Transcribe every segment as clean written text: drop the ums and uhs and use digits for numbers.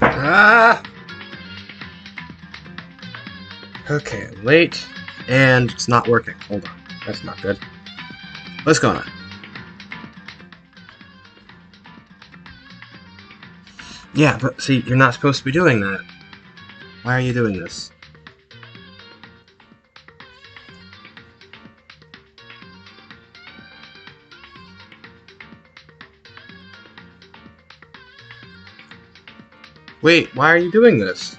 Ah! Okay, I'm late, and it's not working. Hold on. That's not good. What's going on? Yeah, but see, you're not supposed to be doing that. Why are you doing this? Wait, why are you doing this?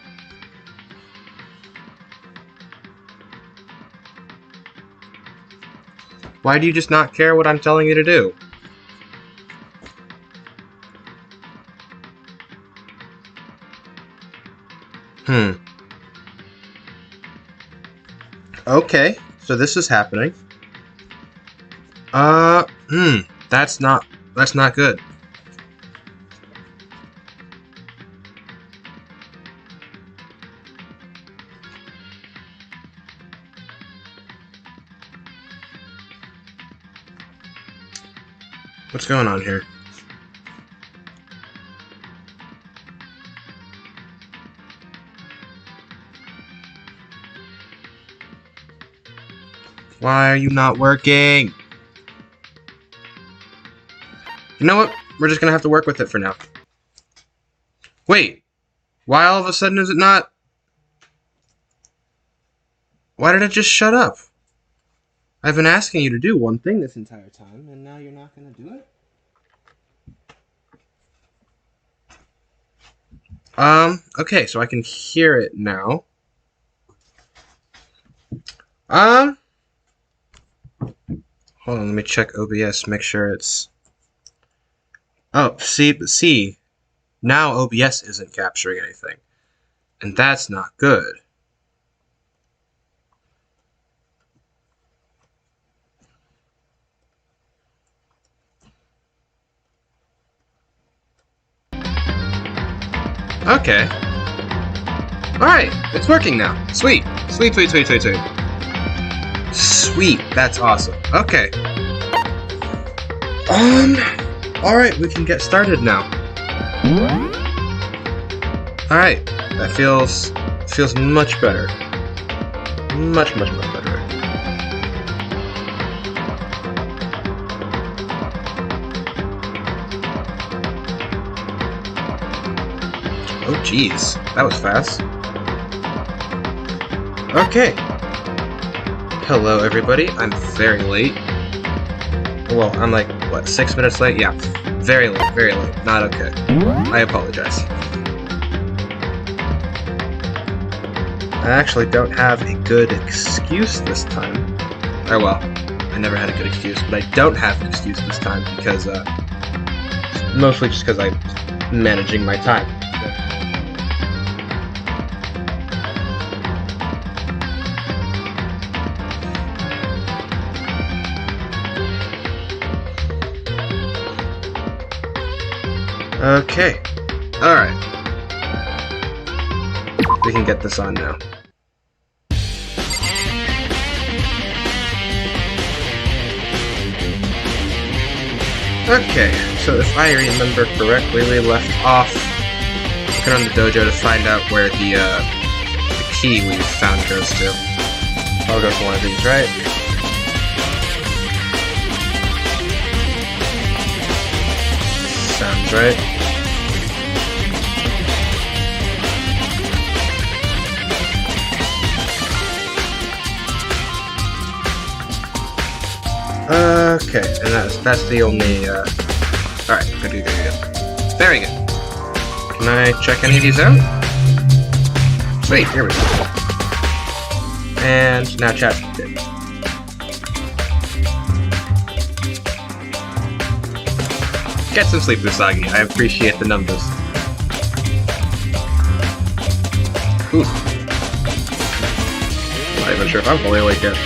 Why do you just not care what I'm telling you to do? Okay, so this is happening. That's not good. What's going on here? Why are you not working? You know what? We're just gonna have to work with it for now. Wait! Why all of a sudden is it not? Why did it just shut up? I've been asking you to do one thing this entire time, and now you're not gonna do it? Okay, so I can hear it now. Hold on, let me check OBS, make sure it's... Oh, see, now OBS isn't capturing anything. And that's not good. Okay. Alright, it's working now. Sweet. Sweet, sweet, sweet, sweet, sweet. Sweet, that's awesome. Okay. Alright, we can get started now. Alright, that feels much better. Much better. Oh jeez, that was fast. Okay. Hello everybody, I'm very late. Well, I'm like, what, 6 minutes late? Yeah, very late, not okay. I apologize. I actually don't have a good excuse this time. Or well, I never had a good excuse, but I don't have an excuse this time because, mostly just because I'm managing my time. Okay. Alright. We can get this on now. Okay, so if I remember correctly, we left off looking on the dojo to find out where the key we found goes to. I'll go for one of these, right? Sounds right. Okay, and that's the only, alright, good. Very good. Can I check any of these out? Sweet, here we go. And now chat did. Get some sleep, Usagi. I appreciate the numbers. Oof. Not even sure if I'm fully awake yet.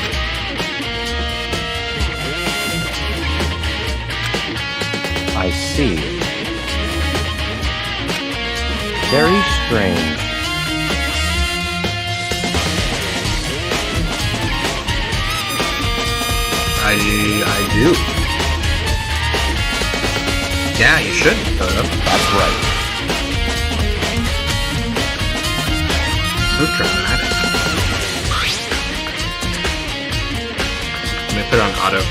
I see. Very strange. I do. Yeah, you should. That's right. So dramatic. I'm gonna put it on auto.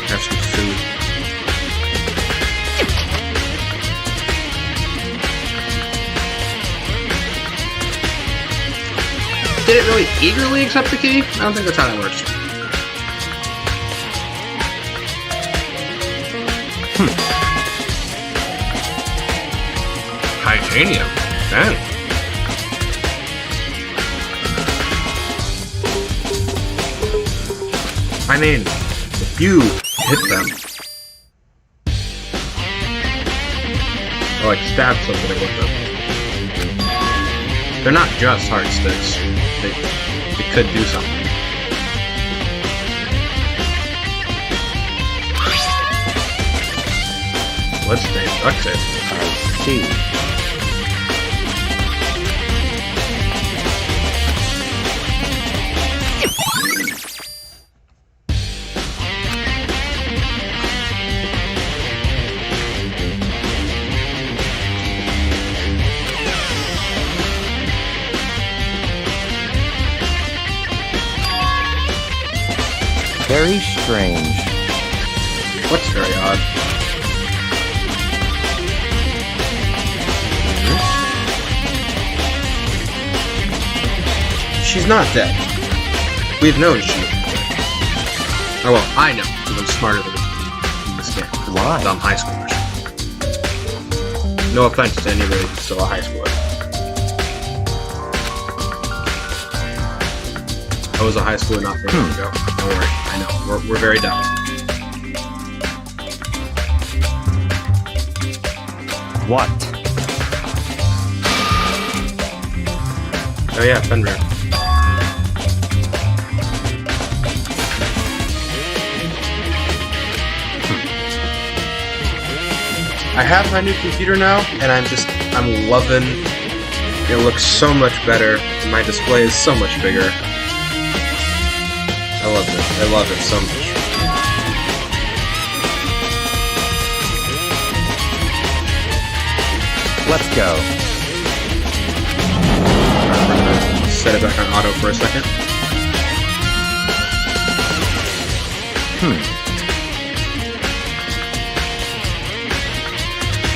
Have some food. Did it really eagerly accept the key? I don't think that's how that works. Titanium. Man. I mean, if you hit them, or like stab somebody with them, they're not just hard sticks. They could do something. Let's stay duct tape. I see. Very strange. What's very odd? She's not dead. We've known she was dead. Oh well, I know. I'm smarter than this game. Why? Dumb high schoolers. No offense to anybody who's still a high schooler. I was a high schooler not very long ago. Don't worry, I know. We're very dumb. What? Oh yeah, Fenrir. I have my new computer now, and I'm loving it. Looks so much better, and my display is so much bigger. I love it. I love it so much. Let's go. Set it back on auto for a second.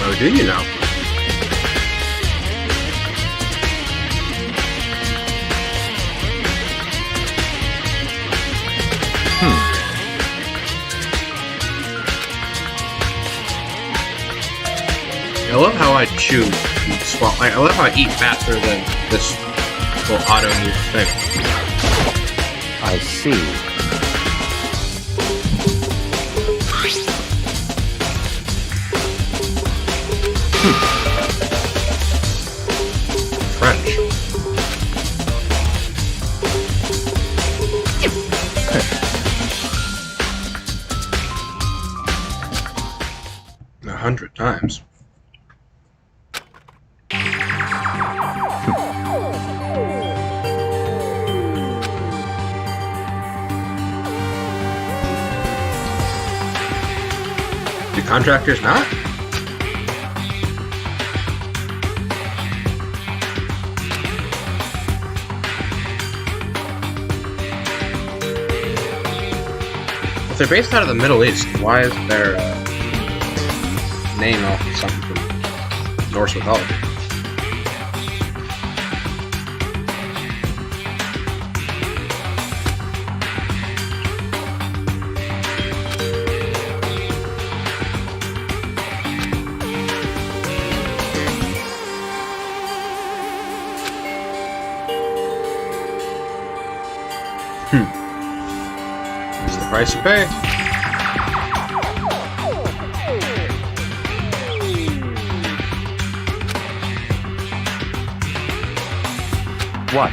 Oh, do you know? I love how I chew and swallow. I love how I eat faster than this little auto move thing. I see. French. A 100 times. Do contractors not? If they're based out of the Middle East, why is their name off of something from Norse mythology? It's the price you pay. What?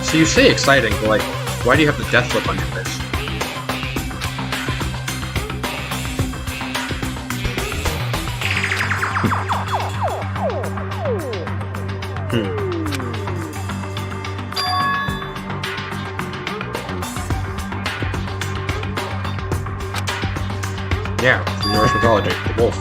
So you say exciting, but like, why do you have the death look on your face? Yeah, from Norse mythology, the wolf.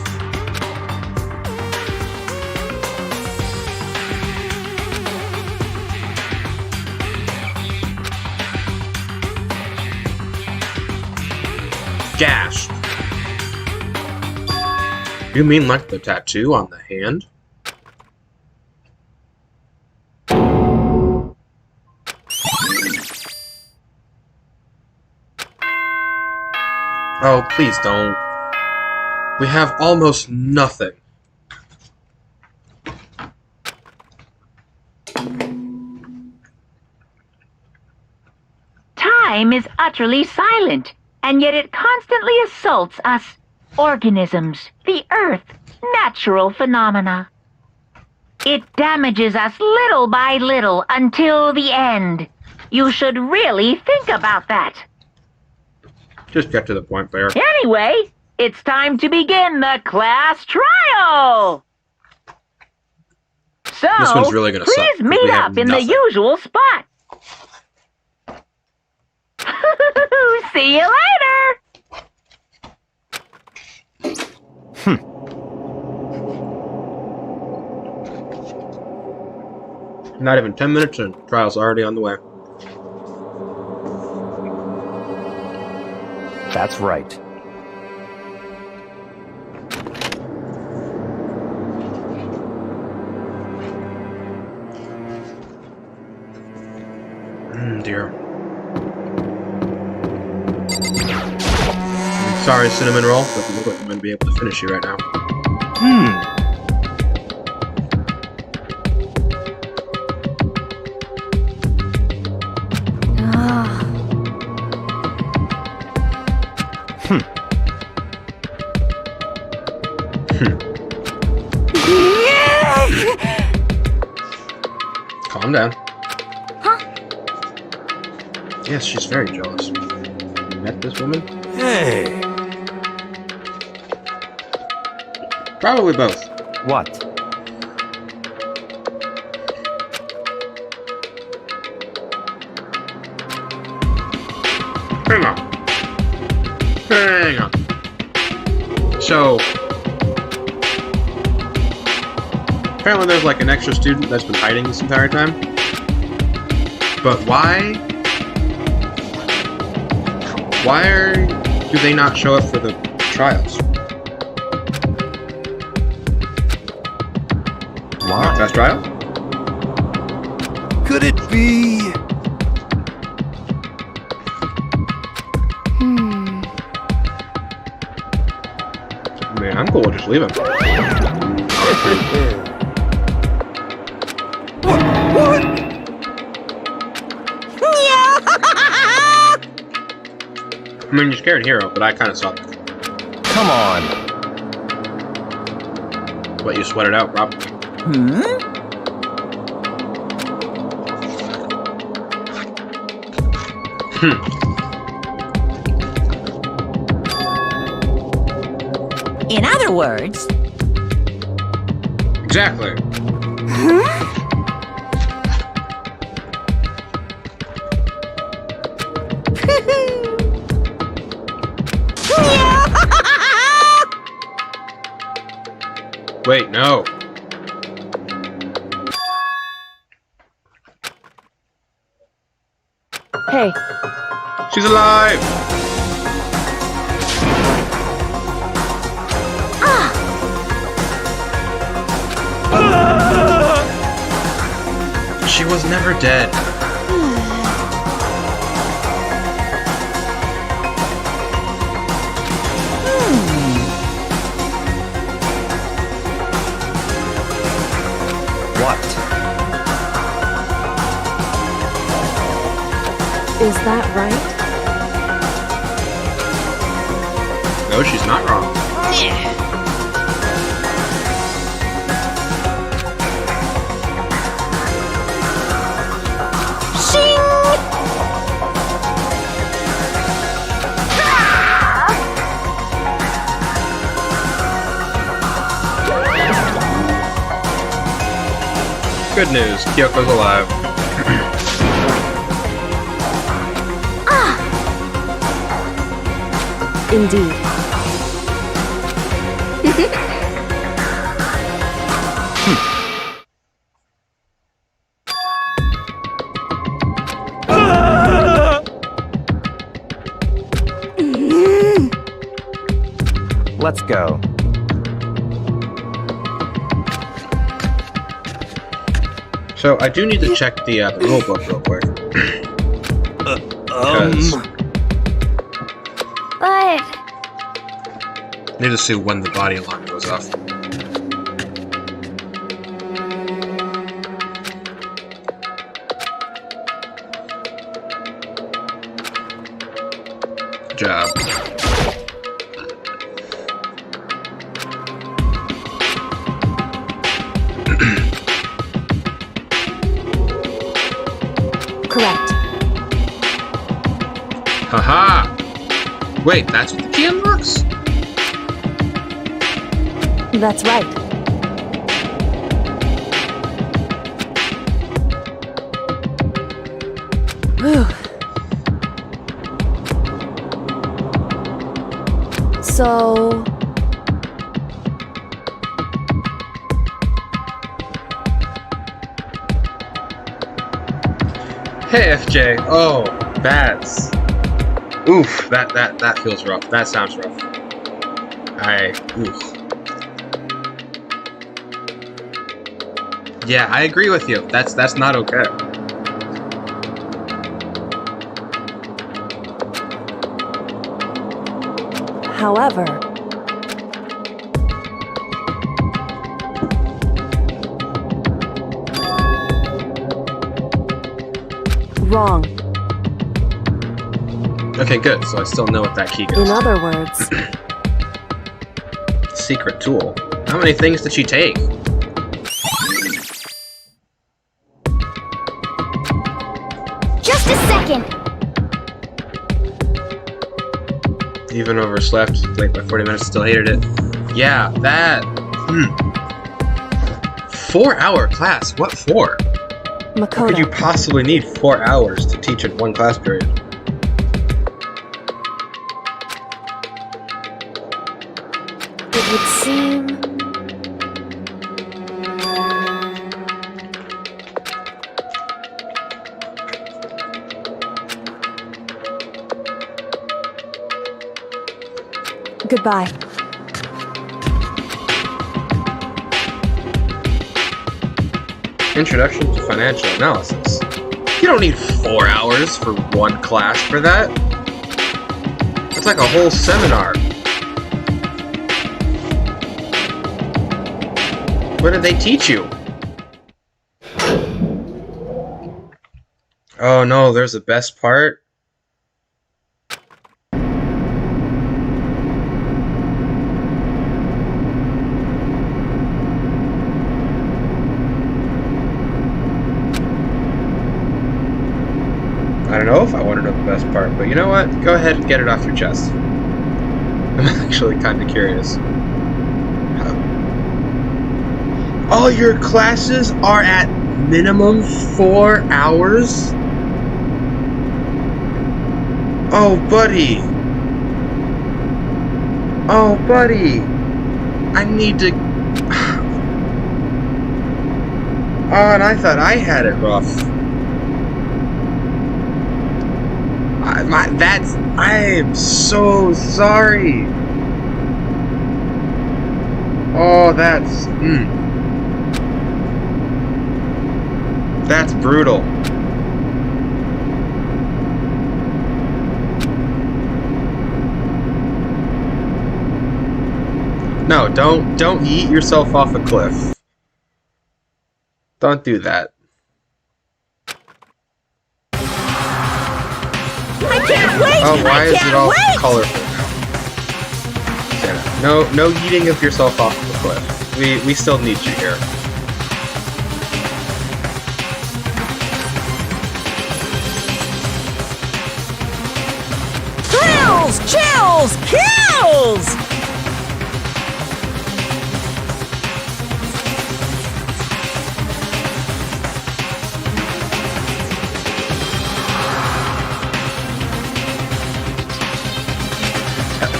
Gash. You mean like the tattoo on the hand? Oh, please don't. We have almost nothing. Time is utterly silent, and yet it constantly assaults us, organisms, the earth, natural phenomena. It damages us little by little until the end. You should really think about that. Just get to the point there. Anyway, it's time to begin the class trial! So, This one's really gonna suck, please 'cause meet we have up in nothing. the usual spot. See you later! Not even 10 minutes and trial's already on the way. That's right. Dear. Sorry, Cinnamon Roll, but it looks like I'm going to be able to finish you right now. Calm down. Yes, she's very jealous. You met this woman? Hey. Probably both. What? Hang on. Hang on. So, apparently there's like an extra student that's been hiding this entire time. But why? Do they not show up for the trials? Why? Test trial? Could it be? Man, I'm cool with just leaving. What? I mean, you're scared hero, but I kind of saw that. Come on. But you sweat it out, probably. In other words... Exactly. Wait, no. Hey, She's alive! She was never dead. What? is that right? No, she's not wrong. Good news, Kyoko's alive. Indeed. Let's go. So I do need to check the rule book real quick. Because But I need to see when the body alarm goes off. Good job. Correct. Haha! Wait, that's what the key unlocks? That's right. Whew. So... Hey, FJ. Oh, bats. Oof, that feels rough. That sounds rough. Oof. Yeah, I agree with you. That's not okay. However... Wrong. Okay, good. So I still know what that key In goes. other words, Secret tool. How many things did she take? just a second. Even overslept, late by 40 minutes, still hated it. Yeah, that. 4-hour class. What for? What could you Makoto. possibly need 4 hours to teach in one class period? It would seem... Goodbye. Introduction to Financial Analysis. You don't need 4 hours for one class for that. That's like a whole seminar. What did they teach you? Oh no, there's the best part. I don't know if I want to know the best part, but you know what? Go ahead and get it off your chest. I'm actually kind of curious. All your classes are at minimum 4 hours? Oh, buddy. Oh, buddy. I need to... Oh, and I thought I had it rough. I am so sorry. Oh, that's brutal. No, don't yeet yourself off a cliff. Don't do that. I can't wait! Oh, why I is can't it all wait! colorful now? Santa, no yeeting of yourself off the cliff. We still need you here. Thrills! Chills! Kills!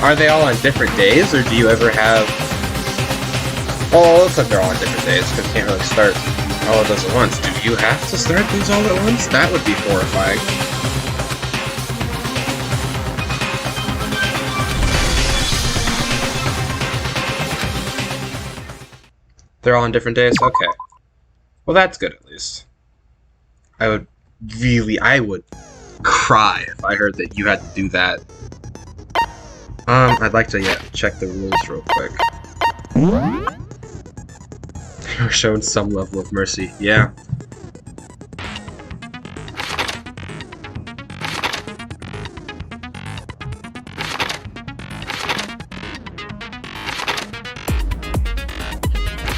Are they all on different days, or do you ever have Oh, it looks like they're all on different days, because you can't really start all of those at once. Do you have to start these all at once? That would be horrifying. They're all on different days? Okay. Well, that's good at least. I would cry if I heard that you had to do that. I'd like to, check the rules real quick. They were shown some level of mercy. Yeah.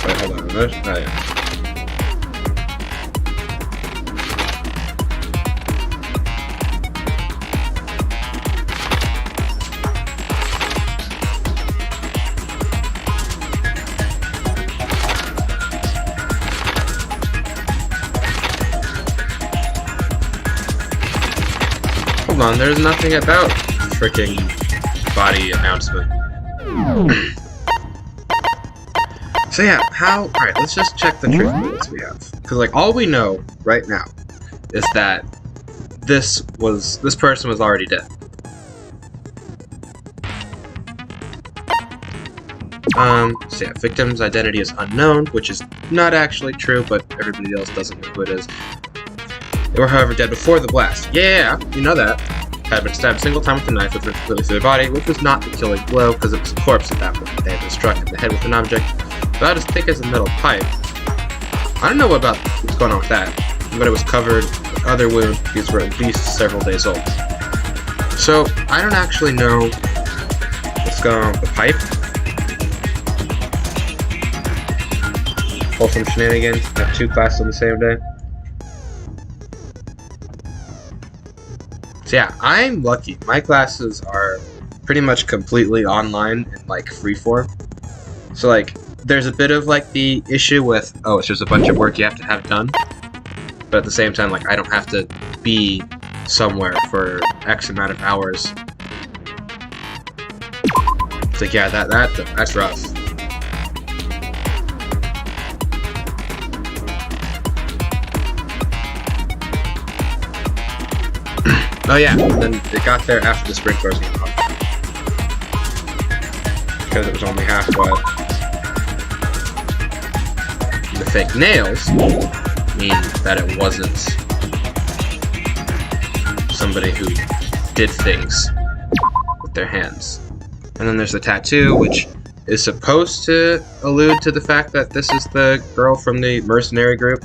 Wait, hold on. Oh, yeah. Hold on, there's nothing about freaking body announcement. So yeah, alright, let's just check the truth bullets we have. Because like, all we know right now is that this person was already dead. So yeah, victim's identity is unknown, which is not actually true, but everybody else doesn't know who it is. They were, however, dead before the blast. Yeah, you know that. Had been stabbed a single time with a knife, which went completely through their body, which was not the killing blow, because it was a corpse at that point. They had been struck in the head with an object about as thick as a metal pipe. I don't know what's going on with that, but it was covered with other wounds. These were at least several days old. So, I don't actually know what's going on with the pipe. Pull some shenanigans, have 2 classes on the same day. So yeah, I'm lucky. My classes are pretty much completely online and like freeform. So like, there's a bit of like the issue with, oh, it's just a bunch of work you have to have done. But at the same time, like, I don't have to be somewhere for X amount of hours. It's like, yeah, that's rough. Oh yeah, and then it got there after the sprinklers went off. Because it was only half wet. The fake nails mean that it wasn't somebody who did things with their hands. And then there's the tattoo, which is supposed to allude to the fact that this is the girl from the mercenary group,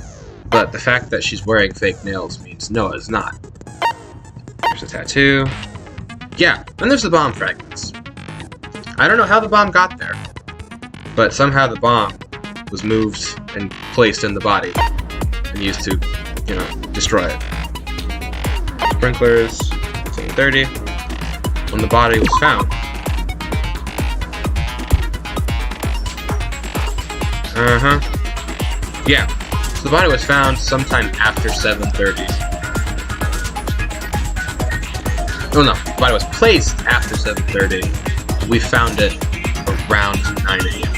but the fact that she's wearing fake nails means no, it's not. There's a tattoo. Yeah, and there's the bomb fragments. I don't know how the bomb got there, but somehow the bomb was moved and placed in the body and used to, destroy it. Sprinklers, 7:30. When the body was found. Yeah, so the body was found sometime after 7:30. Oh no, the body was placed after 7:30. We found it around 9 a.m.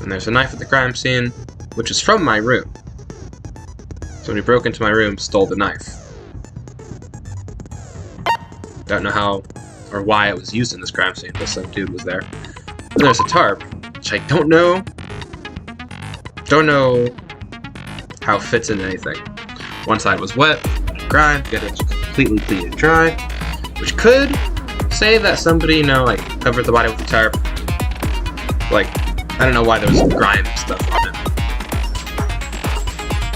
And there's a knife at the crime scene, which is from my room. Somebody broke into my room, stole the knife. Don't know how or why it was used in this crime scene, but some dude was there. And there's a tarp, which I don't know how it fits into anything. One side was wet, dry, the other was completely clean and dry, which could say that somebody, covered the body with a tarp. Like, I don't know why there was grime and stuff on it.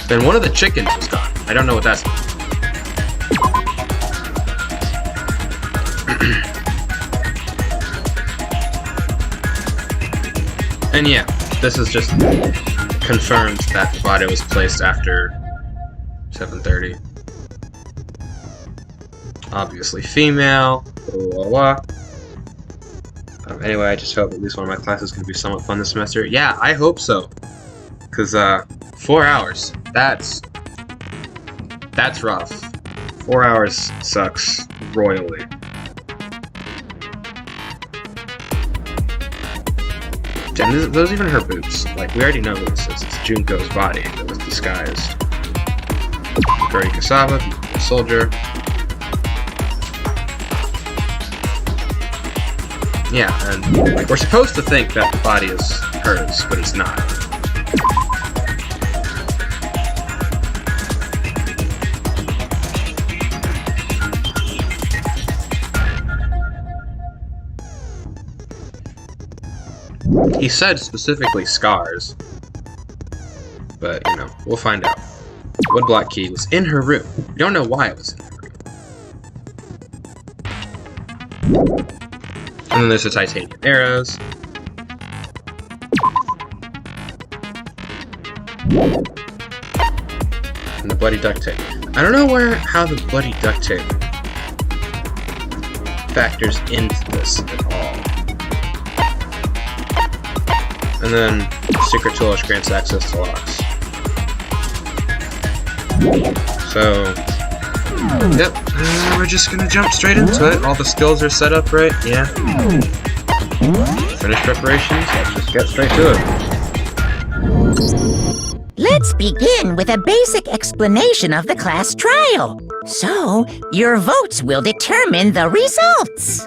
Then one of the chickens was gone. I don't know what that's. And yeah, this is just confirmed that the body was placed after 7:30. Obviously female, blah, blah, blah. Anyway, I just hope at least one of my classes is going to be somewhat fun this semester. Yeah, I hope so. Because, 4 hours, that's rough. 4 hours sucks royally. And those even her boots. Like, we already know who this is. It's Junko's body that was disguised. Very Cassava, the soldier. Yeah, and like, we're supposed to think that the body is hers, but it's not. He said specifically scars, but you know, we'll find out. Wood block key was in her room. We don't know why it was in her room. And then there's the titanium arrows. And the bloody duct tape. I don't know how the bloody duct tape factors into this at all. And then secret tool which grants access to locks. So, yep, we're just gonna jump straight into it. All the skills are set up right, yeah. Finish preparations, let's just get straight to it. Let's begin with a basic explanation of the class trial. So, your votes will determine the results.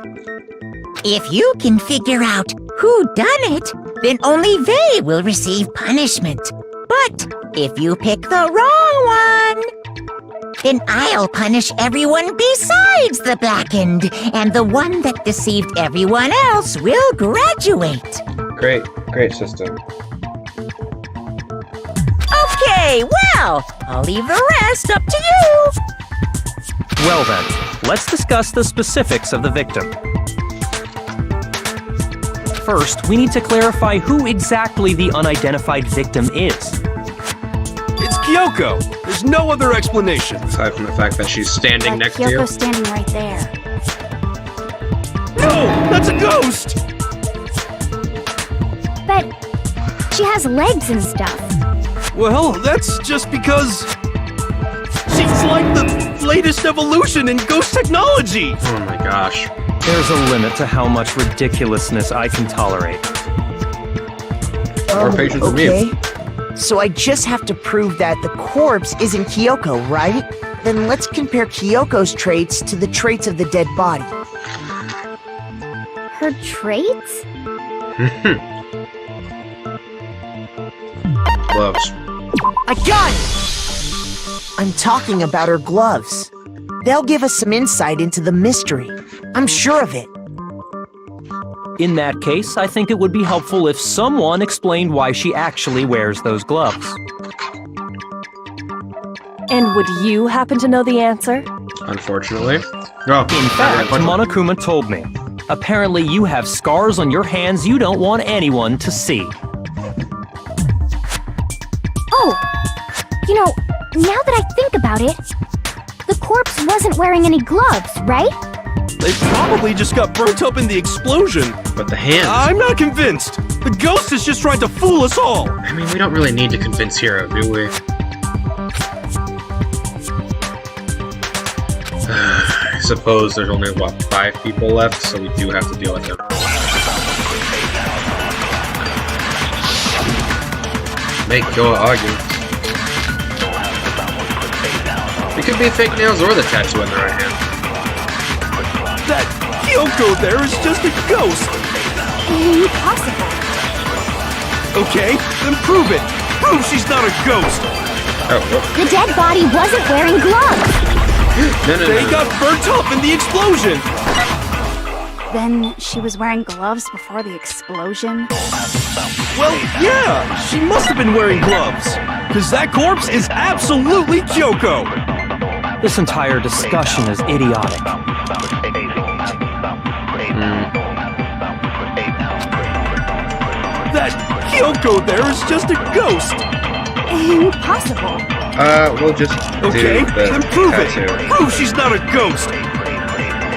If you can figure out who done it, then only they will receive punishment. But if you pick the wrong one, then I'll punish everyone besides the blackened, and the one that deceived everyone else will graduate. Great system. Okay, well, I'll leave the rest up to you. Well then, let's discuss the specifics of the victim. First, we need to clarify who exactly the unidentified victim is. It's Kyoko! There's no other explanation. Aside from the fact that she's standing next to you. Kyoko's standing right there. No! That's a ghost! But she has legs and stuff. Well, that's just because she's like the latest evolution in ghost technology! Oh my gosh. There's a limit to how much ridiculousness I can tolerate. More patience than me. So I just have to prove that the corpse isn't Kyoko, right? Then let's compare Kyoko's traits to the traits of the dead body. Her traits? Gloves. I got it! I'm talking about her gloves. They'll give us some insight into the mystery. I'm sure of it. In that case, I think it would be helpful if someone explained why she actually wears those gloves. And would you happen to know the answer? Unfortunately. Oh, In fact, Monokuma told me. Apparently you have scars on your hands you don't want anyone to see. Oh! You know, now that I think about it, the corpse wasn't wearing any gloves, right? They probably just got burnt up in the explosion. But the hands. I'm not convinced. The ghost is just trying to fool us all. I mean, we don't really need to convince Hiro, do we? I suppose there's only, what, 5 people left, so we do have to deal with them. Make your arguments. It could be fake nails or the tattoo on the right hand. That Kyoko there is just a ghost. Impossible. Okay, then prove it. Prove she's not a ghost. Oh, The dead body wasn't wearing gloves. no. They got burnt up in the explosion. Then she was wearing gloves before the explosion? Well, yeah, she must have been wearing gloves. Because that corpse is absolutely Kyoko. This entire discussion is idiotic. That Kyoko there is just a ghost. Impossible. We'll just Okay, do the then prove tattoo. it. Prove she's not a ghost.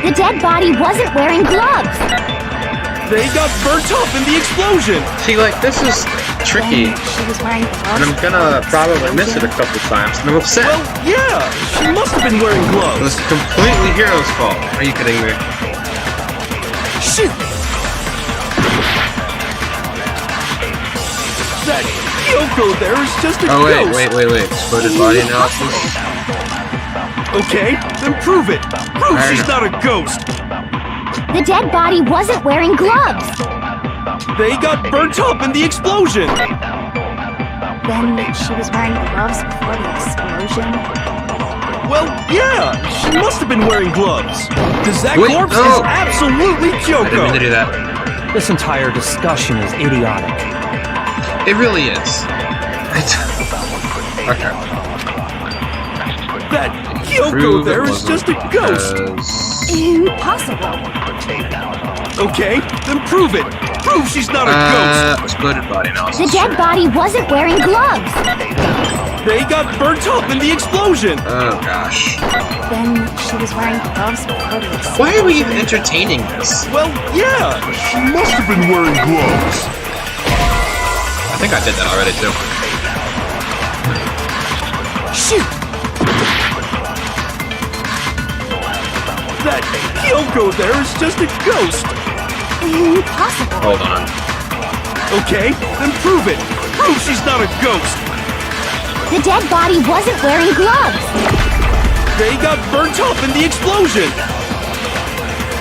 The dead body wasn't wearing gloves. They got burnt up in the explosion. See, like, this is tricky, Then she was wearing gloves. and I'm gonna probably miss it a couple times, and I'm upset. Well, yeah, she must have been wearing It gloves. was completely Hiro's fault. Are you kidding me? Shoot! Kyoko there is just a Oh, ghost. wait. Exploded body analysis? Okay, then prove it. Prove I she's know. not a ghost. The dead body wasn't wearing gloves. They got burnt up in the explosion. Then she was wearing gloves before the explosion. Well, yeah, she must have been wearing gloves. Because that Wait, corpse no. is absolutely I didn't mean to Kyoko. do that. This entire discussion is idiotic. It really is. Okay. That Kyoko Prove there it is wasn't just a ghost. because- Impossible. Okay, then prove it. Prove she's not a ghost. Exploded body analysis. The dead body wasn't wearing gloves. They got burnt up in the explosion. Oh gosh. Then she was wearing gloves before the explosion. Why are we even entertaining this? Well, yeah, she must have been wearing gloves. I think I did that already too. Shoot! That Kyoko there is just a ghost. Impossible. Hold on. Okay, then prove it. Prove she's not a ghost. The dead body wasn't wearing gloves. They got burnt up in the explosion.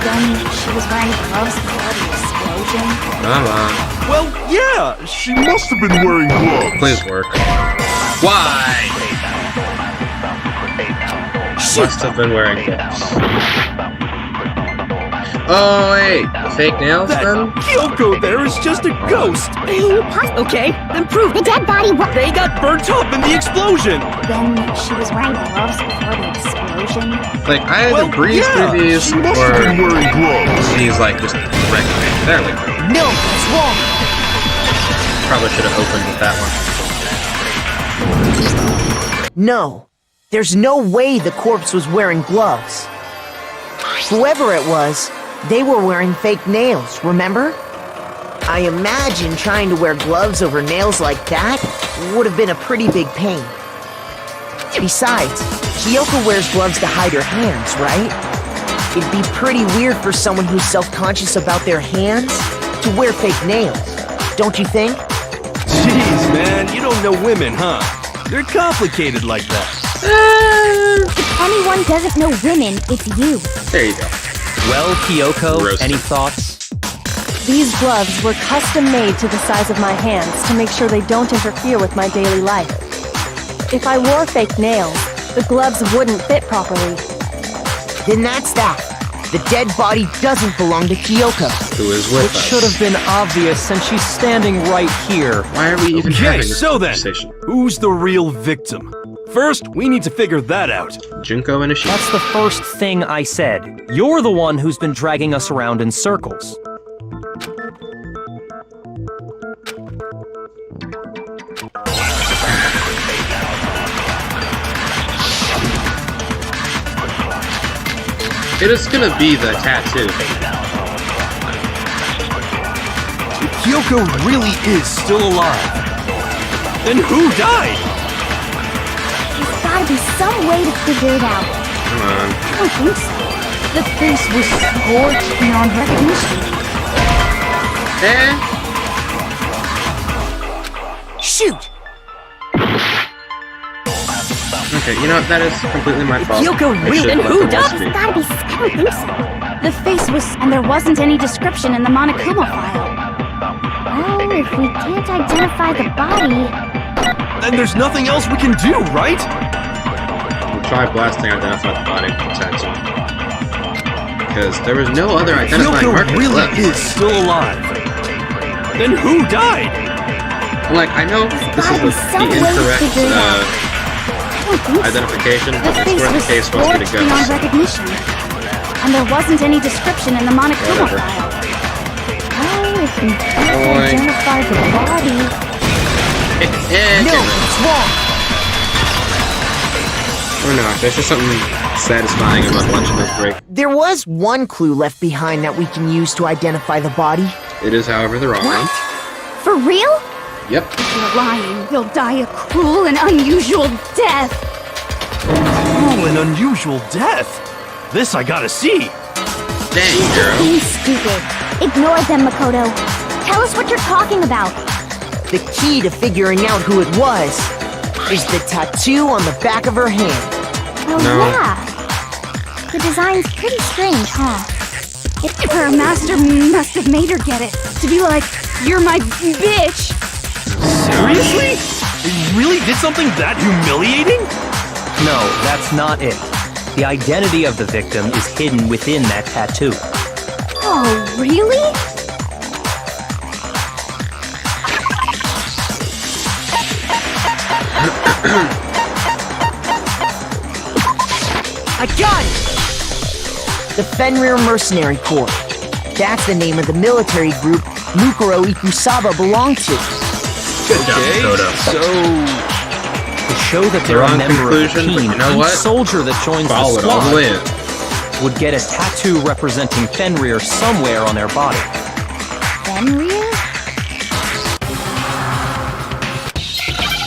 Then she was wearing gloves before the explosion. Come on. Well, yeah, she must have been wearing gloves. Please work. Why? Must have been wearing gloves. Oh wait, fake nails That then? Kyoko there is just a ghost. Okay, then prove The dead body They got burnt up in the explosion. Then she was wearing gloves before the explosion. Like I had Well, to breeze yeah, through these, she must have been or wearing gloves. he's like just wrecking me. There we go. No, it's wrong. Probably should have opened with that one. No, there's no way the corpse was wearing gloves. Whoever it was, they were wearing fake nails, remember? I imagine trying to wear gloves over nails like that would have been a pretty big pain. Besides, Kyoko wears gloves to hide her hands, right? It'd be pretty weird for someone who's self-conscious about their hands to wear fake nails, don't you think? Jeez, man, you don't know women, huh? They're complicated like that. If anyone doesn't know women, it's you. There you go. Well, Kyoko, Roasted. any thoughts? These gloves were custom made to the size of my hands to make sure they don't interfere with my daily life. If I wore fake nails, the gloves wouldn't fit properly. Then that's that. The dead body doesn't belong to Kyoko. Who is with It us? should have been obvious since she's standing right here. Why are we even Okay, having this so then, conversation? who's the real victim? First, we need to figure that out. Junko and Ishii. That's the first thing I said. You're the one who's been dragging us around in circles. It is gonna be the tattoo. Kyoko really is still alive. Then who died? There's gotta be some way to figure it out. Come on. I don't think so. The face was scorched beyond recognition. Shoot! Okay, you know what? That is completely my fault. Kyoko I really- should then let who the rest does? be. Gotta be. I don't think so. The face was, and there wasn't any description in the Monokuma file. Well, if we can't identify the body, Then there's nothing else we can do, right? We'll try blasting identify the body tattoo. Because there was no other identifying Kyoko marker really left. is still alive. Then who died? Like, I know this is gotta be the some way to incorrect figure it out. I don't think so. identification, The but it's face where the was case wants me to scorched beyond go. recognition. And there wasn't any description in the Monokuma Whatever. file. well, if we can't Boy. identify the body, No, it's wrong. Or not, there's just something satisfying about watching this break. There was one clue left behind that we can use to identify the body. It is, however, the wrong one. for real? Yep. You're lying. You'll die a cruel and unusual death. Cruel and unusual death. This I gotta see. Dang, girl. Being stupid. Ignore them, Makoto. Tell us what you're talking about. The key to figuring out who it was is the tattoo on the back of her hand. Oh, No. yeah. The design's pretty strange, huh? Her master must have made her get it. To be like, you're my bitch. Seriously? They really did something that humiliating? No, that's not it. The identity of the victim is hidden within that tattoo. Oh, really? I got it! The Fenrir Mercenary Corps. That's the name of the military group Mukuro Ikusaba belonged to. Good job, Dakota. So... To show that they're a Wrong member of the conclusion, but team, you know each what? soldier that joins Follow the it all the squad way in. would get a tattoo representing Fenrir somewhere on their body. Fenrir?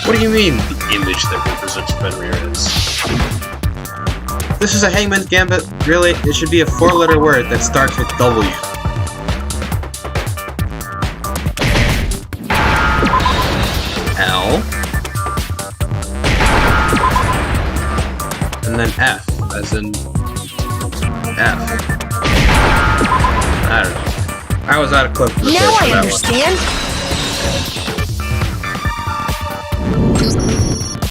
What do you mean, the image that represents Fenrir is? This is a Hangman's Gambit. Really? It should be a 4-letter word that starts with W. L. And then F, as in F. I don't know. I was out of clip for the Now first I for that understand.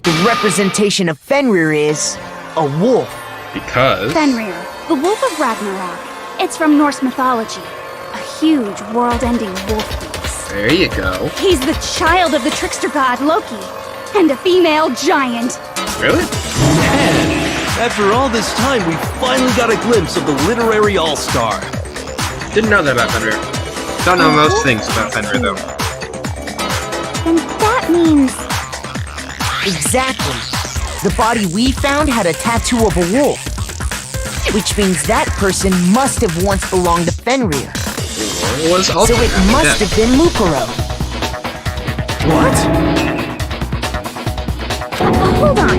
The representation of Fenrir is a wolf. one. Because... Fenrir, the wolf of Ragnarok. It's from Norse mythology. A huge, world-ending wolf beast. There you go. He's the child of the trickster god Loki, and a female giant. Really? Man, after all this time, we finally got a glimpse of the literary all-star. Didn't know that about Fenrir. Don't know most things about Fenrir, though. And that means... Exactly. The body we found had a tattoo of a wolf. Which means that person must have once belonged to Fenrir. Or was So also it must have been Mukuro. What? Hold on.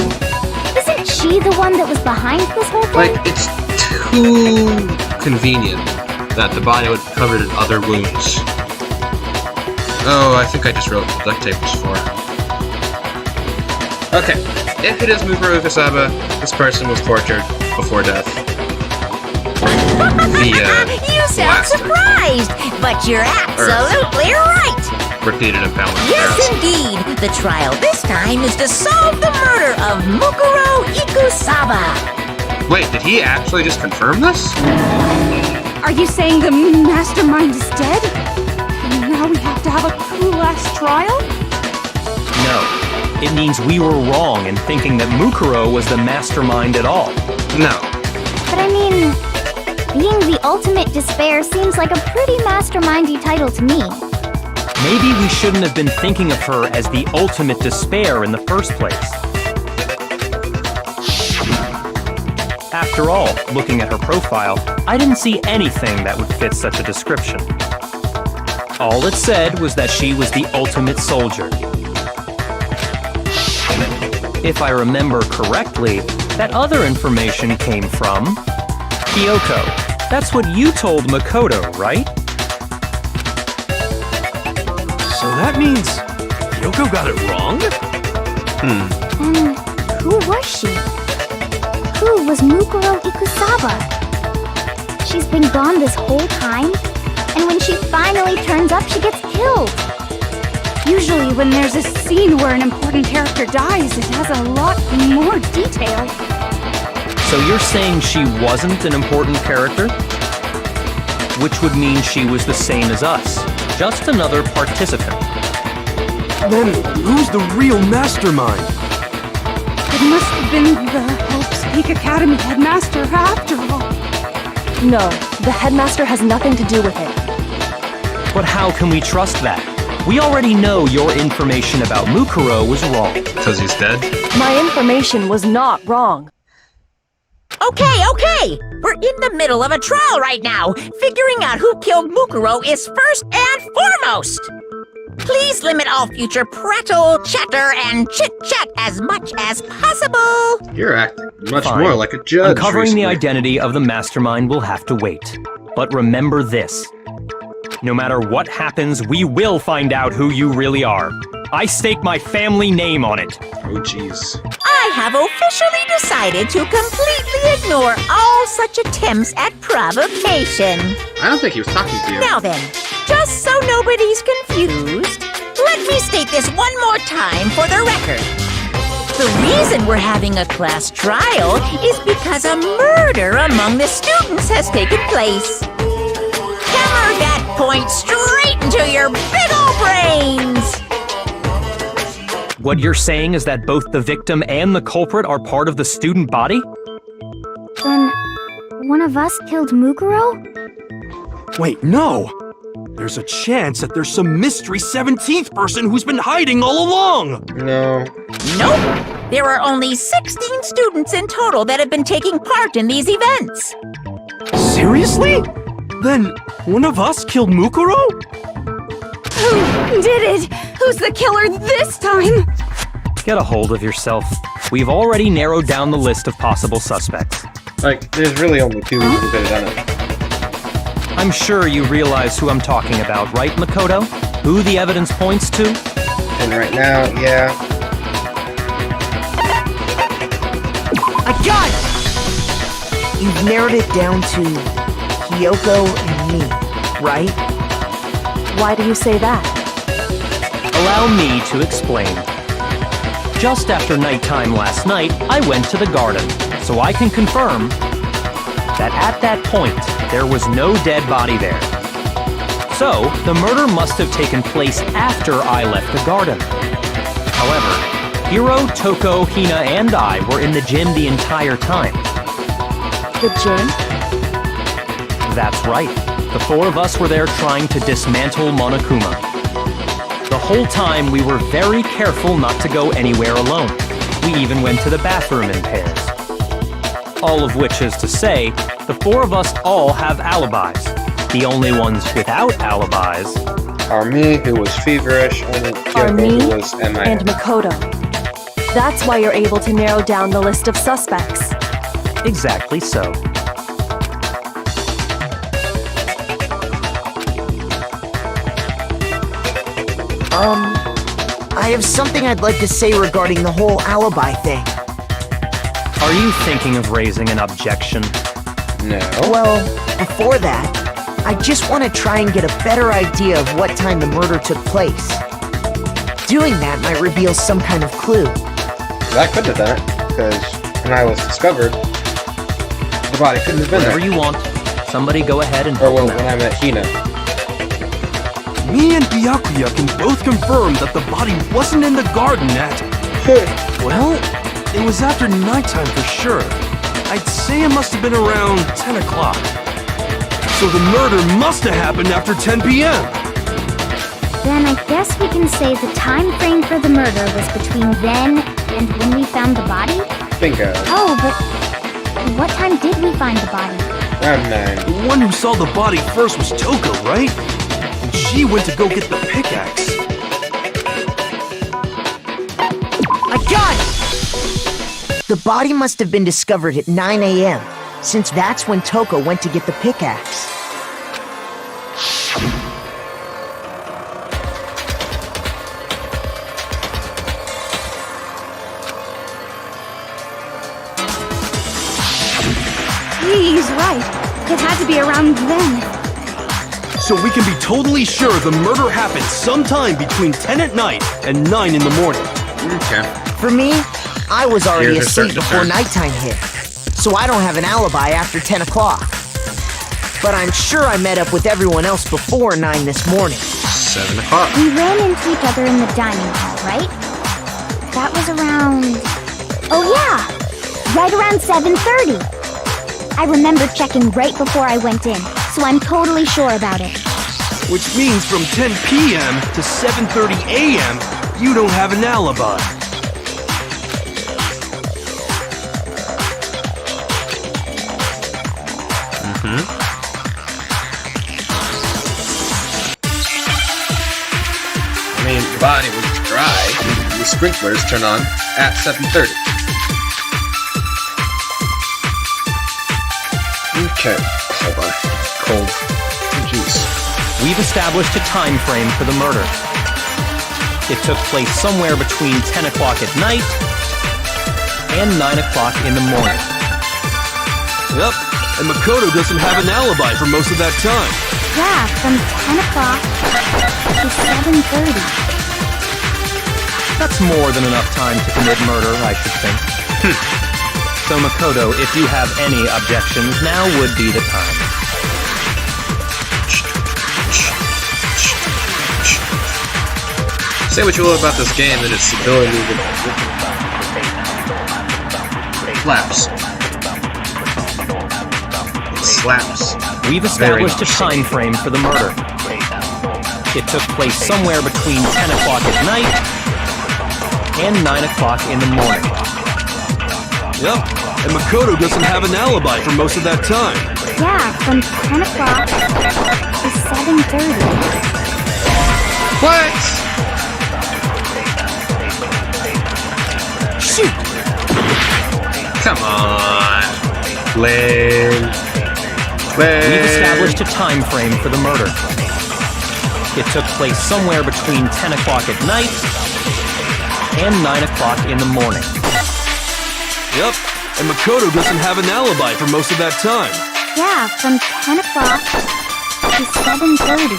Isn't she the one that was behind this whole thing? Like, it's too convenient that the body would be covered in other wounds. Oh, I think I just wrote what duct tape was for. Okay, if it is Mukuro Ikusaba, this person was tortured before death. You sound blaster. surprised, but you're absolutely right. Repeated impalement. Yes, indeed. The trial this time is to solve the murder of Mukuro Ikusaba. Wait, did he actually just confirm this? Are you saying the mastermind is dead? And now we have to have a cool-ass trial? No. It means we were wrong in thinking that Mukuro was the mastermind at all. No. But I mean, being the ultimate despair seems like a pretty mastermindy title to me. Maybe we shouldn't have been thinking of her as the ultimate despair in the first place. After all, looking at her profile, I didn't see anything that would fit such a description. All it said was that she was the ultimate soldier. If I remember correctly, that other information came from Kyoko. That's what you told Makoto, right? So that means Kyoko got it wrong? And who was she? Who was Mukuro Ikusaba? She's been gone this whole time, and when she finally turns up, she gets killed. Usually when there's a scene where an important character dies, it has a lot more detail. So you're saying she wasn't an important character? Which would mean she was the same as us, just another participant. Then who's the real mastermind? It must have been the Hope's Peak Academy headmaster after all. No, the headmaster has nothing to do with it. But how can we trust that? We already know your information about Mukuro was wrong. Because he's dead? My information was not wrong. Okay. We're in the middle of a trial right now. Figuring out who killed Mukuro is first and foremost. Please limit all future prattle, chatter, and chit-chat as much as possible. You're acting much Fine. more like a judge. Uncovering the recently. identity of the mastermind will have to wait. But remember this. No matter what happens, we will find out who you really are. I stake my family name on it. Oh, jeez. I have officially decided to completely ignore all such attempts at provocation. I don't think he was talking to you. Now then, just so nobody's confused, let me state this one more time for the record. The reason we're having a class trial is because a murder among the students has taken place. Hammer that point straight into your big ol' brains! What you're saying is that both the victim and the culprit are part of the student body? Then, one of us killed Mukuro? Wait, no! There's a chance that there's some mystery 17th person who's been hiding all along! No. Nope! There are only 16 students in total that have been taking part in these events. Seriously? Then, one of us killed Mukuro? Who did it? Who's the killer this time? Get a hold of yourself. We've already narrowed down the list of possible suspects. Like, there's really only 2 people who could have done it. I'm sure you realize who I'm talking about, right, Makoto? Who the evidence points to? And right now, yeah. I got it! You've narrowed it down to Kyoko and me, right? Why do you say that? Allow me to explain. Just after nighttime last night, I went to the garden, so I can confirm that at that point, there was no dead body there. So, the murder must have taken place after I left the garden. However, Hiro, Toko, Hina, and I were in the gym the entire time. The gym? That's right. The 4 of us were there trying to dismantle Monokuma. The whole time, we were very careful not to go anywhere alone. We even went to the bathroom in pairs. All of which is to say, the 4 of us all have alibis. The only ones without alibis Are me, who was feverish, and Are me Kyoko, who was MIA. and Makoto. That's why you're able to narrow down the list of suspects. exactly so. I have something I'd like to say regarding the whole alibi thing. Are you thinking of raising an objection? No. Well, before that, I just want to try and get a better idea of what time the murder took place. Doing that might reveal some kind of clue. I couldn't have done it, because when I was discovered, the body couldn't have been Whatever there. you want. Somebody go ahead and Or help when them out. I met Hina. Me and Byakuya can both confirm that the body wasn't in the garden at... Well, it was after nighttime for sure. I'd say it must have been around 10 o'clock. So the murder must have happened after 10 p.m. Then I guess we can say the time frame for the murder was between then and when we found the body? Bingo. Oh, but what time did we find the body? Around 9. The one who saw the body first was Toko, right? And she went to go get the pickaxe. I got it! The body must have been discovered at 9 a.m., since that's when Toko went to get the pickaxe. He's right. It had to be around then. So we can be totally sure the murder happened sometime between 10 at night and 9 in the morning. Okay. For me, I was already Here's a asleep certain before turn. nighttime hit, so I don't have an alibi after 10 o'clock. But I'm sure I met up with everyone else before 9 this morning. 7 o'clock. We ran into each other in the dining hall, right? That was around... Oh yeah! Right around 7:30. I remember checking right before I went in, so I'm totally sure about it. Which means from 10 p.m. to 7:30 a.m., you don't have an alibi. I mean, the body was dry. The sprinklers turn on at 7:30. Okay. Hold on. Cold. Oh, jeez. We've established a time frame for the murder. It took place somewhere between 10 o'clock at night and 9 o'clock in the morning. Yep, and Makoto doesn't have an alibi for most of that time. Yeah, from 10 o'clock to 7:30. That's more than enough time to commit murder, I should think. So Makoto, if you have any objections, now would be the time. Say what you will about this game and its ability to slaps. It slaps. We've established a time frame for the murder. It took place somewhere between 10 o'clock at night and 9 o'clock in the morning. Yep, and Makoto doesn't have an alibi for most of that time. Yeah, from 10 o'clock to 7:30. What? Shoot! Come on. Lame. We've established a time frame for the murder. It took place somewhere between 10 o'clock at night and 9 o'clock in the morning. Yep, and Makoto doesn't have an alibi for most of that time. Yeah, from 10 o'clock to 7:30.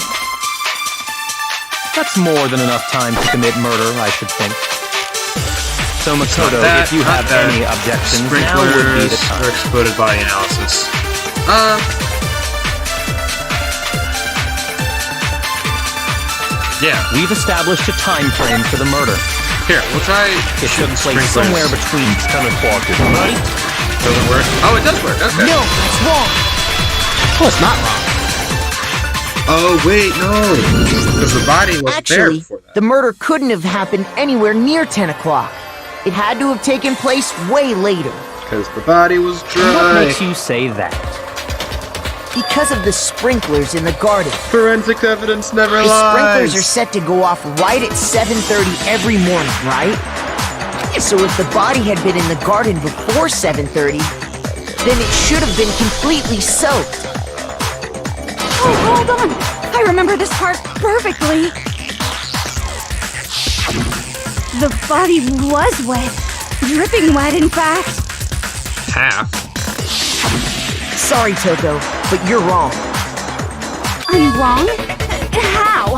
That's more than enough time to commit murder, I should think. So Makoto, That, if you not have that. any objections, now would be the Sprinklers or time. exploded body analysis. Yeah. We've established a time frame for the murder. Here, we'll try. It took place somewhere between 10 o'clock at night. Doesn't work. Oh, it does work. Okay. No, that's wrong. Oh, it's not wrong. Oh wait, no, because the body wasn't there Actually, before that. the murder couldn't have happened anywhere near 10 o'clock. It had to have taken place way later. Because the body was What dry. makes you say that? Because of the sprinklers in the garden. Forensic evidence never The lies. sprinklers are set to go off right at 7:30 every morning, right? So if the body had been in the garden before 7:30, then it should have been completely soaked. Oh, hold on! I remember this part perfectly. The body was wet. Dripping wet, in fact. Half. Sorry, Toko, but you're wrong. I'm wrong? How?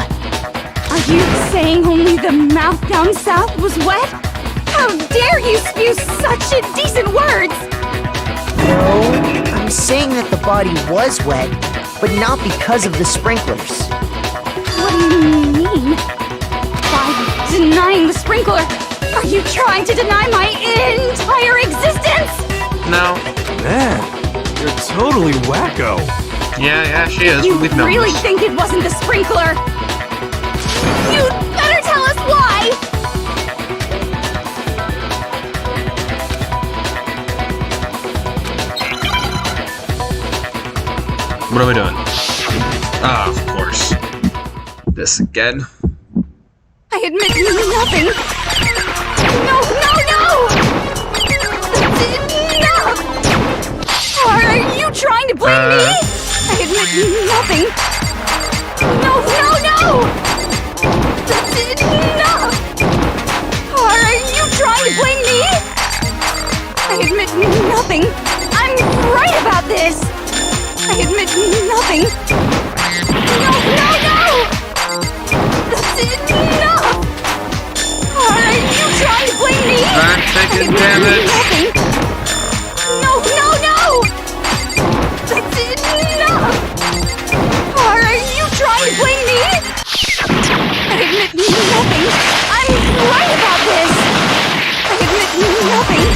Are you saying only the mouth down south was wet? How dare you spew such indecent words! No, I'm saying that the body was wet, but not because of the sprinklers. What do you mean? By denying the sprinkler, are you trying to deny my entire existence? No. Man, you're totally wacko. Yeah, she is. You We've known really this. think it wasn't the sprinkler? You'd better tell us why! What are we doing? Ah, of course. This again. I admit nothing. No! Are you trying to blame me? I admit nothing. No! That's enough! Are you trying to blame me? I admit nothing. I'm right about this. I admit nothing. No! That's enough! Are you trying to blame me? I'm taking damage. Nothing. No! That's enough! Are you trying to blame me? I admit nothing. I'm right about this. I admit nothing.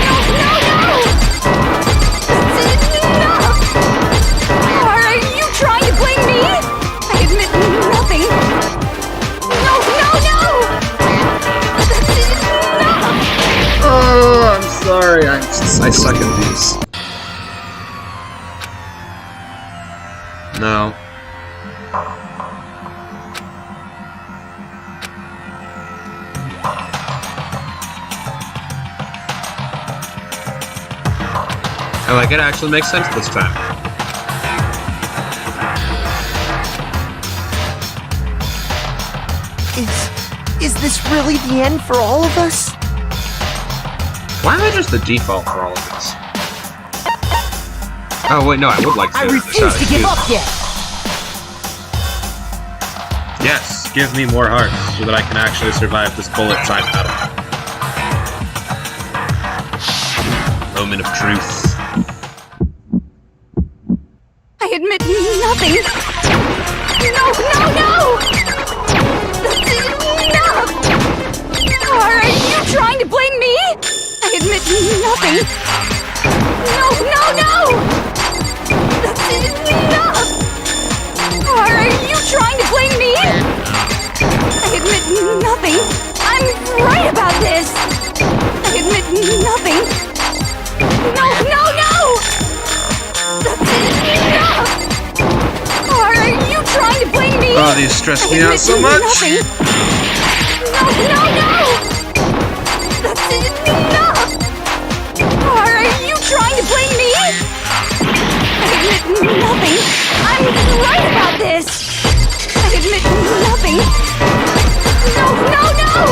No! That's enough! Are you trying to blame me? I admit nothing. No! That's enough! Oh, I'm sorry. I suck at these. No. And like, it actually makes sense this time. Is this really the end for all of us? Why am I just the default for all of this? Oh wait, no, I would like to. I refuse to give up yet. Yes, give me more hearts so that I can actually survive this bullet time battle. Moment of truth. I admit nothing. No! That's enough! Are you trying to blame me? I admit nothing. No! That's enough! Are you trying to blame me? I admit nothing. I'm right about this. I admit nothing. No! That's enough! Are you trying to blame me? Oh, these stress me out so much. Nothing. No! That's enough! Are you trying to blame me? I admit nothing. I'm right about this. I admit nothing. No!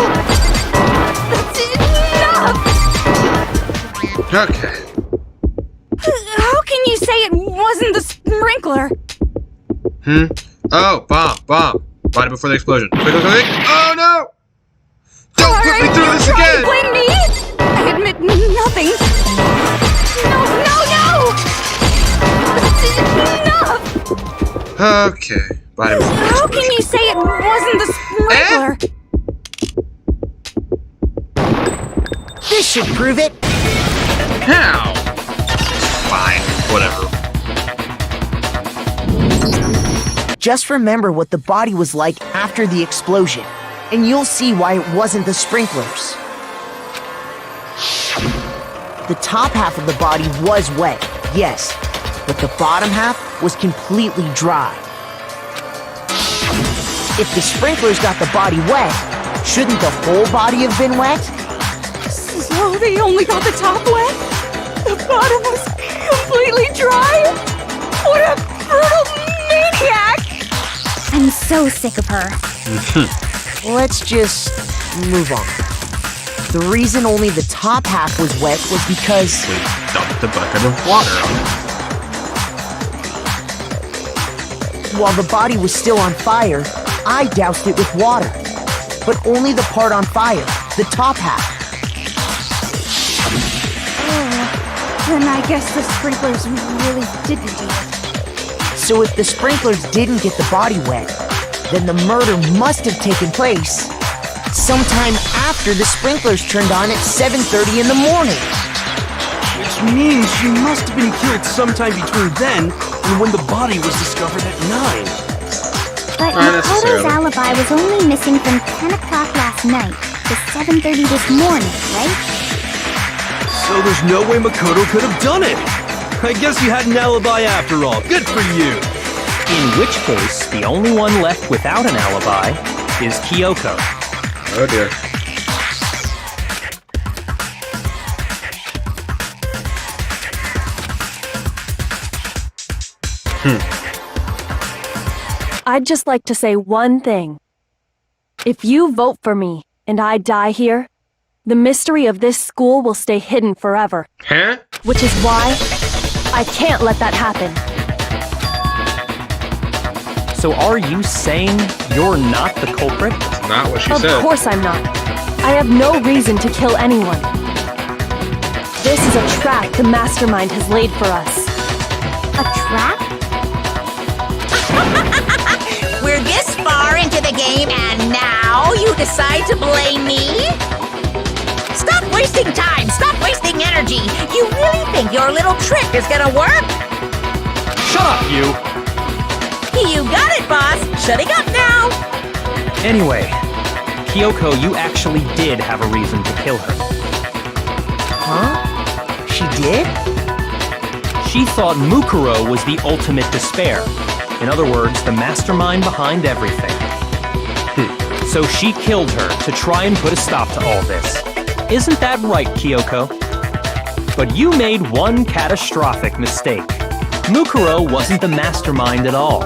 That's enough! Okay. How can you say it wasn't the sprinkler? Oh, bomb. Bought it before the explosion. Quick. Oh no! Don't put me through this trying again! to blame me? I admit nothing. No! That's enough! Okay. Bought it before the How explosion. can you say it wasn't the sprinkler? This should prove it. How? Fine. Whatever. Just remember what the body was like after the explosion, and you'll see why it wasn't the sprinklers. The top half of the body was wet, yes, but the bottom half was completely dry. If the sprinklers got the body wet, shouldn't the whole body have been wet? So they only got the top wet? The bottom was completely dry? What a brutal maniac! I'm so sick of her. Let's just move on. The reason only the top half was wet was because We dumped a bucket of water on it. while the body was still on fire, I doused it with water. But only the part on fire, the top half. Then I guess the sprinklers really didn't do it. So if the sprinklers didn't get the body wet, then the murder must have taken place sometime after the sprinklers turned on at 7:30 in the morning. Which means she must have been killed sometime between then and when the body was discovered at 9. But Not necessarily. Makoto's alibi was only missing from 10 o'clock last night to 7:30 this morning, right? So there's no way Makoto could have done it. I guess you had an alibi after all. Good for you. In which case, the only one left without an alibi is Kyoko. Oh dear. I'd just like to say one thing. If you vote for me and I die here, the mystery of this school will stay hidden forever. Huh? Which is why I can't let that happen. So are you saying you're not the culprit? Not what she Of said. course I'm not. I have no reason to kill anyone. This is a trap the mastermind has laid for us. A trap? We're this far into the game and now you decide to blame me? Stop wasting time! Stop wasting energy! You really think your little trick is gonna work? Shut up, you! You got it, boss! Shutting up now! Anyway, Kyoko, you actually did have a reason to kill her. Huh? She did? She thought Mukuro was the ultimate despair. In other words, the mastermind behind everything. So she killed her to try and put a stop to all this. Isn't that right, Kyoko? But you made one catastrophic mistake. Mukuro wasn't the mastermind at all.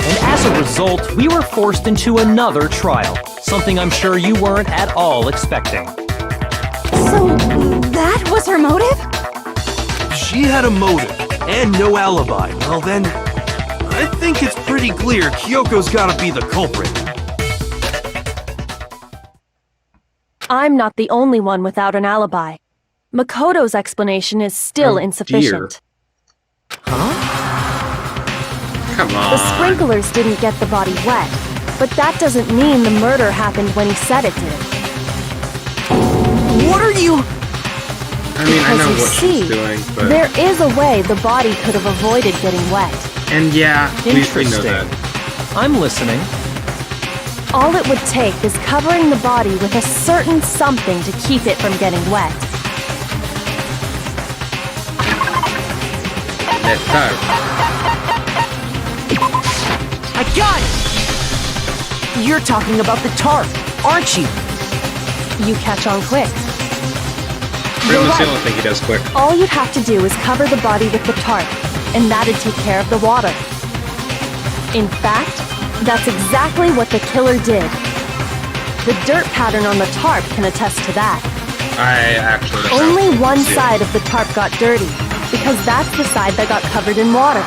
And as a result, we were forced into another trial, something I'm sure you weren't at all expecting. So, that was her motive? She had a motive and no alibi. Well then, I think it's pretty clear Kyoko's gotta be the culprit. I'm not the only one without an alibi. Makoto's explanation is still insufficient. Come on. The sprinklers didn't get the body wet, but that doesn't mean the murder happened when he said it did. What are you... I mean, I know Because what you she's see, doing, but... there is a way the body could have avoided getting wet. And yeah, we know Interesting. that. I'm listening. All it would take is covering the body with a certain something to keep it from getting wet. Let's go. I got it! You're talking about the tarp, aren't you? You catch on quick. Pretty You're much the right. only thing he does quick. All you'd have to do is cover the body with the tarp, and that'd take care of the water. In fact, that's exactly what the killer did. The dirt pattern on the tarp can attest to that. I actually don't know. Only one Let's see. side of the tarp got dirty, because that's the side that got covered in water.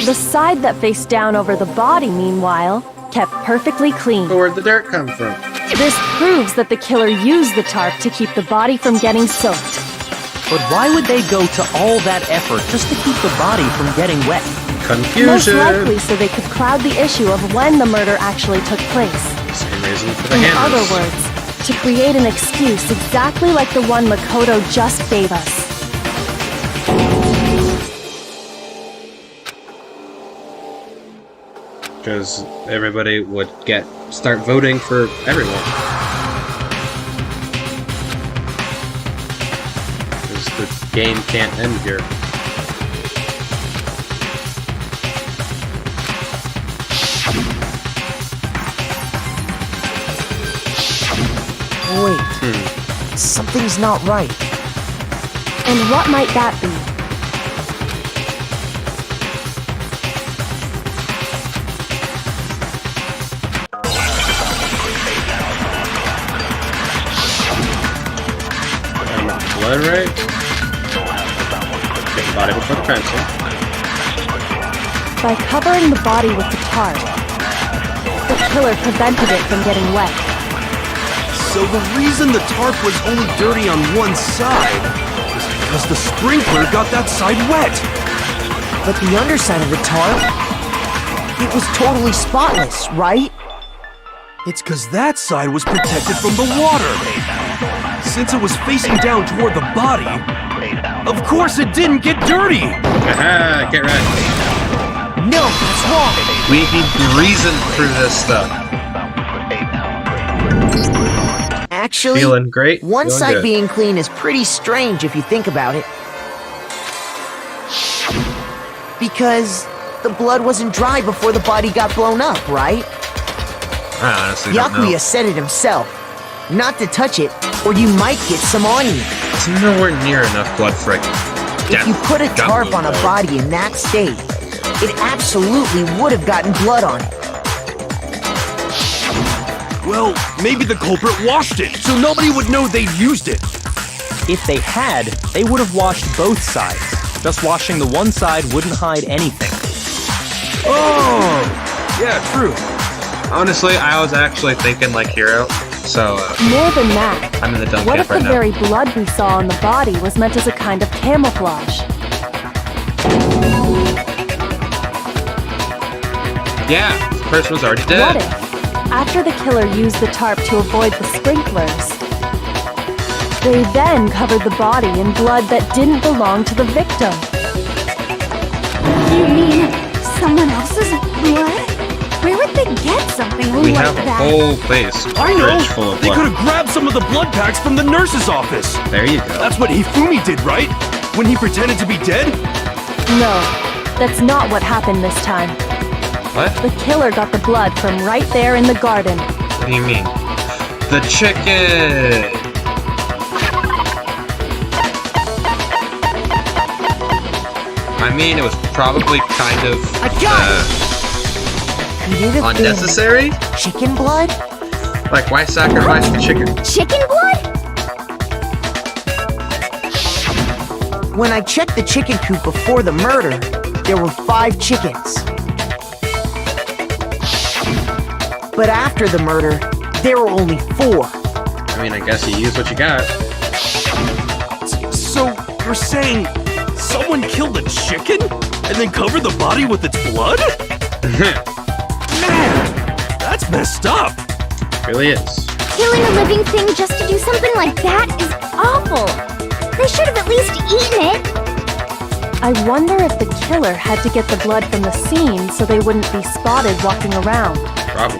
The side that faced down over the body, meanwhile, kept perfectly clean. But where'd the dirt come from? This proves that the killer used the tarp to keep the body from getting soaked. But why would they go to all that effort just to keep the body from getting wet? Most Confusion! likely so they could cloud the issue of when the murder actually took place. Same reason for the In hammers. other words, to create an excuse exactly like the one Makoto just gave us. Because everybody would start voting for everyone. Because the game can't end here. Wait, something's not right. And what might that be? Blood, right? Get the body before the crime scene. By covering the body with the tarp, the killer prevented it from getting wet. So the reason the tarp was only dirty on one side is because the sprinkler got that side wet. But the underside of the tarp, it was totally spotless, right? It's because that side was protected from the water. Since it was facing down toward the body, of course it didn't get dirty. Aha, get ready. No, that's wrong. We be breezing through this stuff. Actually, Feeling great? one Feeling side good. being clean is pretty strange if you think about it. Because the blood wasn't dry before the body got blown up, right? I honestly don't know. Yakuya said it himself. Not to touch it, or you might get some on you. It's nowhere near enough blood for it. If you put a tarp on a body in that state, it absolutely would have gotten blood on it. Well, maybe the culprit washed it, so nobody would know they'd used it. If they had, they would have washed both sides. Just washing the one side wouldn't hide anything. Oh, yeah, true. Honestly, I was actually thinking like Hero, so More than that, I'm in the dumb what camp if the right now. very blood we saw on the body was meant as a kind of camouflage? Yeah, the person was already What dead. if, after the killer used the tarp to avoid the sprinklers, they then covered the body in blood that didn't belong to the victim? You mean someone else's blood? Where would they get something We like have a that? whole place I know! fridge full of They could blood. have grabbed some of the blood packs from the nurse's office. There you go. That's what Hifumi did, right? When he pretended to be dead? No, that's not what happened this time. What? The killer got the blood from right there in the garden. What do you mean? The chicken! I mean, it was probably kind of... I got it! Could it have Unnecessary? been chicken blood? Like, why sacrifice the chicken? Chicken blood? When I checked the chicken coop before the murder, there were 5 chickens. But after the murder, there were only 4. I mean, I guess you use what you got. So, you're saying someone killed the chicken and then covered the body with its blood? Man, that's messed up. Really is. Killing a living thing just to do something like that is awful. They should have at least eaten it. I wonder if the killer had to get the blood from the scene so they wouldn't be spotted walking around. Probably.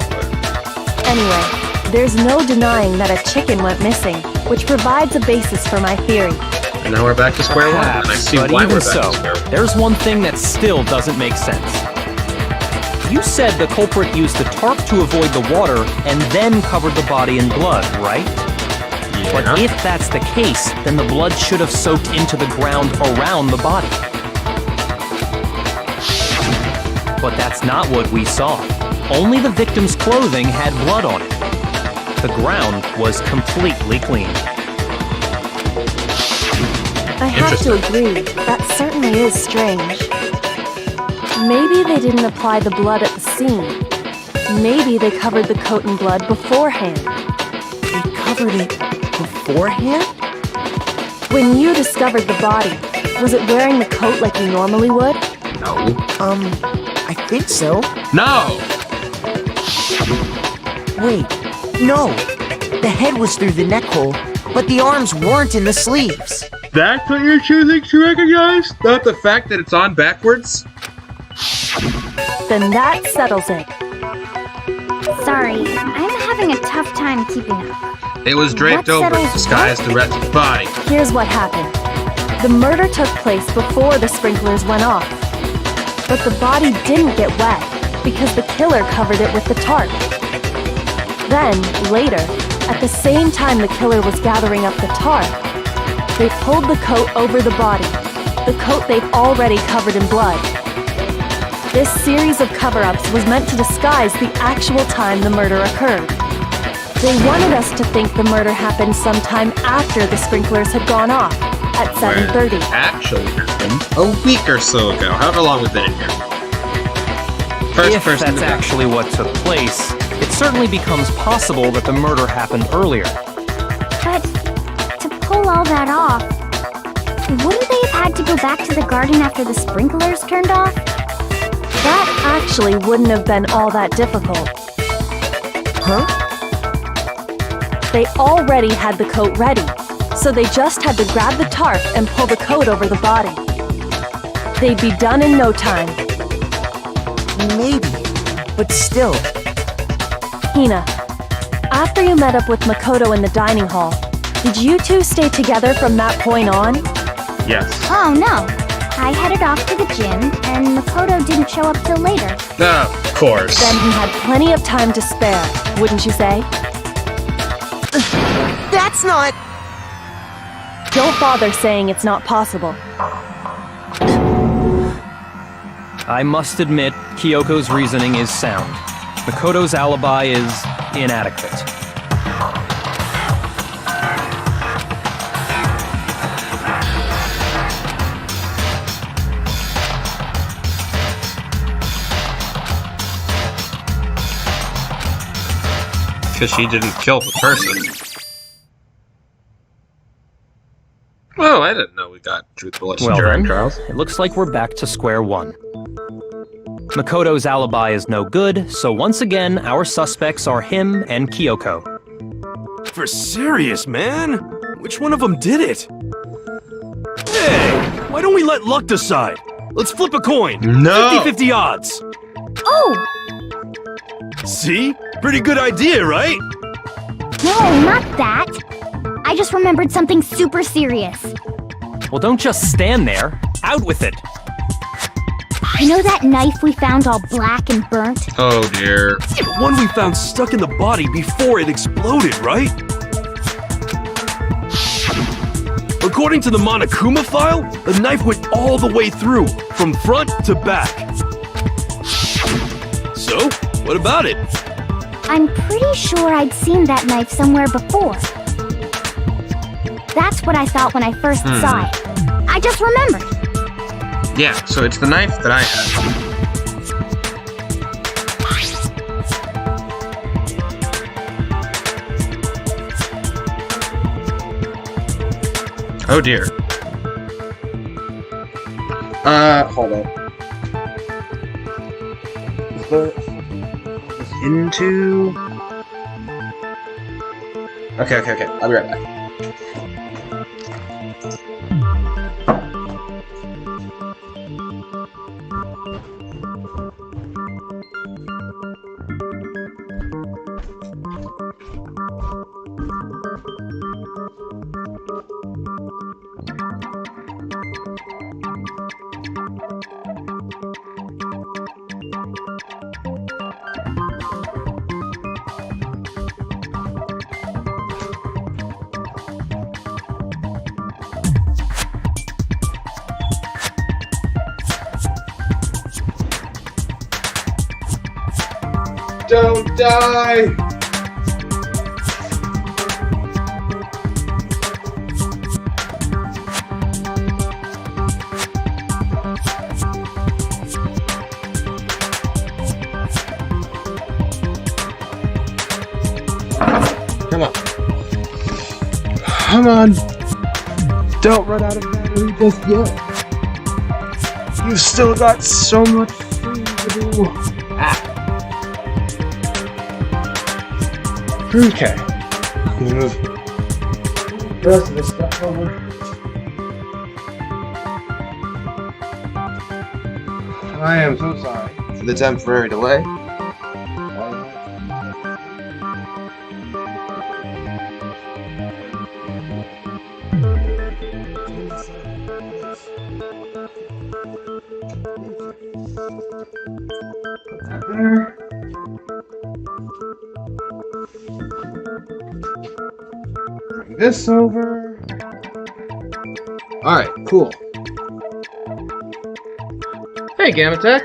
Anyway, there's no denying that a chicken went missing, which provides a basis for my theory. And now we're back to square one, and I see but why even we're back so, to square one. there's one thing that still doesn't make sense. You said the culprit used the tarp to avoid the water and then covered the body in blood, right? But Yeah. if that's the case, then the blood should have soaked into the ground around the body. But that's not what we saw. Only the victim's clothing had blood on it. The ground was completely clean. I have to agree, that certainly is strange. Maybe they didn't apply the blood at the scene. Maybe they covered the coat in blood beforehand. They covered it beforehand? When you discovered the body, was it wearing the coat like you normally would? No. I think so. No! Wait, no. The head was through the neck hole, but the arms weren't in the sleeves. That's what you're choosing to recognize? Not the fact that it's on backwards? Then that settles it. Sorry, I'm having a tough time keeping up. It was draped That over, settles disguised the rest of the body. Here's what happened. The murder took place before the sprinklers went off. But the body didn't get wet because the killer covered it with the tarp. Then, later, at the same time the killer was gathering up the tarp, they pulled the coat over the body, the coat they'd already covered in blood. This series of cover-ups was meant to disguise the actual time the murder occurred. They wanted us to think the murder happened sometime after the sprinklers had gone off, at 7:30. When it actually happened a week or so ago. However long we've been in here. First If person that's to die. actually what took place, it certainly becomes possible that the murder happened earlier. But to pull all that off, wouldn't they have had to go back to the garden after the sprinklers turned off? That actually wouldn't have been all that difficult. Huh? They already had the coat ready, so they just had to grab the tarp and pull the coat over the body. They'd be done in no time. Maybe, but still. Hina, after you met up with Makoto in the dining hall, did you two stay together from that point on? Yes. Oh no, I headed off to the gym, and Makoto didn't show up till later. Of course. Then he had plenty of time to spare, wouldn't you say? That's not... Don't bother saying it's not possible. I must admit, Kyoko's reasoning is sound. Makoto's alibi is inadequate. Because she didn't kill the person. Oh, I didn't know we got truth bullets Well during then, trials. it looks like we're back to square one. Makoto's alibi is no good, so once again, our suspects are him and Kyoko. For serious, man? Which one of them did it? Hey, why don't we let luck decide? Let's flip a coin. No! 50-50 odds. Oh, See? Pretty good idea, right? no, not that. I just remembered something super serious. Well, don't just stand there. Out with it. You know that knife we found all black and burnt? Oh dear. The one we found stuck in the body before it exploded, right? According to the Monokuma file, the knife went all the way through, from front to back. So, What about it? I'm pretty sure I'd seen that knife somewhere before. That's what I thought when I first saw it. I just remembered. Yeah, so it's the knife that I have. Oh dear. Hold on. Into... Okay. I'll be right back. Don't die! Come on. Come on! Don't run out of battery just yet. You've still got so much thing to do. Okay. Move the rest of this stuff over. I am so sorry for the temporary delay. Put that there. Bring this over. Alright, cool. Hey, Gamma Tech.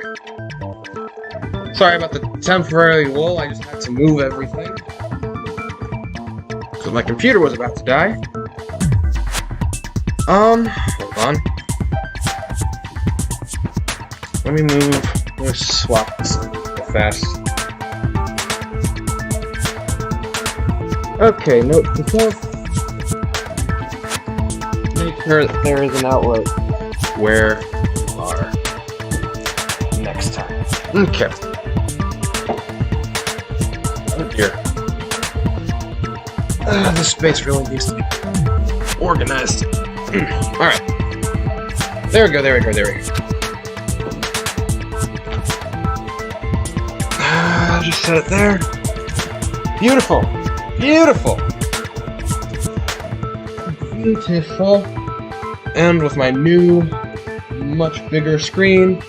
Sorry about the temporary lull, I just had to move everything. Because my computer was about to die. Hold on. Let me swap this real fast. Okay, note to self. Make sure that there is an outlet where you are next time. Okay. Oh dear. This space really needs to be organized. Alright. There we go. Just set it there. Beautiful. And with my new, much bigger screen,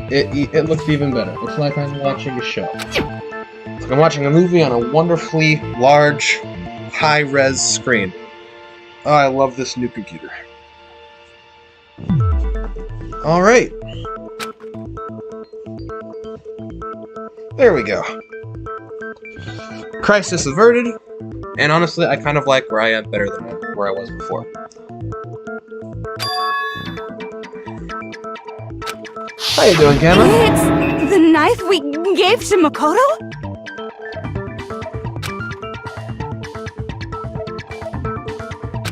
it looks even better. It's like I'm watching a show. It's like I'm watching a movie on a wonderfully large, high-res screen. Oh, I love this new computer. Alright. There we go. Crisis averted. And honestly, I kind of like where I am better than where I was before. How you doing, Gamma? It's the knife we gave to Makoto?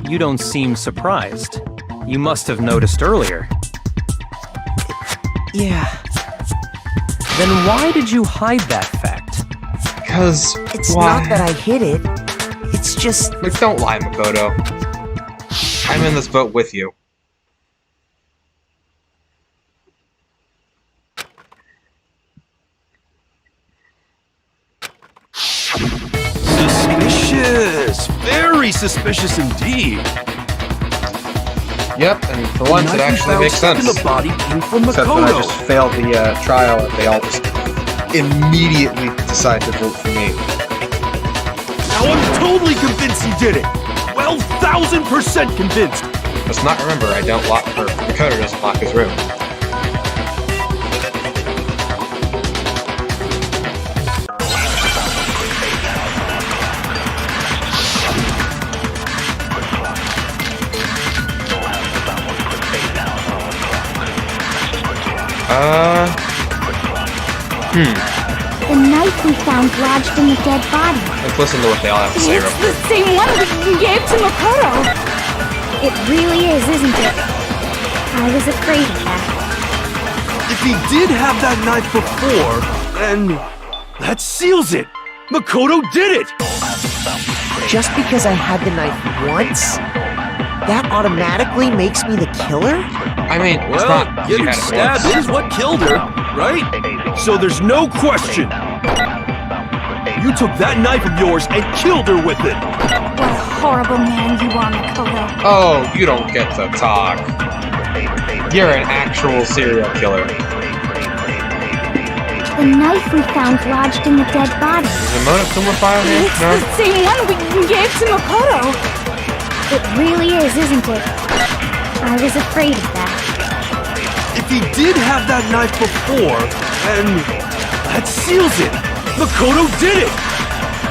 You don't seem surprised. You must have noticed earlier. Yeah. Then why did you hide that fact? Because... It's not that I hid it. It's just... Like, don't lie, Makoto. I'm in this boat with you. Suspicious! Very suspicious indeed. Yep, and for once it actually makes sense. The body came from Except when I Makoto. just failed the trial and they all just immediately decide to vote for me. Now I'm totally convinced he did it! 12,000% convinced! Let's not remember, I don't lock her. Makoto doesn't lock his room. The knife we found lodged in the dead body. Let's listen to what they all have to say real It's quick. the same one we gave to Makoto. It really is, isn't it? I was afraid of that. If he did have that knife before, then that seals it. Makoto did it. Just because I had the knife once, that automatically makes me the killer? I mean, it's Well, not. You getting had it stabbed once. is what killed her, right? So there's no question. You took that knife of yours and killed her with it. What a horrible man you are, Makoto. Oh, you don't get to talk. You're an actual serial killer. The knife we found lodged in the dead body. Is the Monokuma file here? It's No? the same one we gave to Makoto. It really is, isn't it? I was afraid of that. If he did have that knife before, then that seals it. Makoto did it.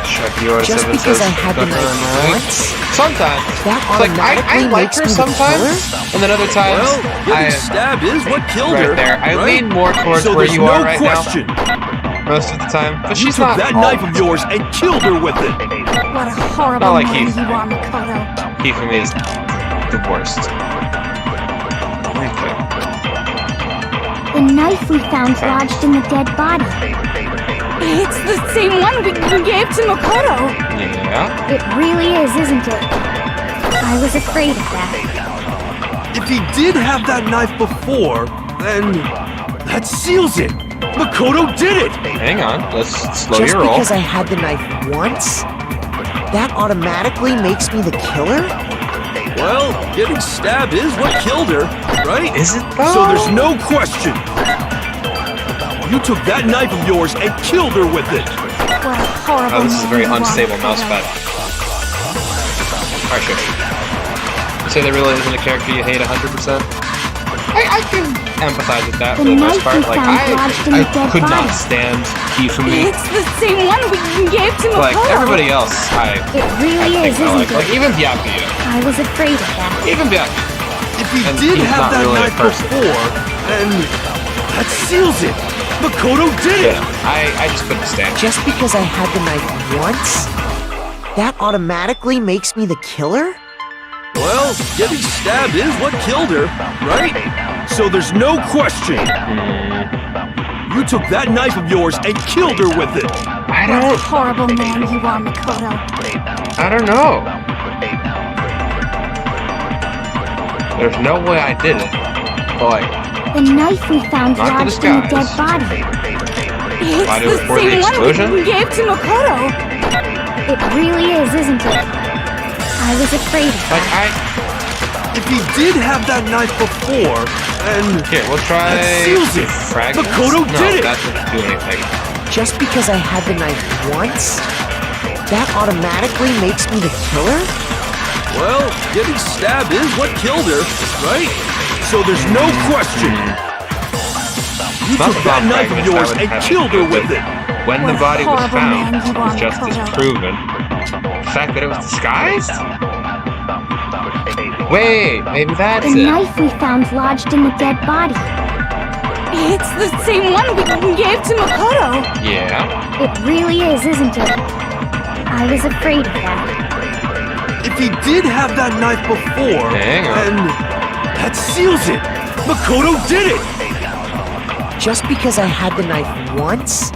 Check yours. Just because I had the knife once, Sometimes. that It's like, I automatically like makes her me the sometimes, killer? and then other times, Well, getting I... stabbed is what killed her. Right there. I right? lean more towards so where there's you no are right question. now, most of the time. But You she's took not that all knife of yours and killed her with it. What a horrible Not like man Heath. you are, Makoto. He for me is the worst. Okay. The knife we found lodged in the dead body. It's the same one we gave to Makoto. Yeah. It really is, isn't it? I was afraid of that. If he did have that knife before, then that seals it. Makoto did it. Hang on. Let's slow Just your roll. because I had the knife once, that automatically makes me the killer? Well, getting stabbed is what killed her, right? Is it though? So there's no question. You took that knife of yours and killed her with it. What a horrible Oh, this is a man very you are, unstable Makoto. mousepad. Alright, sure. You say there really isn't a character you hate 100%? I can empathize with that for the most part. Like, I could not stand Hifumi. It's the same one we gave to Like, Makoto. everybody else, It really I is, think I isn't like it? even Byakuya. I was afraid of that. Even Byakuya. If he And did he's have not that really a knife person. before, then that seals it. Makoto did it. Yeah, I just couldn't stand it. Just because I had the knife once, that automatically makes me the killer? Well, getting stabbed is what killed her, right? So there's no question. You took that knife of yours and killed her with it. I What a don't, horrible man you are, Makoto. I don't know. There's no way I did it. But like, The knife we found Not the lodged in the dead disguise. body. It's Why do the it before the same one explosion? we gave to Makoto. It really is, isn't it? I was afraid of like that. If he did have that knife before, then here, we'll try that seals it. fragments. Makoto No, did it. that doesn't do anything. Just because I had the knife once, that automatically makes me the killer? Well, getting stabbed is what killed her, right? So there's no question. You Not took the that bomb knife of fragments, yours that would and have killed to her do with it. When the What a body was horrible found, man you was are, just as Makoto. proven. The fact that it was disguised? Wait, maybe that's The it. knife we found lodged in the dead body. It's the same one we gave to Makoto. Yeah. It really is, isn't it? I was afraid of that. If he did have that knife before, Hang on. then that seals it. Makoto did it. Just because I had the knife once,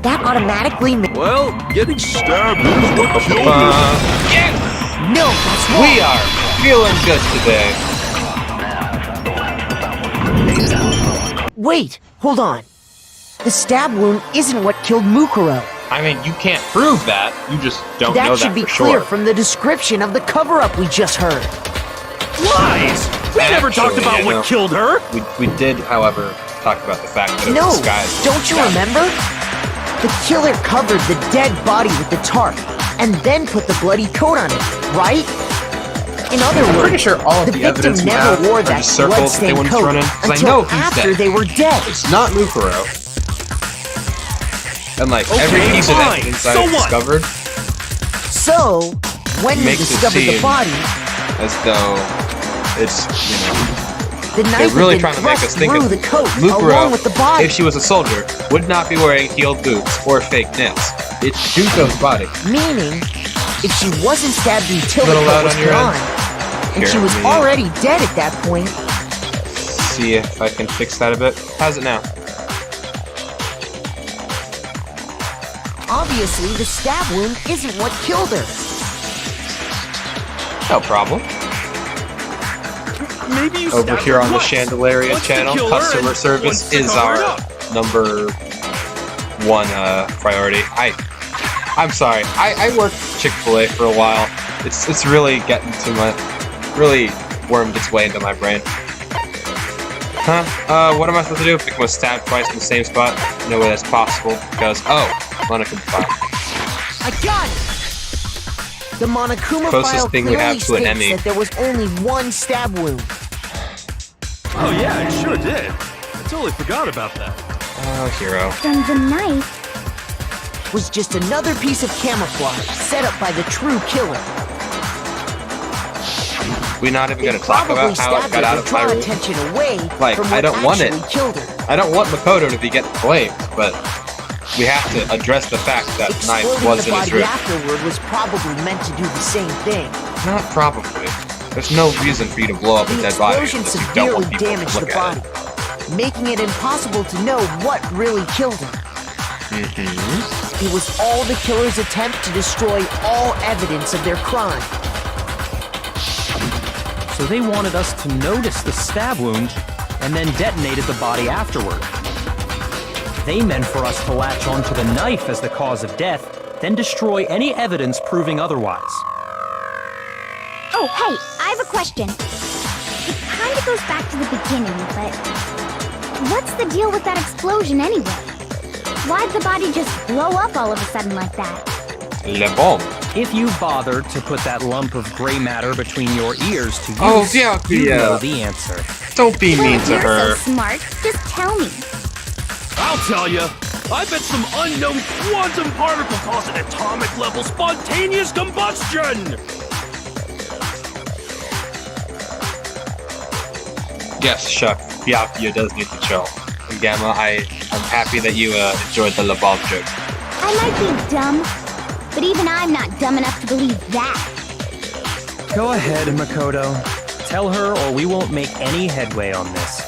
that automatically Well, getting stabbed is what killed her. Yes! No, that's wrong. We are feeling good today. Wait, hold on. The stab wound isn't what killed Mukuro. I mean, you can't prove that. You just don't know That should that be for clear sure. from the description of the cover-up we just heard. Lies! We never talked Actually, about you what know. killed her. We did, however, talk about the fact that it No, was disguised. don't you remember? The killer covered the dead body with the tarp and then put the bloody coat on it, right? In other I'm words, pretty sure all of the the victim evidence we never have wore are that just circles that they bloodstained wouldn't coat run in. 'Cause I until know he's after dead. they were dead. It's not Mukuro. And like every Okay, piece of fine. evidence So I what? discovered So, when you Makes it discovered the seem- body, as though it's, you know, The knife They're really had been trying to make us thrust think through of the coat, Mukuro, along with the body. if she was a soldier, would not be wearing heeled boots or fake nails. It's Junko's body. Meaning, if she wasn't stabbed until the Little coat loud was on your gone, end? and she Here, was let me- already dead at that point. See if I can fix that a bit. How's it now? Obviously, the stab wound isn't what killed her. No problem. Maybe you Over stabbed here her on the twice. Chandelier Once to channel, kill her customer and service once to is cover it our up. number one priority. I'm sorry. I worked Chick-fil-A for a while. It's really getting to my, really wormed its way into my brain. Huh? What am I supposed to do? If I was stabbed twice in the same spot? No way that's possible. Because, Monokuma file. I got it! The Monokuma Closest file thing we clearly have to an states Emmy. that there was only one stab wound. Oh yeah, it sure did. I totally forgot about that. Oh, hero. Then the knife. Was just another piece of camouflage set up by the true killer. We're not even They gonna talk probably about how it stabbed got her out to of my draw room. attention away Like, from I what don't want it. actually killed her. I don't want Makoto to be getting blamed, but we have to address the fact that knife Exploding was the in his body room. afterward was probably meant to do the same thing. Not probably. There's no reason for you to blow up a The dead body explosion unless you don't want severely people to damaged the look body, at it. making it impossible to know what really killed her. It was all the killer's attempt to destroy all evidence of their crime. So they wanted us to notice the stab wound and then detonated the body afterward. They meant for us to latch onto the knife as the cause of death, then destroy any evidence proving otherwise. Oh, hey, I have a question. It kind of goes back to the beginning, but what's the deal with that explosion anyway? Why'd the body just blow up all of a sudden like that? Le bomb. If you bothered to put that lump of gray matter between your ears to use, Oh, yeah, you yeah. know the answer. Don't be Well, mean if to you're her. so smart, just tell me. I'll tell you. I bet some unknown quantum particle caused an atomic level spontaneous combustion. Yes, Chuck. Byakuya does need to chill. And Gamma, I'm happy that you enjoyed the Le bomb joke. I might be dumb, but even I'm not dumb enough to believe that. Go ahead, Makoto. Tell her or we won't make any headway on this.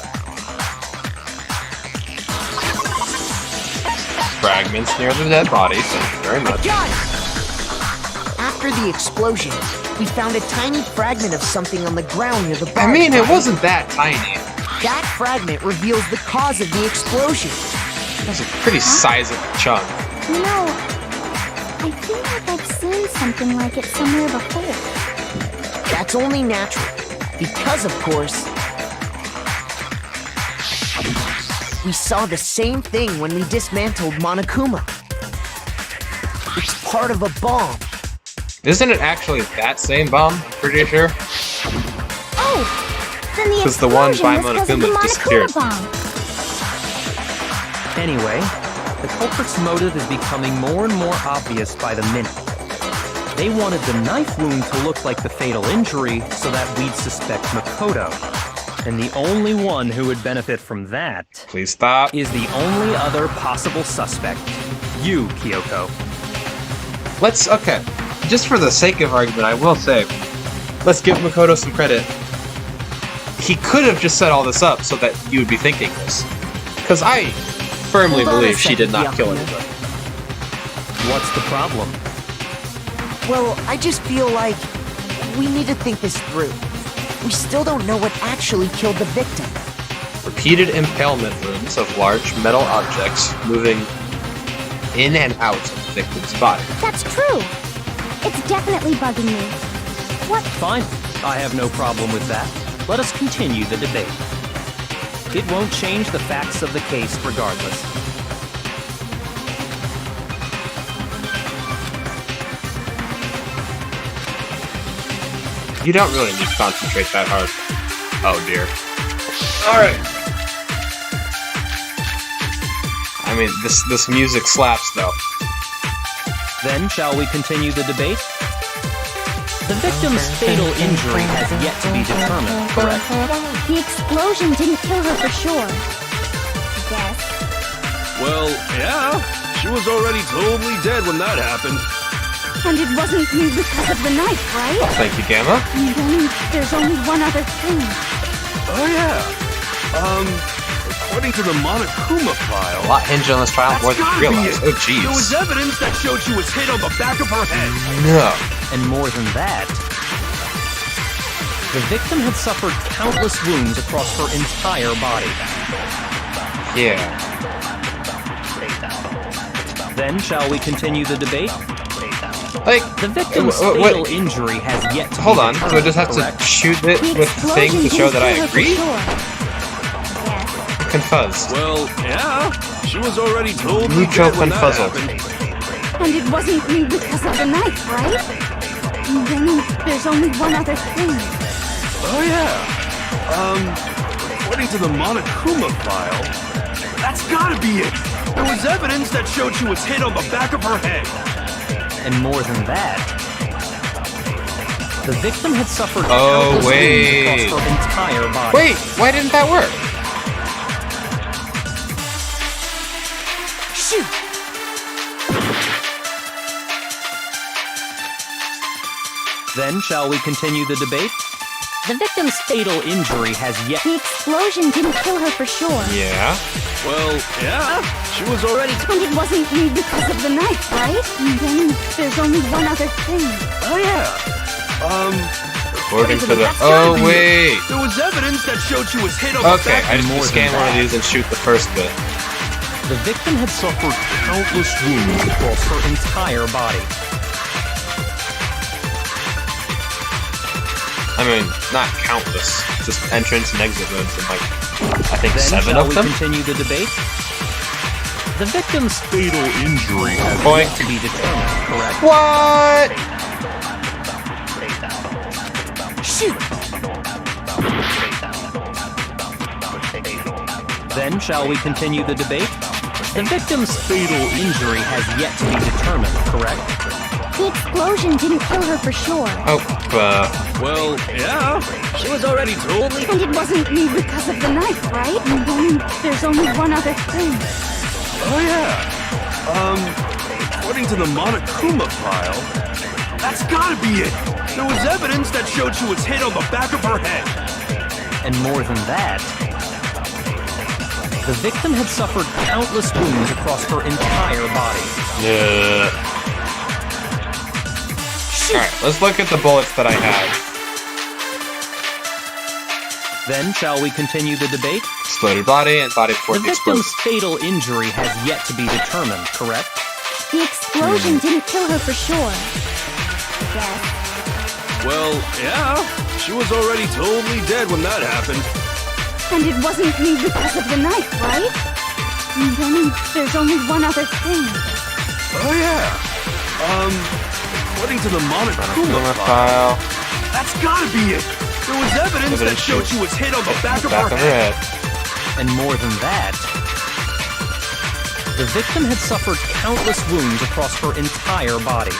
Fragments near the dead body, thank you very much. Got it! After the explosion, we found a tiny fragment of something on the ground near the body. I mean, it right? wasn't that tiny. That fragment reveals the cause of the explosion. It was a pretty sizable chunk. You know, I feel like I've seen something like it somewhere before. That's only natural, because of course, we saw the same thing when we dismantled Monokuma. It's part of a bomb. Isn't it actually that same bomb? I'm pretty sure. Oh, then the 'Cause the one explosion by was 'cause of the Monokuma disappeared. Monokuma bomb. Anyway, the culprit's motive is becoming more and more obvious by the minute. They wanted the knife wound to look like the fatal injury so that we'd suspect Makoto. And the only one who would benefit from that Please stop. is the only other possible suspect. You, Kyoko. Okay. Just for the sake of argument, I will say, let's give Makoto some credit. He could have just set all this up so that you would be thinking this. Because I firmly Hold on a believe she did second, not kill Byakuya. anybody. What's the problem? Well, I just feel like we need to think this through. We still don't know what actually killed the victim. Repeated impalement wounds of large metal objects moving in and out of the victim's body. That's true. It's definitely bugging me. What? Fine. I have no problem with that. Let us continue the debate. It won't change the facts of the case regardless. You don't really need to concentrate that hard. Oh dear. Alright. I mean, this music slaps though. Then, shall we continue the debate? The victim's fatal injury has yet to be determined, correct? The explosion didn't kill her for sure. Guess. Well, yeah. She was already totally dead when that happened. And it wasn't you because of the knife, right? Thank you, Gamma. And then there's only one other thing. Oh, yeah. According to the Monokuma file... A lot hinged on this trial more than you realize. Oh, jeez. There was evidence that showed she was hit on the back of her head. No. And more than that, the victim had suffered countless wounds across her entire body. Yeah. Then, shall we continue the debate? Like, The victim's fatal injury has yet to hold be on. determined, Do I just have correct? to shoot it The with the thing explosion to show didn't that I kill her for agree? sure. Guess. Confuzzed. Well, yeah. She was already totally Mucho dead when that confuzzled. happened. And it wasn't you because of the knife, right? And then there's only one other thing. Oh, yeah. According to the Monokuma file, that's gotta be it. There was evidence that showed she was hit on the back of her head. And more than that, the victim had suffered Oh, countless wait. wounds across her entire body. Wait, why didn't that work? Shoot! Then, shall we continue the debate? The victim's fatal injury has yet... The explosion didn't kill her for sure. Yeah. Well, yeah. She was already... And it wasn't you because of the knife, right? And then there's only one other thing. Oh, yeah. According to the... That's gotta Oh, be wait. it. There was evidence that showed she was hit on the Okay, back. I just more scan than one of that. these and shoot the first bit. The victim had suffered countless wounds across her entire body. I mean, not countless. Just entrance and exit moves and like, I think Then, 7 shall of we them? continue the debate? The victim's fatal injury has Boink. yet to be determined, correct? What? Shoot! Then, shall we continue the debate? The victim's fatal injury has yet to be determined, correct? The explosion didn't kill her for sure. Oh, Well, yeah. She was already totally... And it wasn't you because of the knife, right? And then there's only one other thing. Oh, yeah. According to the Monokuma file, that's gotta be it. There was evidence that showed she was hit on the back of her head. And more than that, the victim had suffered countless wounds across her entire body. yeah. Alright, let's look at the bullets that I have. Then, shall we continue the debate? Exploded body and body before The the explosion. victim's fatal injury has yet to be determined, correct? The explosion didn't kill her for sure. Guess. Well, yeah. She was already totally dead when that happened. And it wasn't you because of the knife, right? And then there's only one other thing. Oh, yeah. According to the Monokuma file, file. that's gotta be it. There was evidence that showed she was hit on the back of her head. And more than that, the victim had suffered countless wounds across her entire body.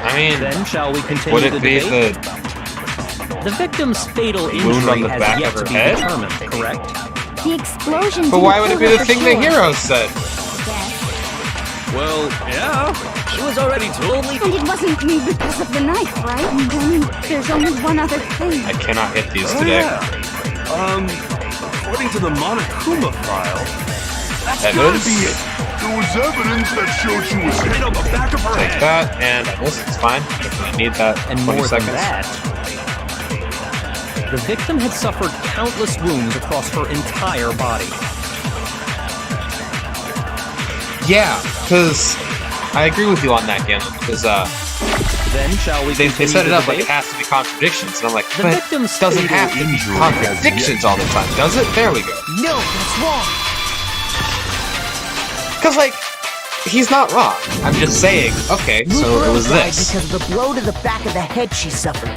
I mean, Then, shall we continue would the it be debate? the... The victim's fatal wound on injury the has back yet of her to be head? determined, correct? The explosion But didn't why would kill it be her the for thing sure. the hero said? Guess. Well, yeah. She was already totally... And it wasn't you because of the knife, right? And then there's only one other thing. I cannot hit these Oh, today. yeah. According to the Monokuma file, that's gotta Evidence? be it. There was evidence that showed she was hit on the back of her Take head. that, and I missed. It's fine. I need that And 20 more seconds. than that, the victim had suffered countless wounds across her entire body. Yeah, because I agree with you on that, Gimlet. Because Then, shall we they continue set it the up like it debate? has to be contradictions, and I'm like, The but victim's it doesn't fatal have to be injury contradictions all the time, does it? There we go. No, that's wrong. Because, like, he's not wrong. I'm just saying, okay, so it was died this. because of the blow to the back of the head she suffered.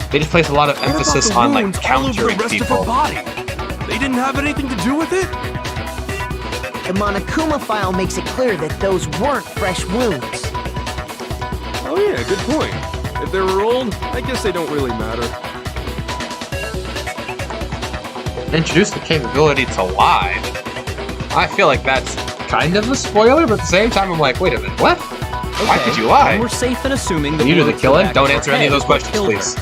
They just place a lot of What about emphasis the on, like, wounds all over countering the rest of her people. body? They didn't have anything to do with it? The Monokuma file makes it clear that those weren't fresh wounds. Oh yeah, good point. If they were old, I guess they don't really matter. Introduce the capability to lie. I feel like that's kind of a spoiler, but at the same time, I'm like, wait a minute, what? Why could you lie? And we're safe in assuming that You do the bullets killing? back Don't of answer her any of head those questions, killed her. please.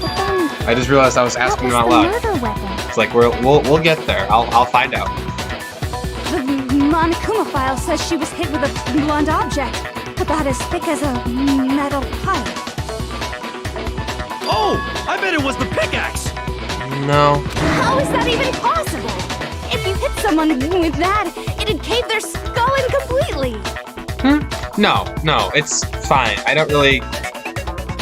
But then, I just realized I was asking them out what loud. was the murder weapon? It's like we'll get there. I'll find out. The Monokuma file says she was hit with a blunt object, about as thick as a metal pipe. Oh, I bet it was the pickaxe. No. How is that even possible? If you hit someone with that, it'd cave their skull in completely. No, it's fine. I don't really.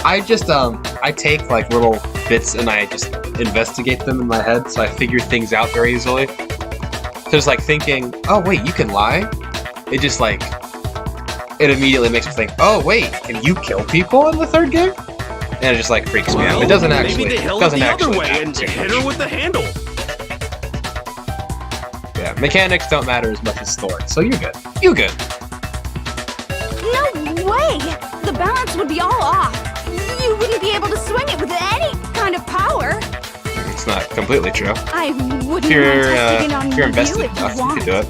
I just I take like little bits and I just investigate them in my head, so I figure things out very easily. So just like thinking, oh wait, you can lie. It just like it immediately makes me think, oh wait, can you kill people in the third game? And it just like freaks me out. It doesn't actually. Maybe they held it doesn't the actually other way matter and too hit much. her with the handle. Yeah, mechanics don't matter as much as story, so you're good. You good. No way! The balance would be all off. You wouldn't be able to swing it with any kind of power. It's not completely true. I wouldn't If you're mind testing it on if you're you invested if you enough, you want. can do it.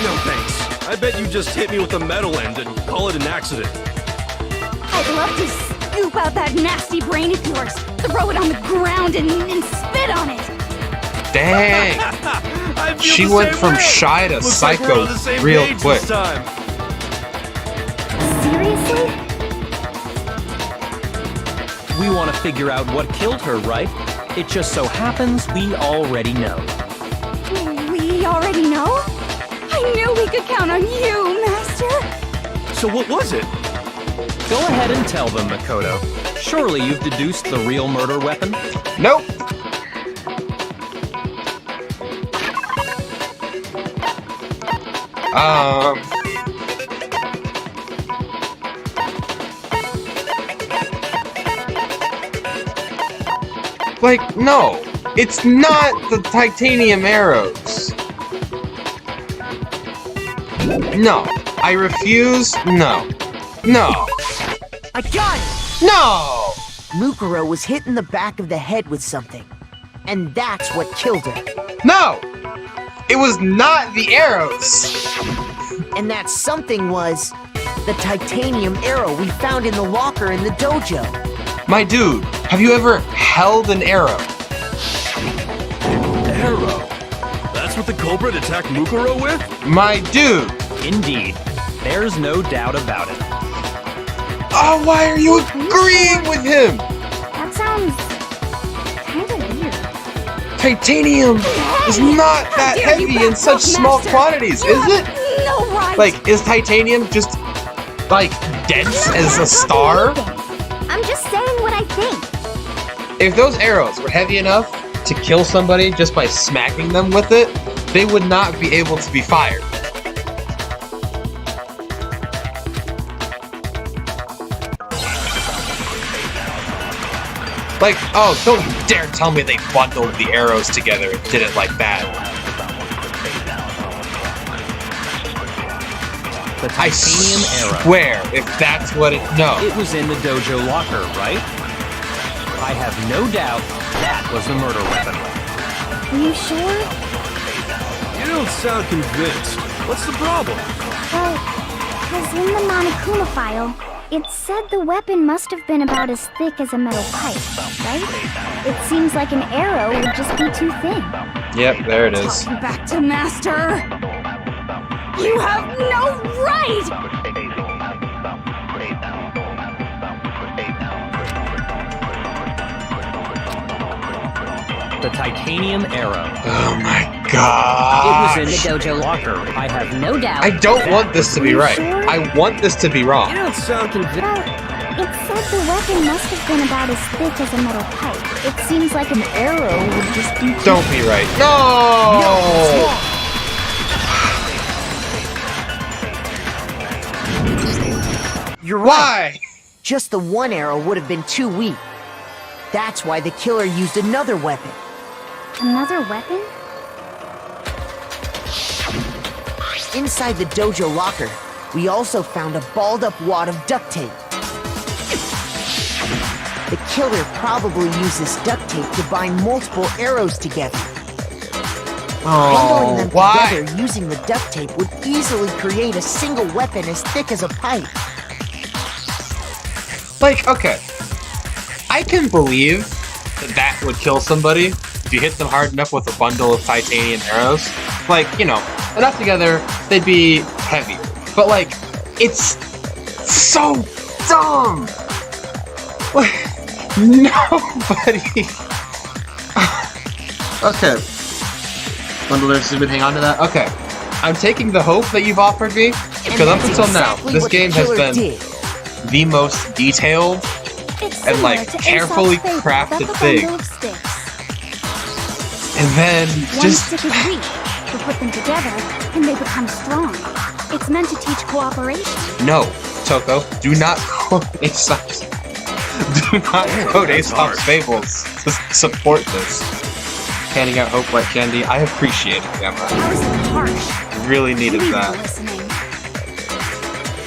No thanks. I bet you just hit me with the metal end and call it an accident. I'd love to scoop out that nasty brain of yours, throw it on the ground and spit on it. Dang. I feel She the went same from way. shy to Looks like we're psycho on the same real page quick. This time. Seriously? We want to figure out what killed her, right? It just so happens we already know. We already know? I knew we could count on you, Master. So what was it? Go ahead and tell them, Makoto. Surely you've deduced the real murder weapon? Nope. Like, no. It's not the titanium arrows. No. I refuse. No. No. I got it! No! Mukuro was hit in the back of the head with something. And that's what killed her. No! It was not the arrows! And that something was the titanium arrow we found in the locker in the dojo. My dude, have you ever held an arrow? Arrow. That's what the culprit attacked Mukuro with? My dude! Indeed. There's no doubt about it. Oh, why are you agreeing with him? That sounds kind of weird. Titanium is not that How dare you heavy in back such up, small Master? quantities, You is have it? No right. Like, is titanium just, like, dense as a star? I'm just saying what I think. If those arrows were heavy enough to kill somebody just by smacking them with it, they would not be able to be fired. Like, oh, don't dare tell me they bundled the arrows together and did it like that. The I titanium arrow. swear, if that's what it... No. It was in the dojo locker, right? I have no doubt that was the murder weapon. Are you sure? You don't sound convinced. What's the problem? Well, because in the Monokuma file, it said the weapon must have been about as thick as a metal pipe, right? It seems like an arrow would just be too thin. Yep, there it is. Talking back to Master. You have no right! The titanium arrow. Oh my god. It was in the dojo locker. I have no doubt. I don't want this to be right. I want this to be wrong. You don't sound convinced. Well, it said the weapon must have been about as thick as a metal pipe. It seems like an arrow would just be too Don't be right. No! You're right. Why? Just the one arrow would have been too weak. That's why the killer used another weapon. Another weapon? Inside the dojo locker, we also found a balled-up wad of duct tape. The killer probably uses duct tape to bind multiple arrows together. Bundling them together using the duct tape would easily create a single weapon as thick as a pipe. Like, okay. I can believe that would kill somebody if you hit them hard enough with a bundle of titanium arrows. Like, you know, enough together, they'd be heavy. But, like, it's so dumb! Like, nobody... Okay. Bundle arrows, have been hang on to that? Okay. I'm taking the hope that you've offered me, because up until now, this game has been the most detailed and, like, carefully crafted thing. And then just... One stick is weak. To put them together, and they become strong. It's meant to teach cooperation. No, Toko, do not quote Aesop's... Do not quote Aesop's fables to support this. Handing out hope like candy, I appreciate it, Gamma. That was harsh. Really needed that. Listening.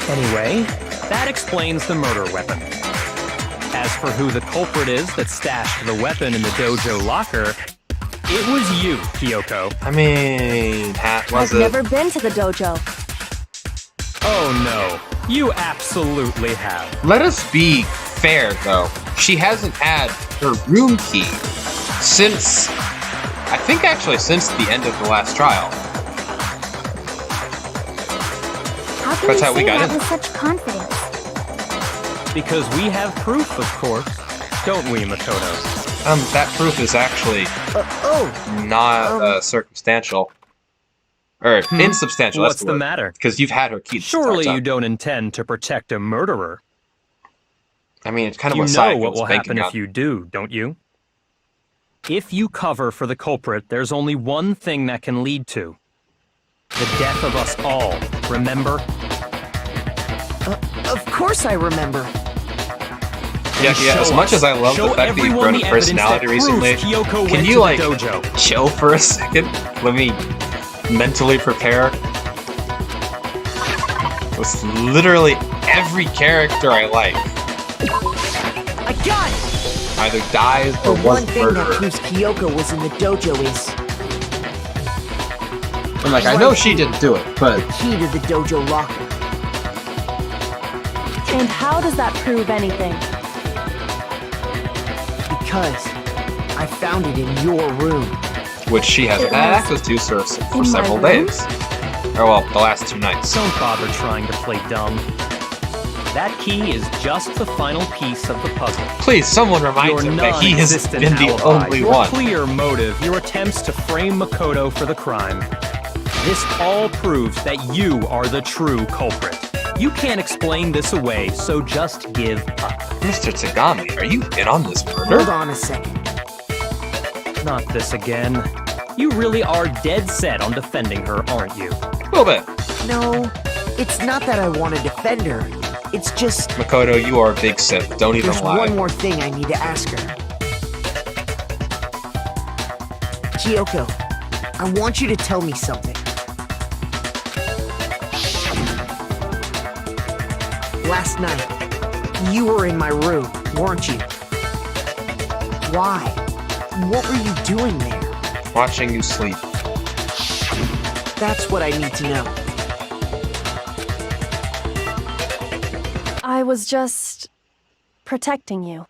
Anyway, that explains the murder weapon. As for who the culprit is that stashed the weapon in the dojo locker, it was you, Kyoko. I mean, was I've it? never been to the dojo. Oh no, you absolutely have. Let us be fair, though. She hasn't had her room key since... I think actually since the end of the last trial. How can That's you how we say got that in. with such confidence? Because we have proof, of course. Don't we, Makoto? That proof is actually not circumstantial. Or insubstantial, What's that's the word. matter? Because you've had her key. Surely you don't intend to protect a murderer. I mean, it's kind of You what know side what will happen on. if you do, don't you? If you cover for the culprit, there's only one thing that can lead to. The death of us all, remember? Of course I remember. Yeah, as much as I love the fact that you've grown a personality recently, can you, like, chill for a second? Let me mentally prepare. With literally every character I like I got it! either dies The or one was thing that murdered. proves Kyoko was in the dojo is I'm like, I know she didn't do it, but... the key to the dojo locker. And how does that prove anything? Because I found it in your room. Which she hasn't had access to for in several my room? days. Or, well, the last 2 nights. Don't bother trying to play dumb. That key is just the final piece of the puzzle. Please, someone remind Your him that he has non-existent been the alibi, only your one. clear motive, your attempts to frame Makoto for the crime. This all proves that you are the true culprit. You can't explain this away, so just give up. Mr. Tagami, are you in on this murder? Hold on a second. Not this again. You really are dead set on defending her, aren't you? A little bit. No, it's not that I want to defend her. It's just Makoto, you are a big sip. Don't even there's lie. one more thing I need to ask her. Kyoko, I want you to tell me something. Last night, you were in my room, weren't you? Why? What were you doing there? Watching you sleep. That's what I need to know. I was just protecting you.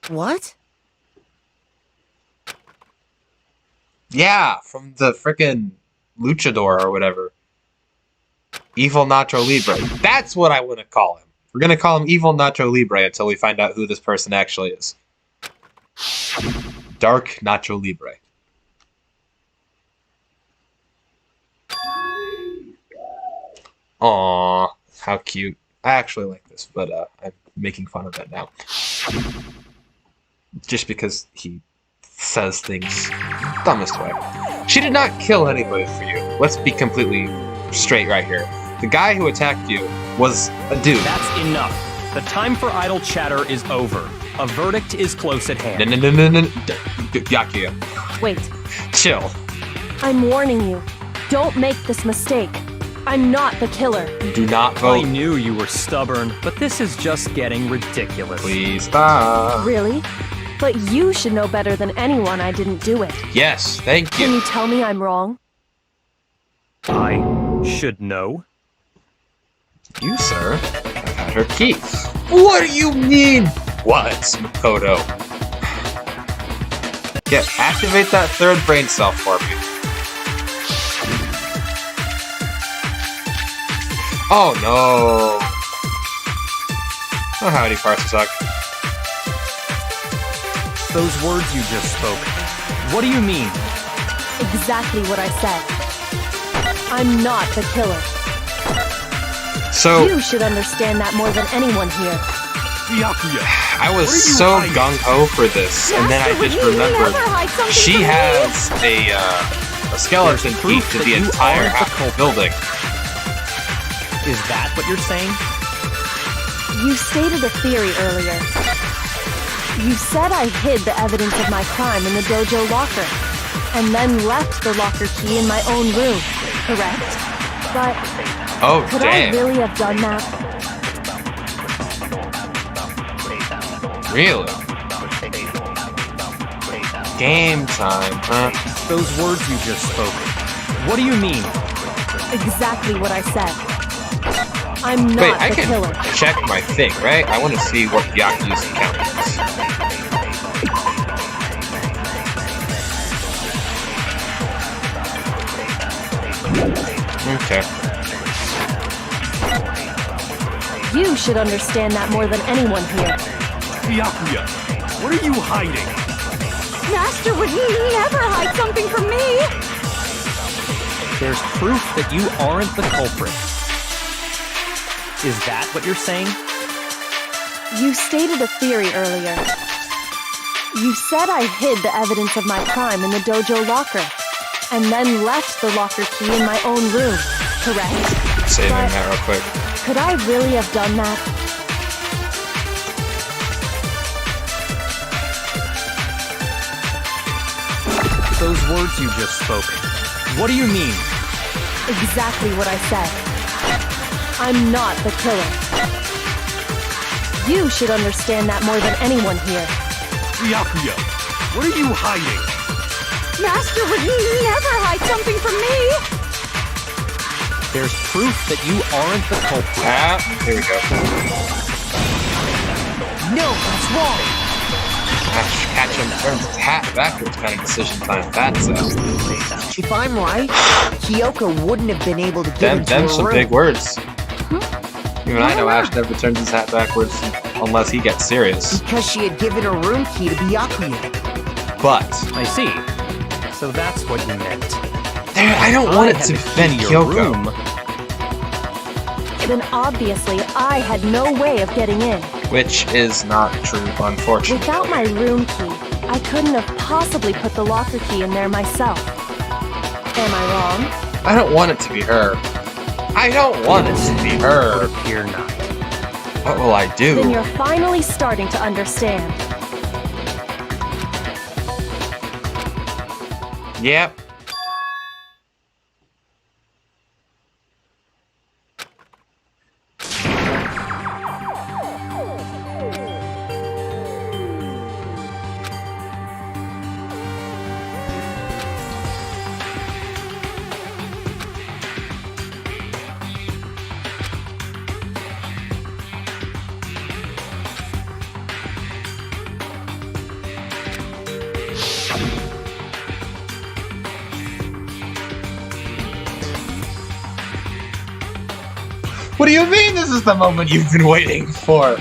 What? Yeah, from the frickin' luchador or whatever. Evil Nacho Libre. That's what I want to call him. We're gonna call him Evil Nacho Libre until we find out who this person actually is. Dark Nacho Libre. Aww, how cute. I actually like this, but I'm making fun of it now. Just because he says things dumbest way. She did not kill anybody for you. Let's be completely straight right here. The guy who attacked you was a dude. That's enough. The time for idle chatter is over. A verdict is close at hand. No. Yakuya, Wait, chill. I'm warning you. Don't make this mistake. I'm not the killer. Do not I vote. knew you were stubborn, but this is just getting ridiculous. Please stop. Really? But you should know better than anyone I didn't do it. Yes, thank Can you. you tell me I'm wrong? I should know. You, sir, have had her keys. What do you mean? What, Makoto? Yeah, activate that third brain cell for me. Oh no. Oh, howdy, Parsuck. Those words you just spoke. What do you mean? Exactly what I said. I'm not the killer. So, You should understand that more than anyone here. Byakuya, I was what are you so hiding? gung-ho for this, and then I Master, just would you remembered never hide something she from me? has a skeleton There's key proof to that the you entire aren't the half culprit. building. Is that what you're saying? You stated a theory earlier. You said I hid the evidence of my crime in the dojo locker, and then left the locker key in my own room, correct? But Oh, could I damn. really have done that? Really? Game time, huh? Those words you just spoke. What do you mean? Exactly what I said. I'm not Wait, I the can killer. check my thing, right? I want to see what Byakuya's account is. Okay. You should understand that more than anyone here. Byakuya, what are you hiding? Master would never hide something from me. There's proof that you aren't the culprit. Is that what you're saying? You stated a theory earlier. You said I hid the evidence of my crime in the dojo locker, and then left the locker key in my own room, correct? Saving But- that real quick. Could I really have done that? Those words you just spoke. What do you mean? Exactly what I said. I'm not the killer. You should understand that more than anyone here. Byakuya, what are you hiding? Master would never hide something from me. There's proof that you aren't the culprit. Ah, here we go. No, that's wrong. Catch him, turns his hat backwards kind of decision time. That's If I'm right, Kyoko wouldn't have been able to get into them her some room. big words. Even I know Ash never turns his hat backwards unless he gets serious. Because she had given her room key to Byakuya. But I see. So that's what you meant. I don't want it had to the be key to your Kyoko. room. Then obviously I had no way of getting in. Which is not true, unfortunately. Without my room key, I couldn't have possibly put the locker key in there myself. Am I wrong? I don't want it to be her. I don't want it to be Would her. appear not. What will I Then do? you're finally starting to understand. Yep. What do you mean this is the moment you've been waiting for?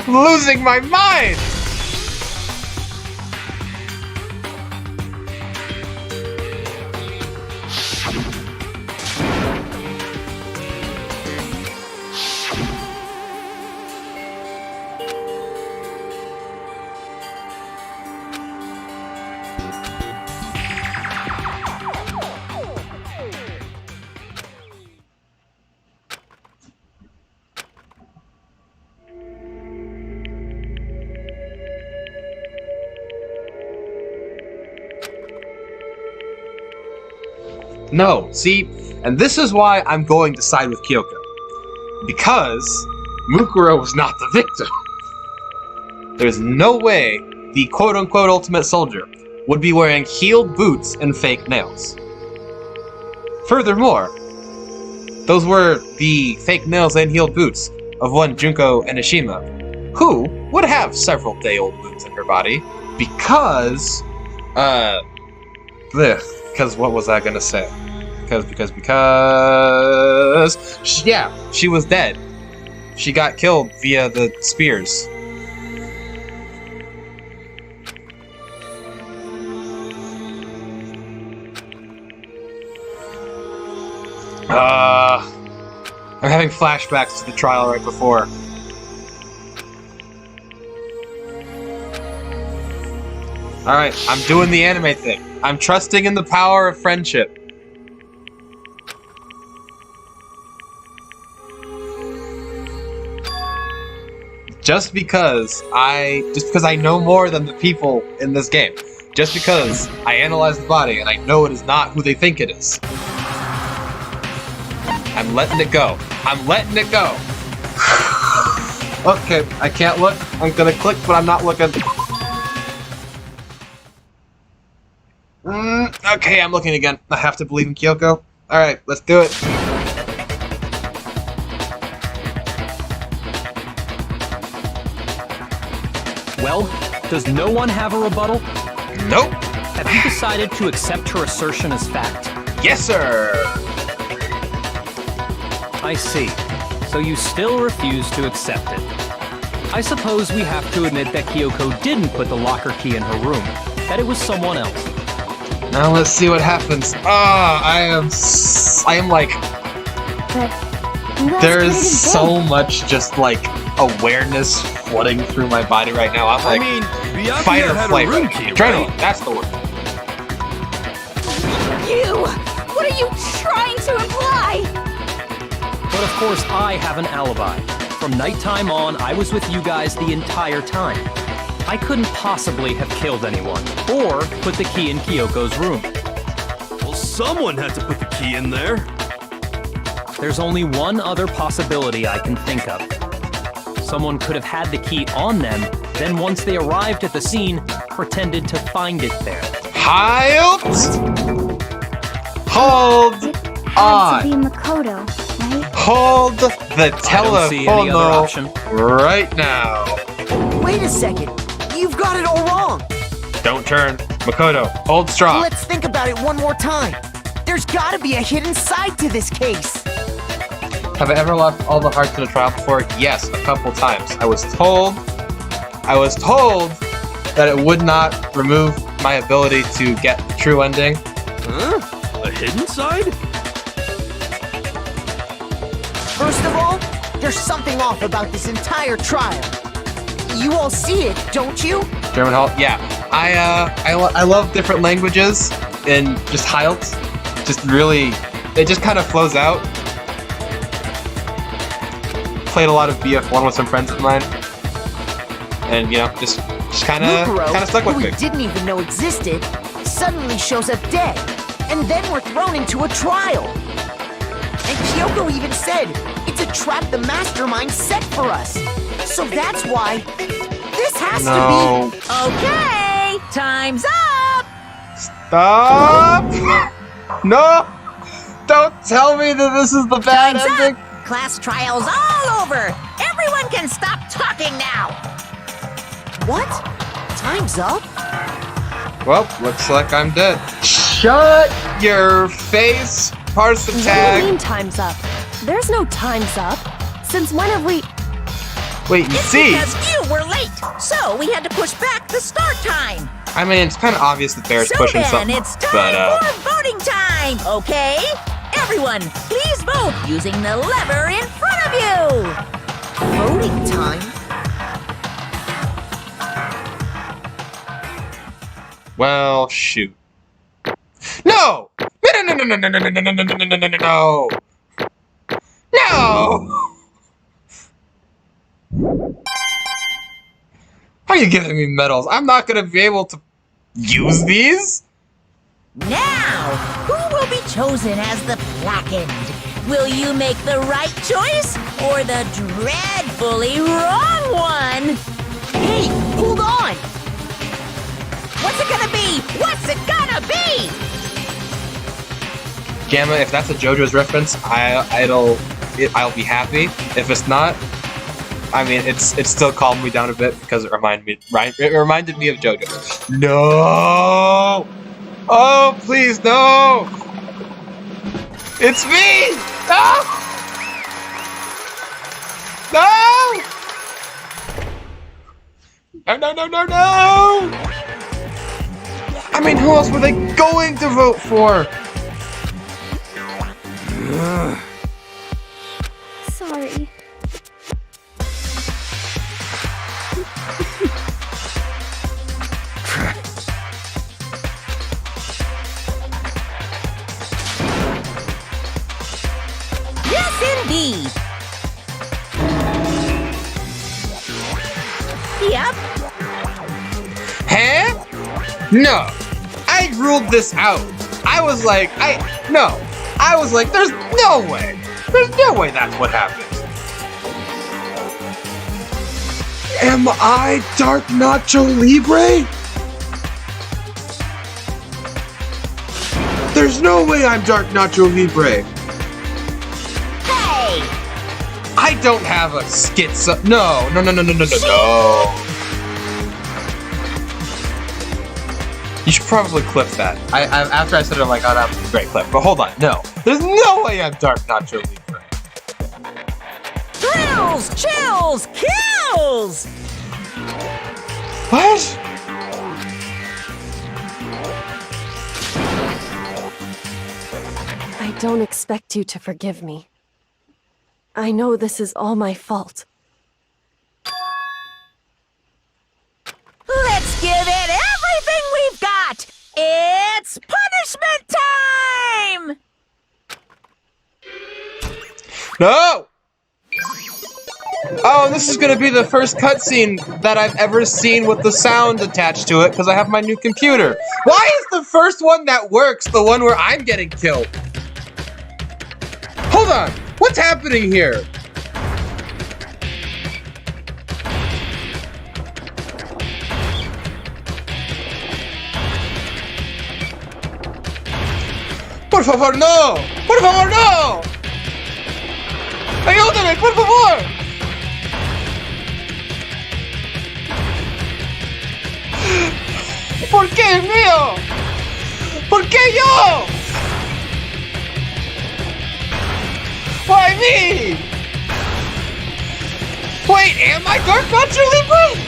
I'm losing my mind! No, see, and this is why I'm going to side with Kyoko. Because Mukuro was not the victim. There's no way the quote-unquote ultimate soldier would be wearing heeled boots and fake nails. Furthermore, those were the fake nails and heeled boots of one Junko Enoshima, who would have several day-old wounds in her body because, what was I gonna say? Because, she was dead. She got killed via the spears. I'm having flashbacks to the trial right before. Alright, I'm doing the anime thing. I'm trusting in the power of friendship. Just because I know more than the people in this game. Just because I analyze the body and I know it is not who they think it is. I'm letting it go. I'm letting it go. Okay, I can't look. I'm gonna click, but I'm not looking. Okay, I'm looking again. I have to believe in Kyoko. Alright, let's do it. Well, does no one have a rebuttal? Nope. Have you decided to accept her assertion as fact? Yes, sir. I see. So you still refuse to accept it. I suppose we have to admit that Kyoko didn't put the locker key in her room, that it was someone else. Now let's see what happens. I am like... There's so much just like awareness flooding through my body right now. I'm like, fight or flight. Adrenaline, that's the word. What are you trying to imply? But of course, I have an alibi. From nighttime on, I was with you guys the entire time. I couldn't possibly have killed anyone, or put the key in Kyoko's room. Well, someone had to put the key in there. There's only one other possibility I can think of. Someone could have had the key on them, then once they arrived at the scene, pretended to find it there. Hold on. To be Makoto, right? Hold the telephone right now. Wait a second. You've got it all wrong. Don't turn. Makoto, hold strong. Let's think about it one more time. There's gotta be a hidden side to this case. Have I ever left all the hearts in a trial before? Yes, a couple times. I was told that it would not remove my ability to get the true ending. Huh? A hidden side? First of all, there's something off about this entire trial. You all see it, don't you? German Halt? Yeah. I love different languages and just Halt. Just really, it just kind of flows out. Played a lot of BF1 with some friends of mine, and you know, just kind of stuck with who me. we didn't even know existed, suddenly shows up dead, and then we're thrown into a trial. And Kyoko even said it's a trap the mastermind set for us. So that's why this has to be. Okay, time's up! Stop! No! Don't tell me that this is the bad Time's ending. up. Class trial's all over! Everyone can stop talking now! What? Time's up? Well, looks like I'm dead. Shut your face, parse the What do you tag. mean time's up? There's no time's up. Since when have we... Wait, you It's see? because you were late, so we had to push back the start time. I mean, it's kind of obvious that Bear's So pushing then, something, it's time but for voting time, okay? Everyone, please vote using the lever in front of you! Voting time? well, shoot. No! No! No! How are you giving me medals? I'm not gonna be able to use these? Now, who will be chosen as the blackened? Will you make the right choice or the dreadfully wrong one? Hey, hold on! What's it gonna be? What's it gonna be? Gamma, if that's a JoJo's reference, I'll be happy. If it's not, I mean, it's still calmed me down a bit because it reminded me of JoJo. No! Oh, please, no! It's me! No! No! No! I mean, who else were they going to vote for? Sorry. Yes, indeed. Yep. Huh? No. I ruled this out. I was like, there's no way. There's no way that's what happened. Am I Dark Nacho Libre? There's no way I'm Dark Nacho Libre. Hey! I don't have a schizo. No. You should probably clip that. After I said it, I'm like, oh, that was a great clip. But hold on, no. There's no way I'm Dark Nacho Libre. Thrills, chills, kills! What? I don't expect you to forgive me. I know this is all my fault. Let's give it everything we've got! It's punishment time! No! Oh, and this is gonna be the first cutscene that I've ever seen with the sound attached to it because I have my new computer. Why is the first one that works the one where I'm getting killed? Hold on, what's happening here? Por favor, no! Por favor, no! Ayúdame, por favor! ¿Por qué mío? ¿Por qué yo? Why me? Wait, am I Dark Nacho Libre?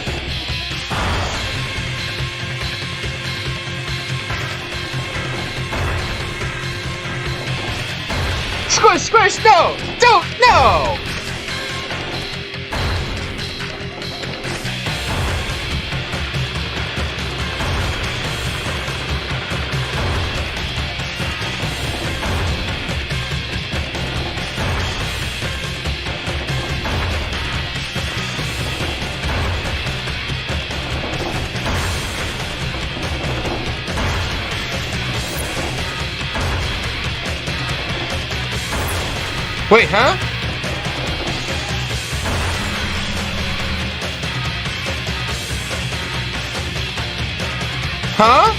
Squish, squish, no! Don't, no! Wait, huh? Huh?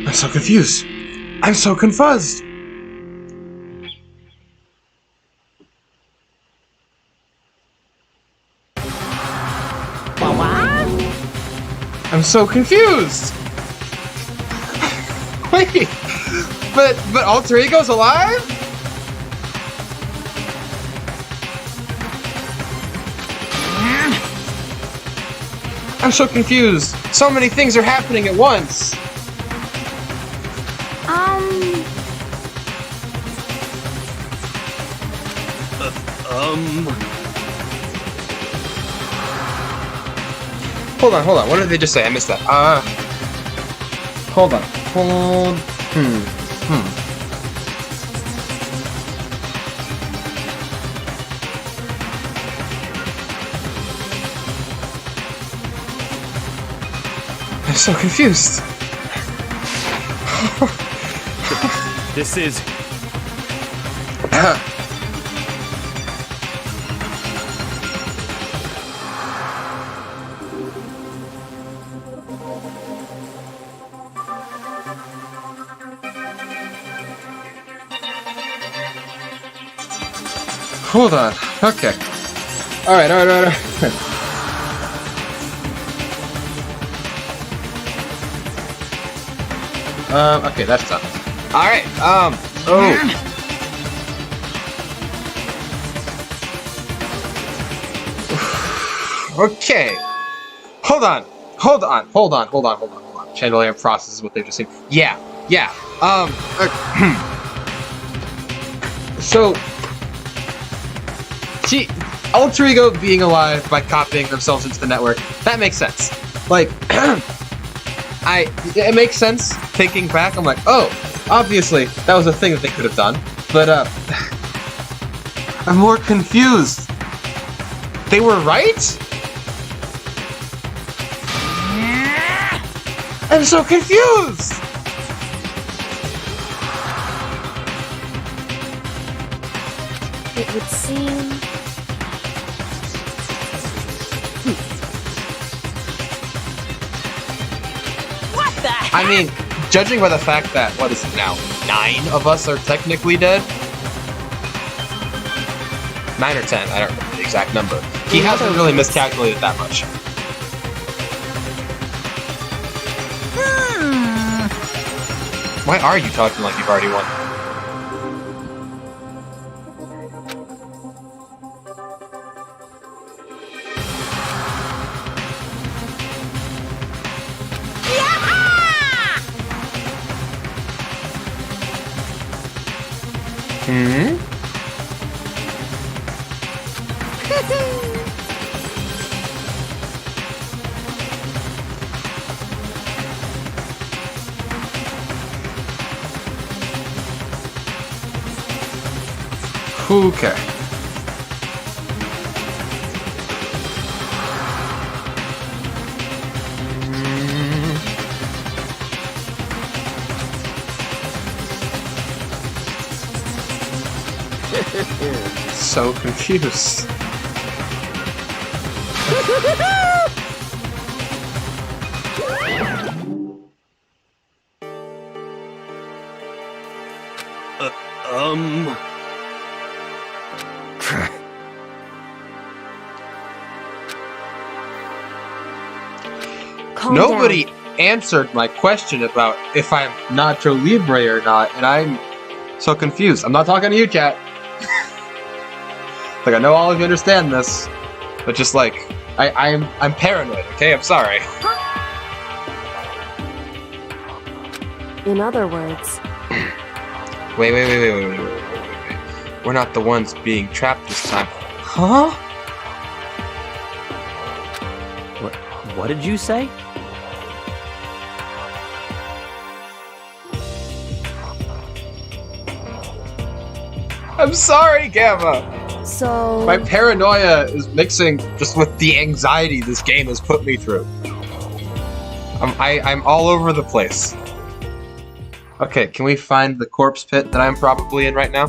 I'm so confused. I'm so confuzzed. I'm so confused. Wait, but Alter Ego's alive? I'm so confused. So many things are happening at once. Hold on. What did they just say? I missed that. Hold on. I'm so confused. This is... Hold on. Okay. Alright. Okay, that's done. Alright, Okay. Hold on. Chandelier processes what they've just seen. Yeah. So, see, alter ego being alive by copying themselves into the network, that makes sense. Like, it makes sense thinking back. I'm like, oh, obviously that was a thing that they could have done. But I'm more confused. They were right? I'm so confused. It would seem... I mean, judging by the fact that, what is it now, 9 of us are technically dead? 9 or 10, I don't remember the exact number. He hasn't really miscalculated that much. Why are you talking like you've already won? Okay. So confused. Calm Nobody down. answered my question about if I'm Nacho Libre or not, and I'm so confused. I'm not talking to you, chat. Like, I know all of you understand this, but just like, I'm paranoid. Okay, I'm sorry. In other words, Wait. We're not the ones being trapped this time. Huh? What did you say? I'm sorry, Gamma. so... My paranoia is mixing just with the anxiety this game has put me through. I'm all over the place. Okay, can we find the corpse pit that I'm probably in right now?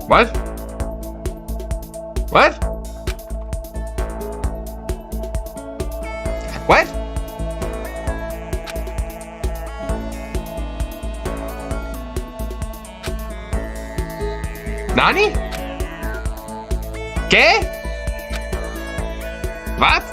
What? What? What? Nani? ¿Qué? What?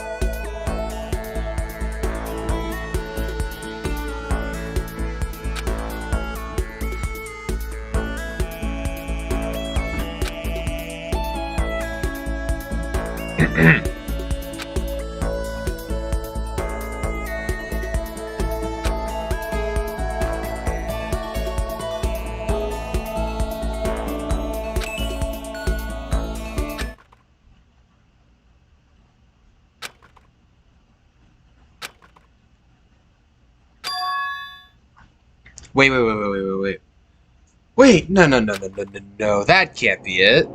Wait. Wait, no, that can't be it.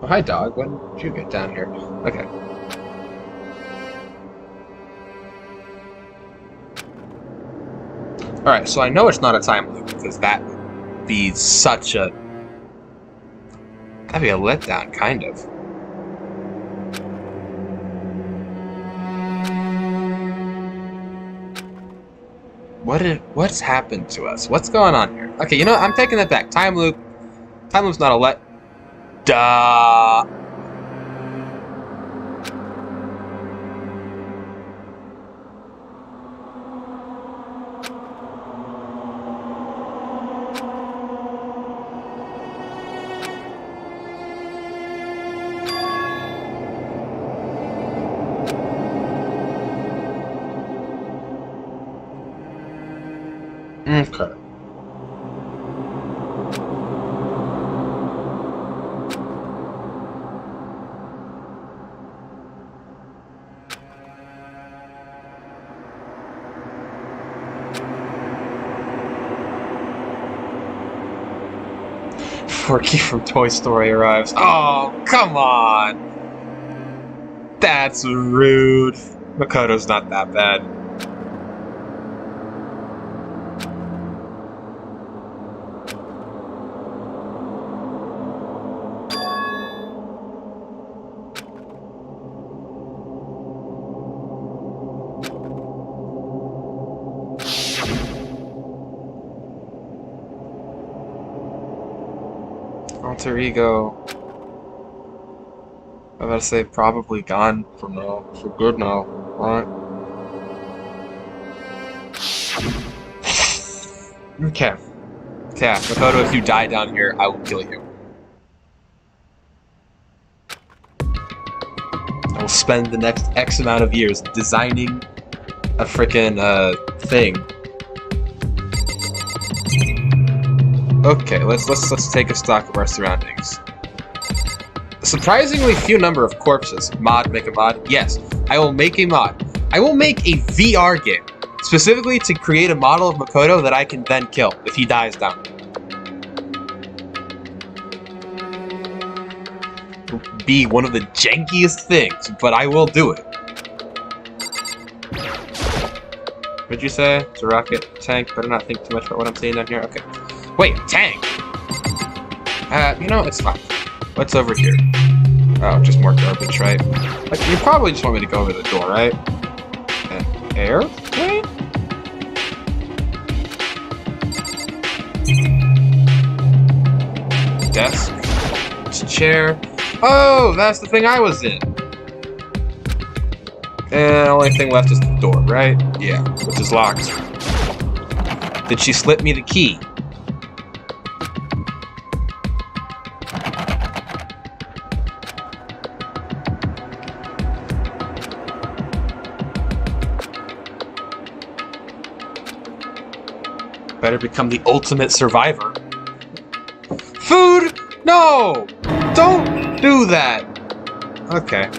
Oh, hi, dog. When did you get down here? Okay. Alright, so I know it's not a time loop, because that would be such a... That'd be a letdown, kind of. What's happened to us? What's going on here? Okay, you know what? I'm taking that back. Time loop. Time loop's not a let... Duh. Okay. Forky from Toy Story arrives. Oh, come on! That's rude. Makoto's not that bad. Alter ego. I gotta say, probably gone for now. For good now, right? Okay. Yeah, Makoto, if you die down here, I will kill you. I will spend the next X amount of years designing a frickin' thing. Okay, let's take a stock of our surroundings. A surprisingly few number of corpses. Mod, make a mod? Yes, I will make a mod. I will make a VR game, specifically to create a model of Makoto that I can then kill if he dies down. It'll be one of the jankiest things, but I will do it. What'd you say? It's a rocket tank. Better not think too much about what I'm saying down here. Okay. Wait, tank! You know, it's fine. What's over here? Oh, just more garbage, right? Like, you probably just want me to go over the door, right? An airplane? Desk. Chair. Oh, that's the thing I was in! And the only thing left is the door, right? Yeah, which is locked. Did she slip me the key? Better become the ultimate survivor. Food? No! Don't do that! Okay.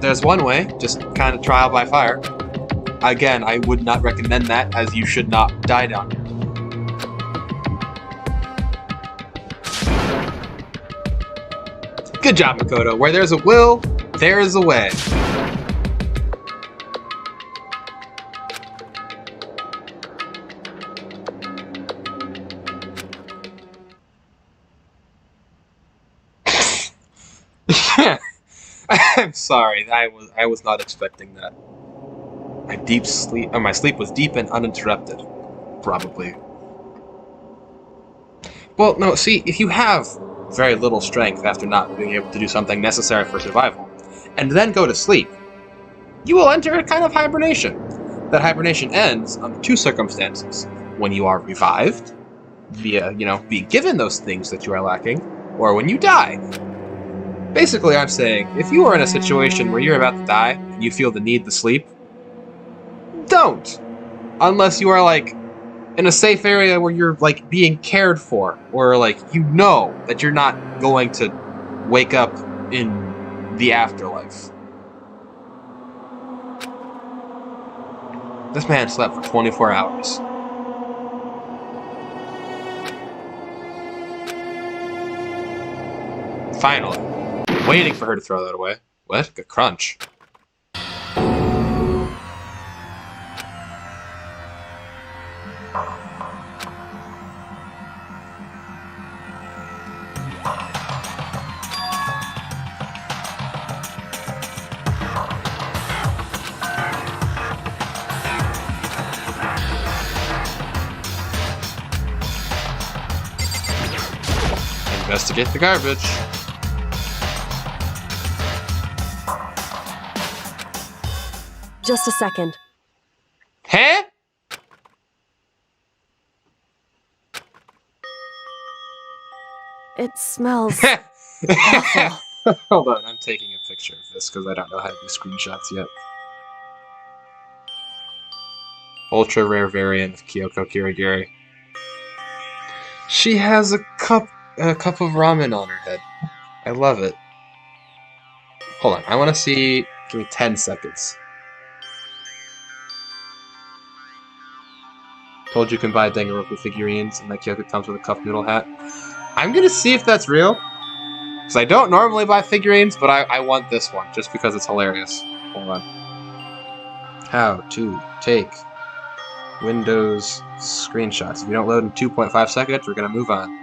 There's one way, just kind of trial by fire. Again, I would not recommend that, as you should not die down here. Good job, Makoto. Where there's a will, there is a way. I'm sorry. I was not expecting that. My sleep was deep and uninterrupted. Probably. Well, no, see, if you have very little strength after not being able to do something necessary for survival, and then go to sleep, you will enter a kind of hibernation. That hibernation ends under two circumstances. When you are revived, via, being given those things that you are lacking, or when you die. Basically, I'm saying, if you are in a situation where you're about to die, and you feel the need to sleep, don't! Unless you are, in a safe area where you're, being cared for, or, that you're not going to wake up in the afterlife. This man slept for 24 hours. Finally. Waiting for her to throw that away. What? A crunch. Investigate the garbage. Just a second. Huh? It smells. Hold on, I'm taking a picture of this because I don't know how to do screenshots yet. Ultra rare variant of Kyoko Kirigiri. She has a cup of ramen on her head. I love it. Hold on, I want to see. Give me 10 seconds. Told you can buy Danganronpa figurines, and that Kyoko comes with a cup noodle hat. I'm gonna see if that's real. Because I don't normally buy figurines, but I want this one, just because it's hilarious. Hold on. How to take Windows screenshots. If you don't load in 2.5 seconds, we're gonna move on.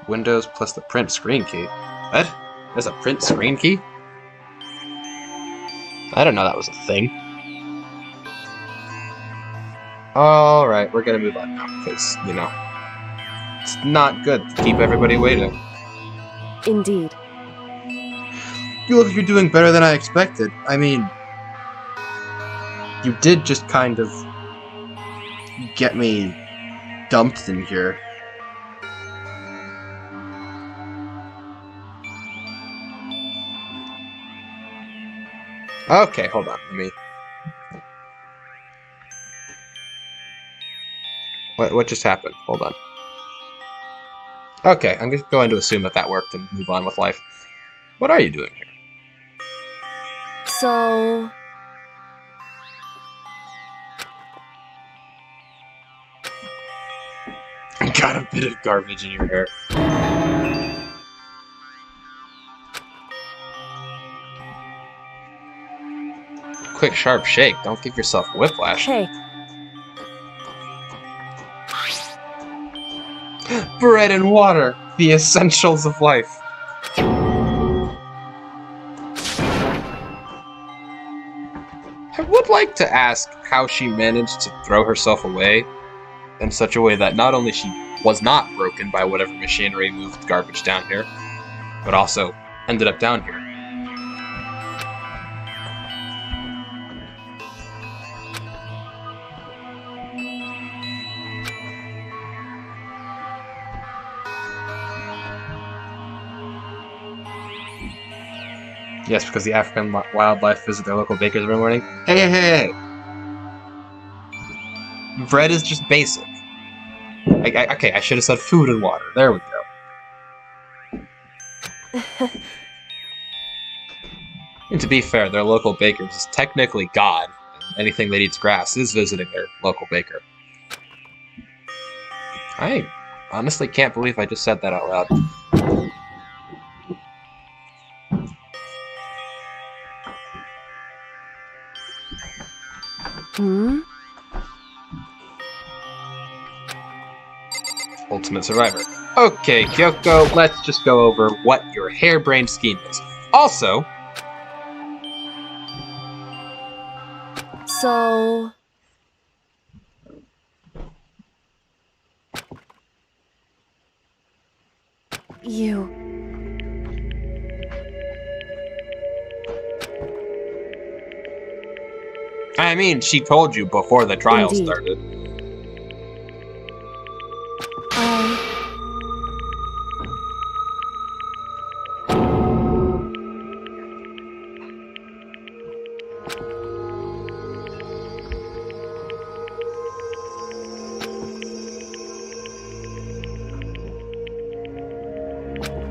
Windows plus the print screen key. What? There's a print screen key? I didn't know that was a thing. Alright, we're gonna move on now, because, you know, it's not good to keep everybody waiting. Indeed. You look like you're doing better than I expected. I mean, you did just kind of get me dumped in here. Okay, hold on, let me... What just happened? Hold on. Okay, I'm just going to assume that worked and move on with life. What are you doing here? So... Got a bit of garbage in your hair. Quick, sharp shake. Don't give yourself whiplash. Hey. Bread and water, the essentials of life. I would like to ask how she managed to throw herself away in such a way that not only she was not broken by whatever machinery moved garbage down here, but also ended up down here. Yes, because the African wildlife visit their local bakers every morning. Hey! Bread is just basic. Okay, I should have said food and water. There we go. And to be fair, their local bakers is technically God, and anything that eats grass is visiting their local baker. I honestly can't believe I just said that out loud. Hmm? Ultimate Survivor. Okay, Kyoko, let's just go over what your harebrained scheme is. Also... So... You... I mean, she told you before the trial Indeed. started.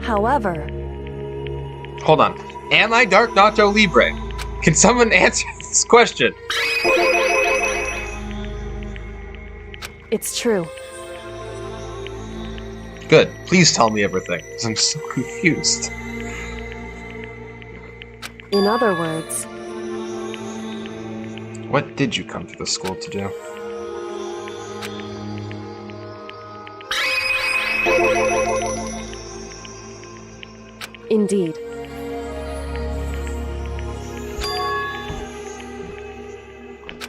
However... Hold on. Am I Dark Nacho Libre? Can someone answer this question? It's true. Good. Please tell me everything, because I'm so confused. In other words, What did you come to the school to do? indeed.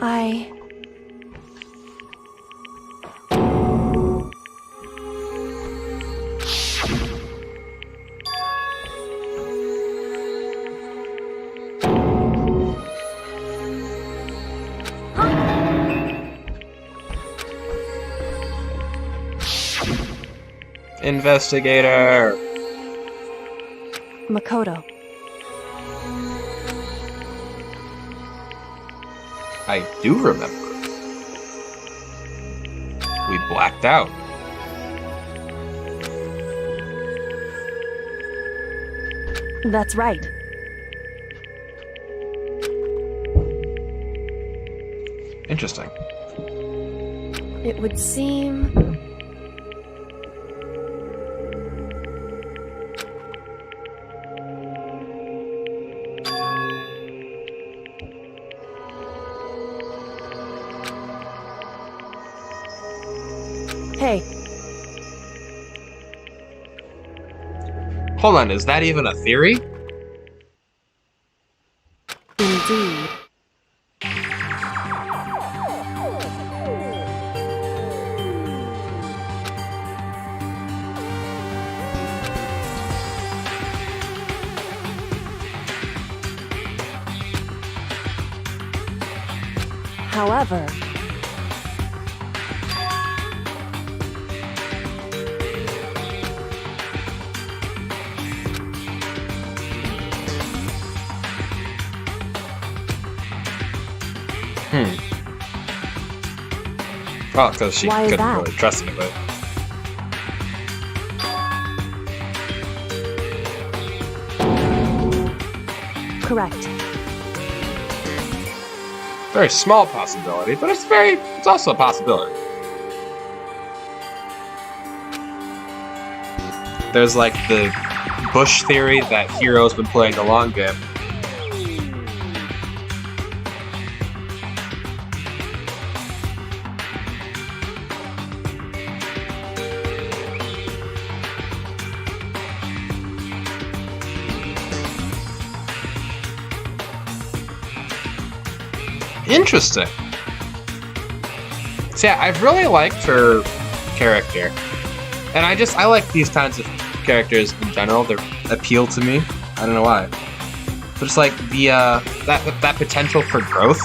I... Investigator! Makoto. I do remember. We blacked out. That's right. Interesting. It would seem... Hey, Hold on, is that even a theory? indeed. However, Oh, because she Why is couldn't that? really trust anybody. correct. Very small possibility, but it's also a possibility. There's like the Bush theory that Hero's been playing the long game. Interesting. So yeah, I've really liked her character. And I like these kinds of characters in general. They appeal to me. I don't know why. But it's like the that potential for growth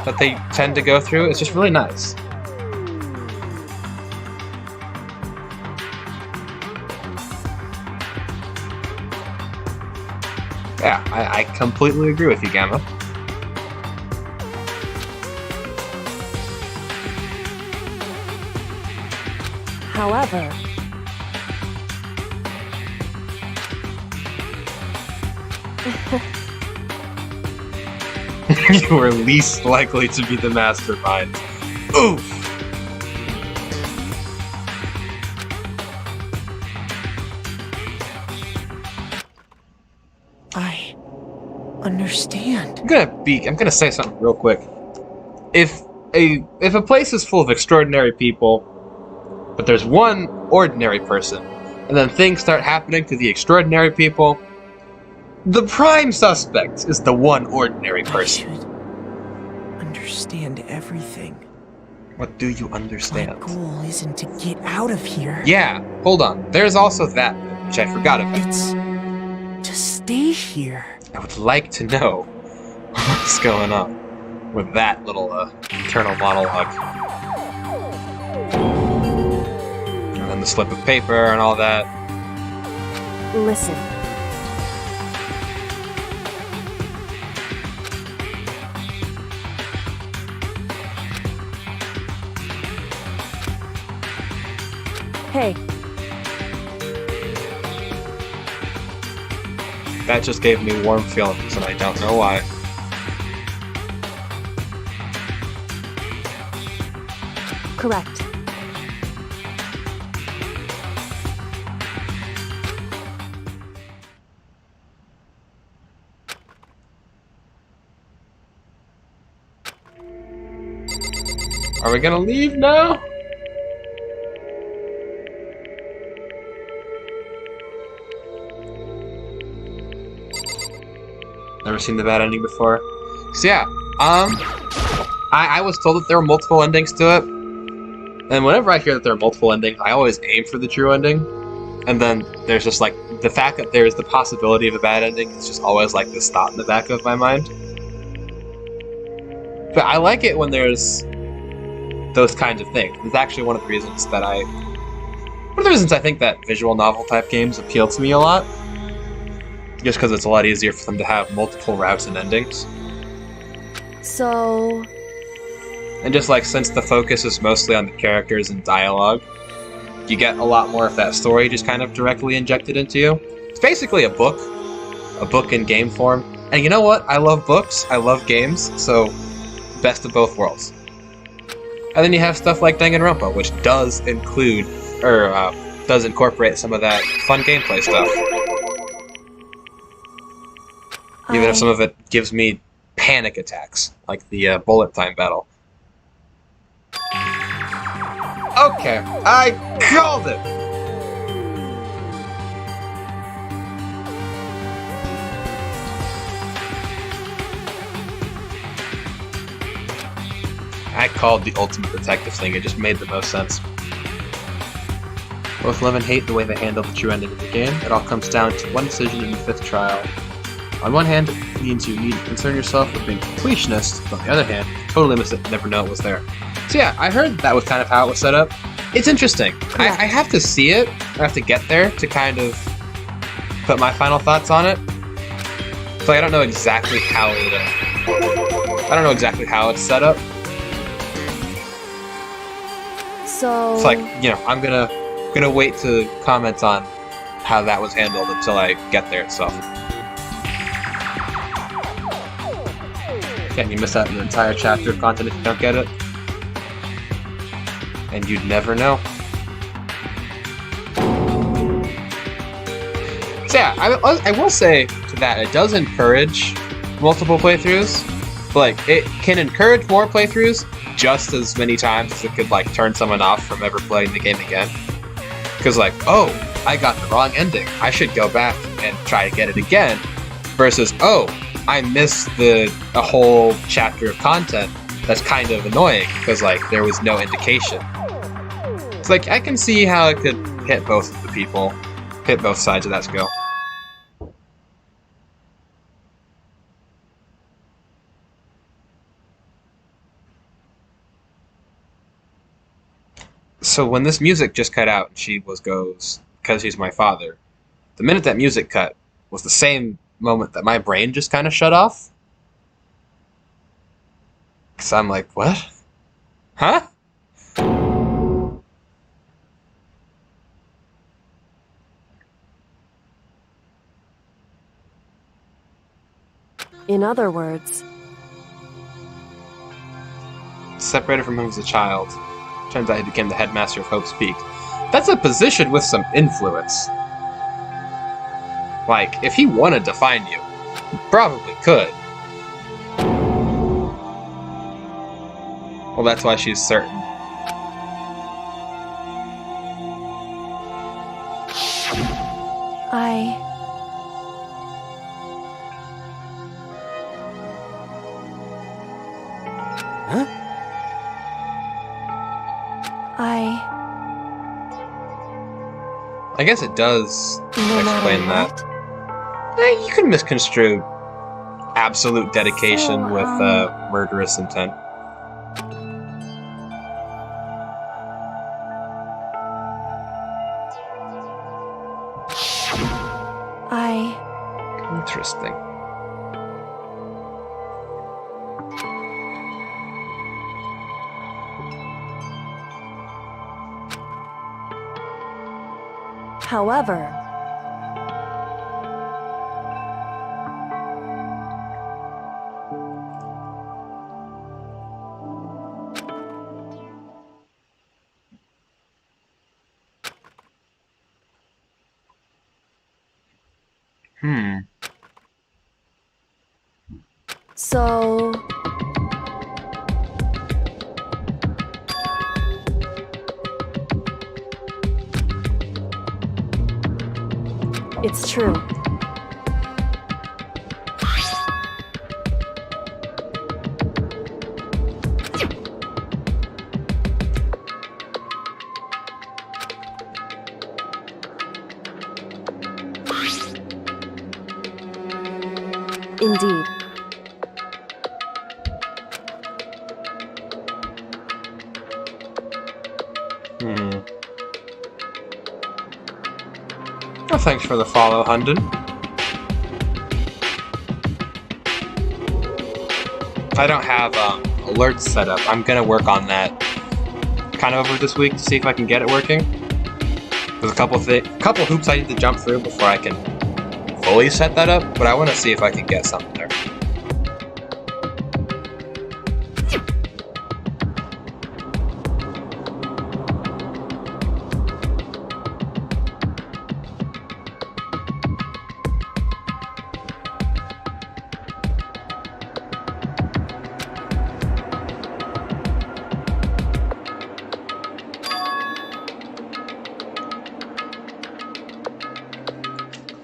that they tend to go through is just really nice. Yeah, I completely agree with you, Gamma. However, You were least likely to be the mastermind. Oof! I understand. I'm gonna say something real quick. If a place is full of extraordinary people, but there's one ordinary person, and then things start happening to the extraordinary people, the prime suspect is the one ordinary I person. should understand everything. What do you My understand? goal isn't to get out of here. Yeah, hold on. There's also that, which I forgot about. It's to stay here. I would like to know what's going on with that little internal monologue. And then the slip of paper and all that. listen. Hey, That just gave me warm feelings, and I don't know why. correct. Are we gonna leave now? Never seen the bad ending before. So yeah, I was told that there were multiple endings to it. And whenever I hear that there are multiple endings, I always aim for the true ending. And then there's just like, the fact that there's the possibility of a bad ending is just always like this thought in the back of my mind. But I like it when there's those kinds of things. It's actually one of the reasons that I think that visual novel type games appeal to me a lot. Just because it's a lot easier for them to have multiple routes and endings. So... And just like, since the focus is mostly on the characters and dialogue, you get a lot more of that story just kind of directly injected into you. It's basically a book in game form. And you know what? I love books, I love games, so best of both worlds. And then you have stuff like Danganronpa, which does include, or does incorporate some of that fun gameplay stuff. Even if some of it gives me panic attacks, like the bullet time battle. Okay, I called it! I called the ultimate detective thing, it just made the most sense. Both love and hate the way they handle the true ending of the game. It all comes down to one decision in the 5th trial. On one hand, it means you need to concern yourself with being a completionist, but on the other hand, totally miss it and never know it was there. So yeah, I heard that was kind of how it was set up. It's interesting. I have to see it, I have to get there to kind of put my final thoughts on it. So I don't know exactly how it's set up. So... It's like, you know, I'm gonna wait to comment on how that was handled until I get there itself. Again, you miss out on an entire chapter of content if you don't get it. And you'd never know. So yeah, I will say to that, it does encourage multiple playthroughs. But like, it can encourage more playthroughs just as many times as it could like turn someone off from ever playing the game again. Because like, oh, I got the wrong ending, I should go back and try to get it again. Versus, oh, I missed a whole chapter of content that's kind of annoying because like there was no indication. It's like, I can see how it could hit both of the people, hit both sides of that scale. So when this music just cut out and she goes, "'Cause he's my father," the minute that music cut was the same moment that my brain just kind of shut off. Because I'm like, what? Huh? In other words... Separated from him as a child. Turns out he became the headmaster of Hope's Peak. That's a position with some influence. Like, if he wanted to find you, he probably could. Well, that's why she's certain. I guess it does explain that. You can misconstrue absolute dedication with murderous intent. Interesting. However... So... It's true. Indeed. Well, thanks for the follow, Hunden. I don't have alerts set up. I'm gonna work on that kind of over this week to see if I can get it working. There's a couple hoops I need to jump through before I can fully set that up, but I want to see if I can get something there.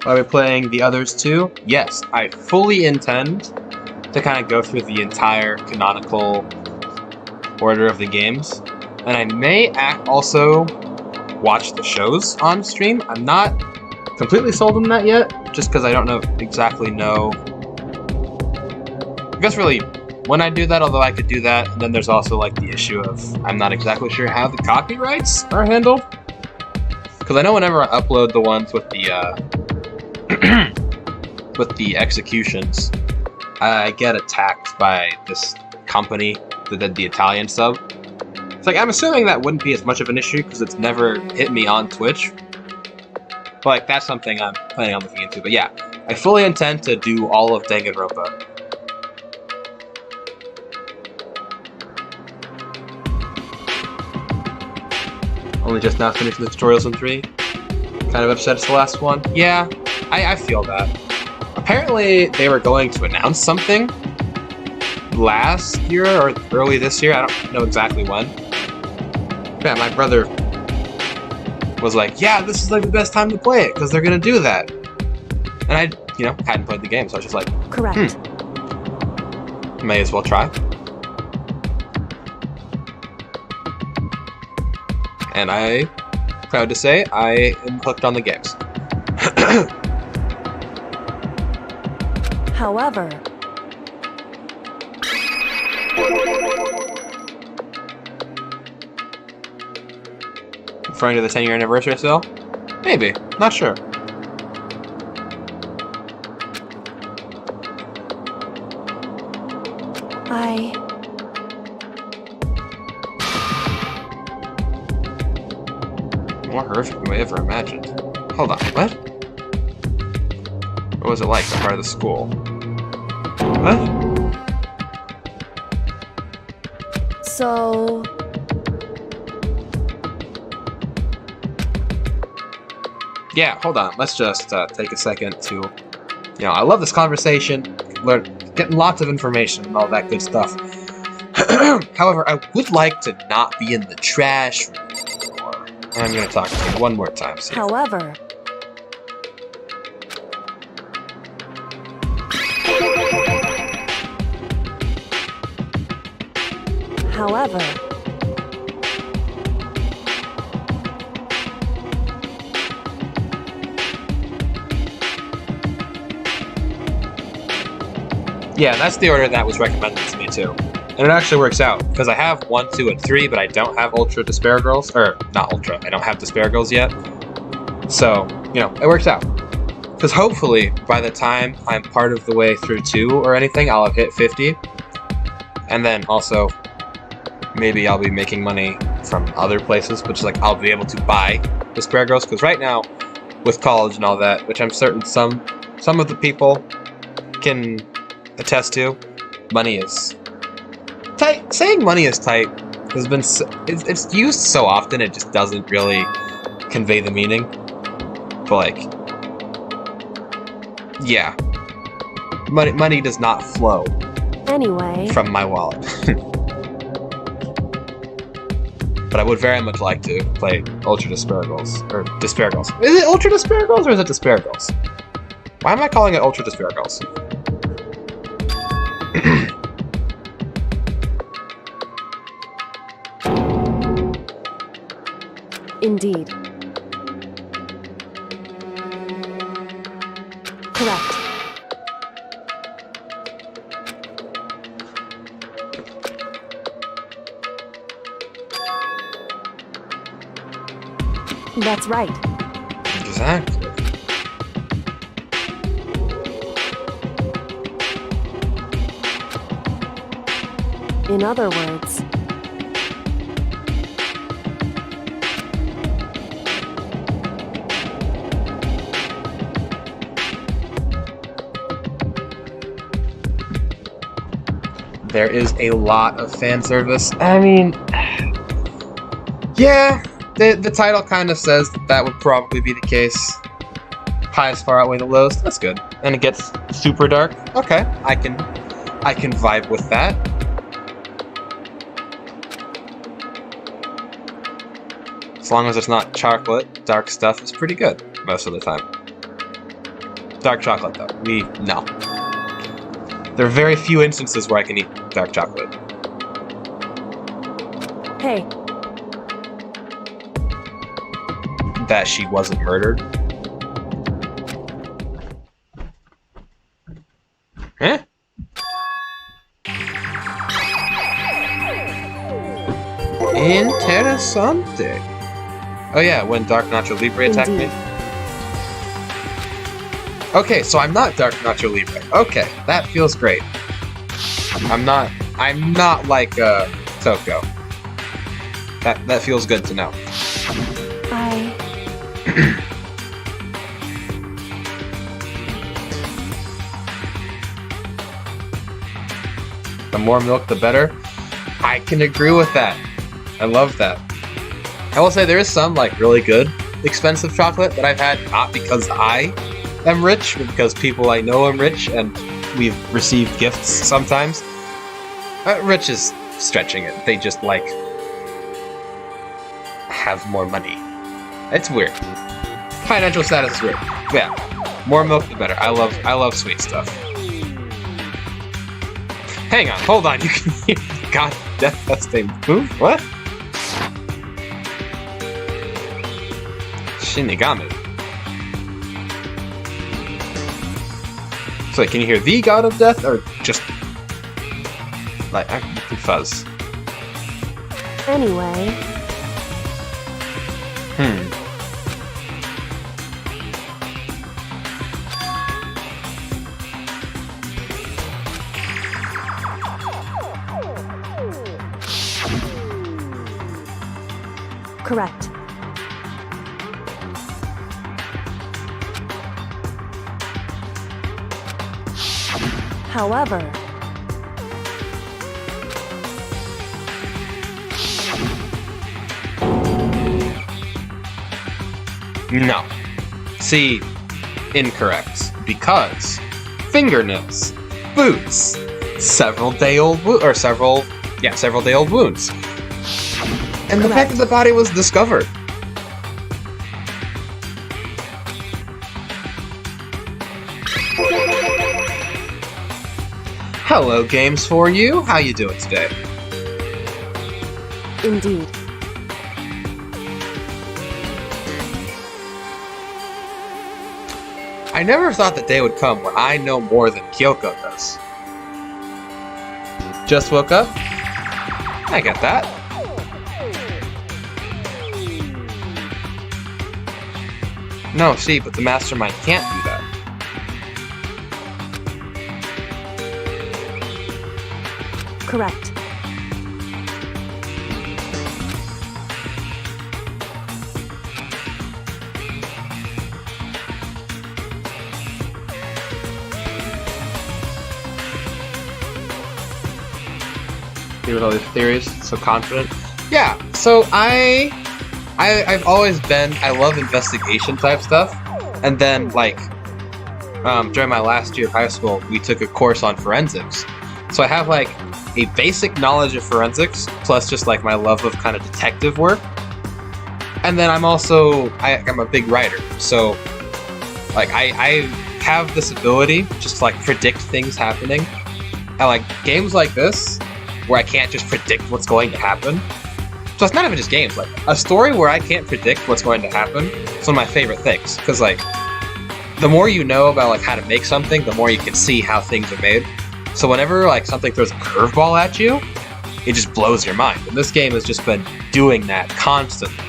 Are we playing the others too? Yes, I fully intend to kind of go through the entire canonical order of the games. And I may also watch the shows on stream. I'm not completely sold on that yet, just because I don't exactly know. I guess really when I do that, although I could do that. And then there's also like the issue of I'm not exactly sure how the copyrights are handled. Because I know whenever I upload the ones with the with the executions, I get attacked by this company that did the Italian sub. It's like, I'm assuming that wouldn't be as much of an issue because it's never hit me on Twitch. But like, that's something I'm planning on looking into. But yeah, I fully intend to do all of Danganronpa. Only just now finishing the tutorials in 3. Kind of upset it's the last one. Yeah, I feel that. Apparently, they were going to announce something last year or early this year. I don't know exactly when. Yeah, my brother was like, yeah, this is like the best time to play it because they're going to do that. And I, hadn't played the game, so I was just like, correct. May as well try. And I'm proud to say I am hooked on the games. However, referring to the 10-year anniversary sale? Maybe. Not sure. More horrific than I ever imagined. Hold on, what? What was it like, that part of the school? What? So... Yeah, hold on. Let's just take a second to... I love this conversation, getting lots of information and all that good stuff. However, I would like to not be in the trash room anymore. I'm going to talk to you one more time. See? However... Yeah, that's the order that was recommended to me too. And it actually works out, because I have 1, 2, and 3, but I don't have Ultra Despair Girls. Or, not Ultra, I don't have Despair Girls yet. So, it works out. Because hopefully, by the time I'm part of the way through 2 or anything, I'll have hit 50. And then also, maybe I'll be making money from other places, which is like, I'll be able to buy Despair Girls. Because right now, with college and all that, which I'm certain some of the people can attest to, money is tight. Saying money is tight has been it's used so often it just doesn't really convey the meaning. But like, yeah, money does not flow from my wallet. But But I would very much like to play Ultra Disparagles. Or Disparagles. Is it Ultra Disparagles or is it Disparagles? Why am I calling it Ultra Disparagles? Indeed. Correct. That's right. Exactly. In other words, there is a lot of fan service. I mean, yeah, the title kind of says that would probably be the case. Highs far outweigh the lows. That's good. And it gets super dark. Okay, I can vibe with that. As long as it's not chocolate, dark stuff is pretty good most of the time. Dark chocolate, though. No. There are very few instances where I can eat dark chocolate. hey, That she wasn't murdered. Huh? Interessante. Oh yeah, when Dark Nacho Libre attacked me. Okay, so I'm not Dark Nacho Libre. Okay, that feels great. I'm not like Toko. That feels good to know. The more milk, the better. I can agree with that. I love that. I will say there is some like really good, expensive chocolate that I've had, not because I am rich, but because people I know am rich, and we've received gifts sometimes. Rich is stretching it. They just like have more money. It's weird. Financial status is weird. Yeah, more milk the better. I love sweet stuff. Hang on, hold on. You can hear God death testing move. What? Shinigami. So, can you hear the God of Death, or just like I'm fuzz? anyway, correct. However, No. See, incorrect. Because fingernails, boots, several day old wounds. And the fact that the body was discovered. Hello, Games for You. How you doing today? Indeed. I never thought the day would come where I know more than Kyoko does. Just woke up? I get that. No, see, but the mastermind can't do that. Correct. With all these theories, so confident. Yeah, so I've always been, I love investigation type stuff, and then like during my last year of high school, we took a course on forensics, so I have like a basic knowledge of forensics, plus just like my love of kind of detective work. And then I'm a big writer, so like I have this ability just to like predict things happening. I like games like this where I can't just predict what's going to happen. So it's not even just games, like a story where I can't predict what's going to happen is one of my favorite things, because like the more you know about like how to make something, the more you can see how things are made. So whenever like something throws a curveball at you, it just blows your mind. And this game has just been doing that constantly.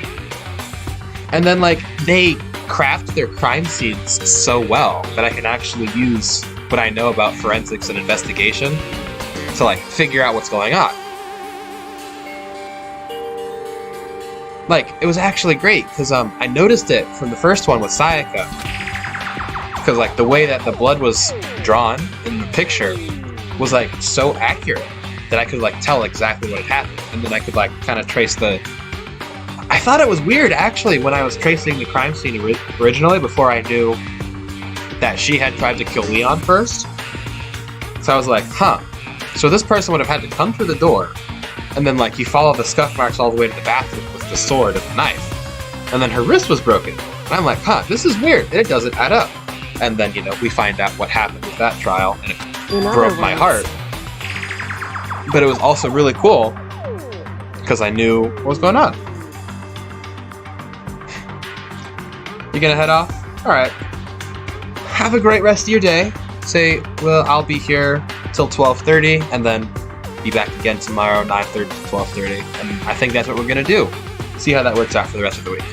And then like they craft their crime scenes so well that I can actually use what I know about forensics and investigation to like figure out what's going on. Like, it was actually great, because I noticed it from the first one with Sayaka. Because like the way that the blood was drawn in the picture was like so accurate that I could like tell exactly what had happened. And then I could like kind of trace I thought it was weird actually when I was tracing the crime scene originally before I knew that she had tried to kill Leon first. So I was like, huh. So this person would have had to come through the door, and then like you follow the scuff marks all the way to the bathroom with the sword and the knife. And then her wrist was broken. And I'm like, huh, this is weird. And it doesn't add up. And then, we find out what happened with that trial, and it broke my heart. But it was also really cool, because I knew what was going on. You gonna head off? Alright. Have a great rest of your day. I'll be here till 12:30, and then be back again tomorrow, 9:30 to 12:30. And I think that's what we're gonna do. See how that works out for the rest of the week.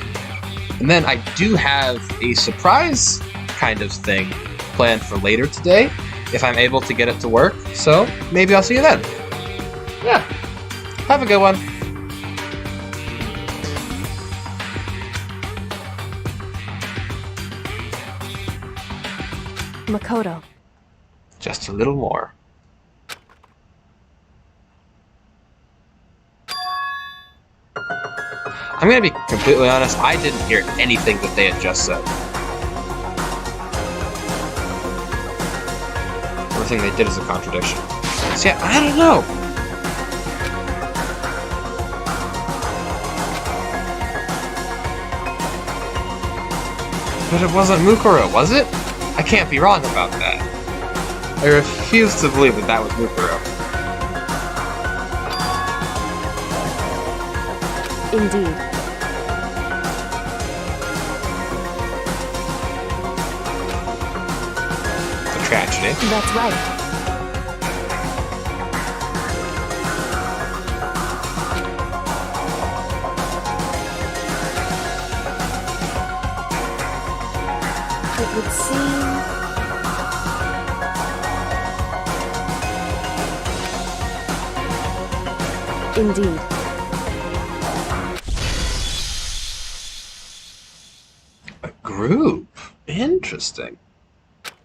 And then I do have a surprise kind of thing planned for later today, if I'm able to get it to work. So maybe I'll see you then. Yeah. Have a good one. Makoto. Just a little more. I'm gonna be completely honest, I didn't hear anything that they had just said. Everything they did is a contradiction. See, I don't know. But it wasn't Mukuro, was it? I can't be wrong about that. I refuse to believe that was Mukuro. Indeed. It's a tragedy. That's right. It would seem... Indeed. A group? Interesting.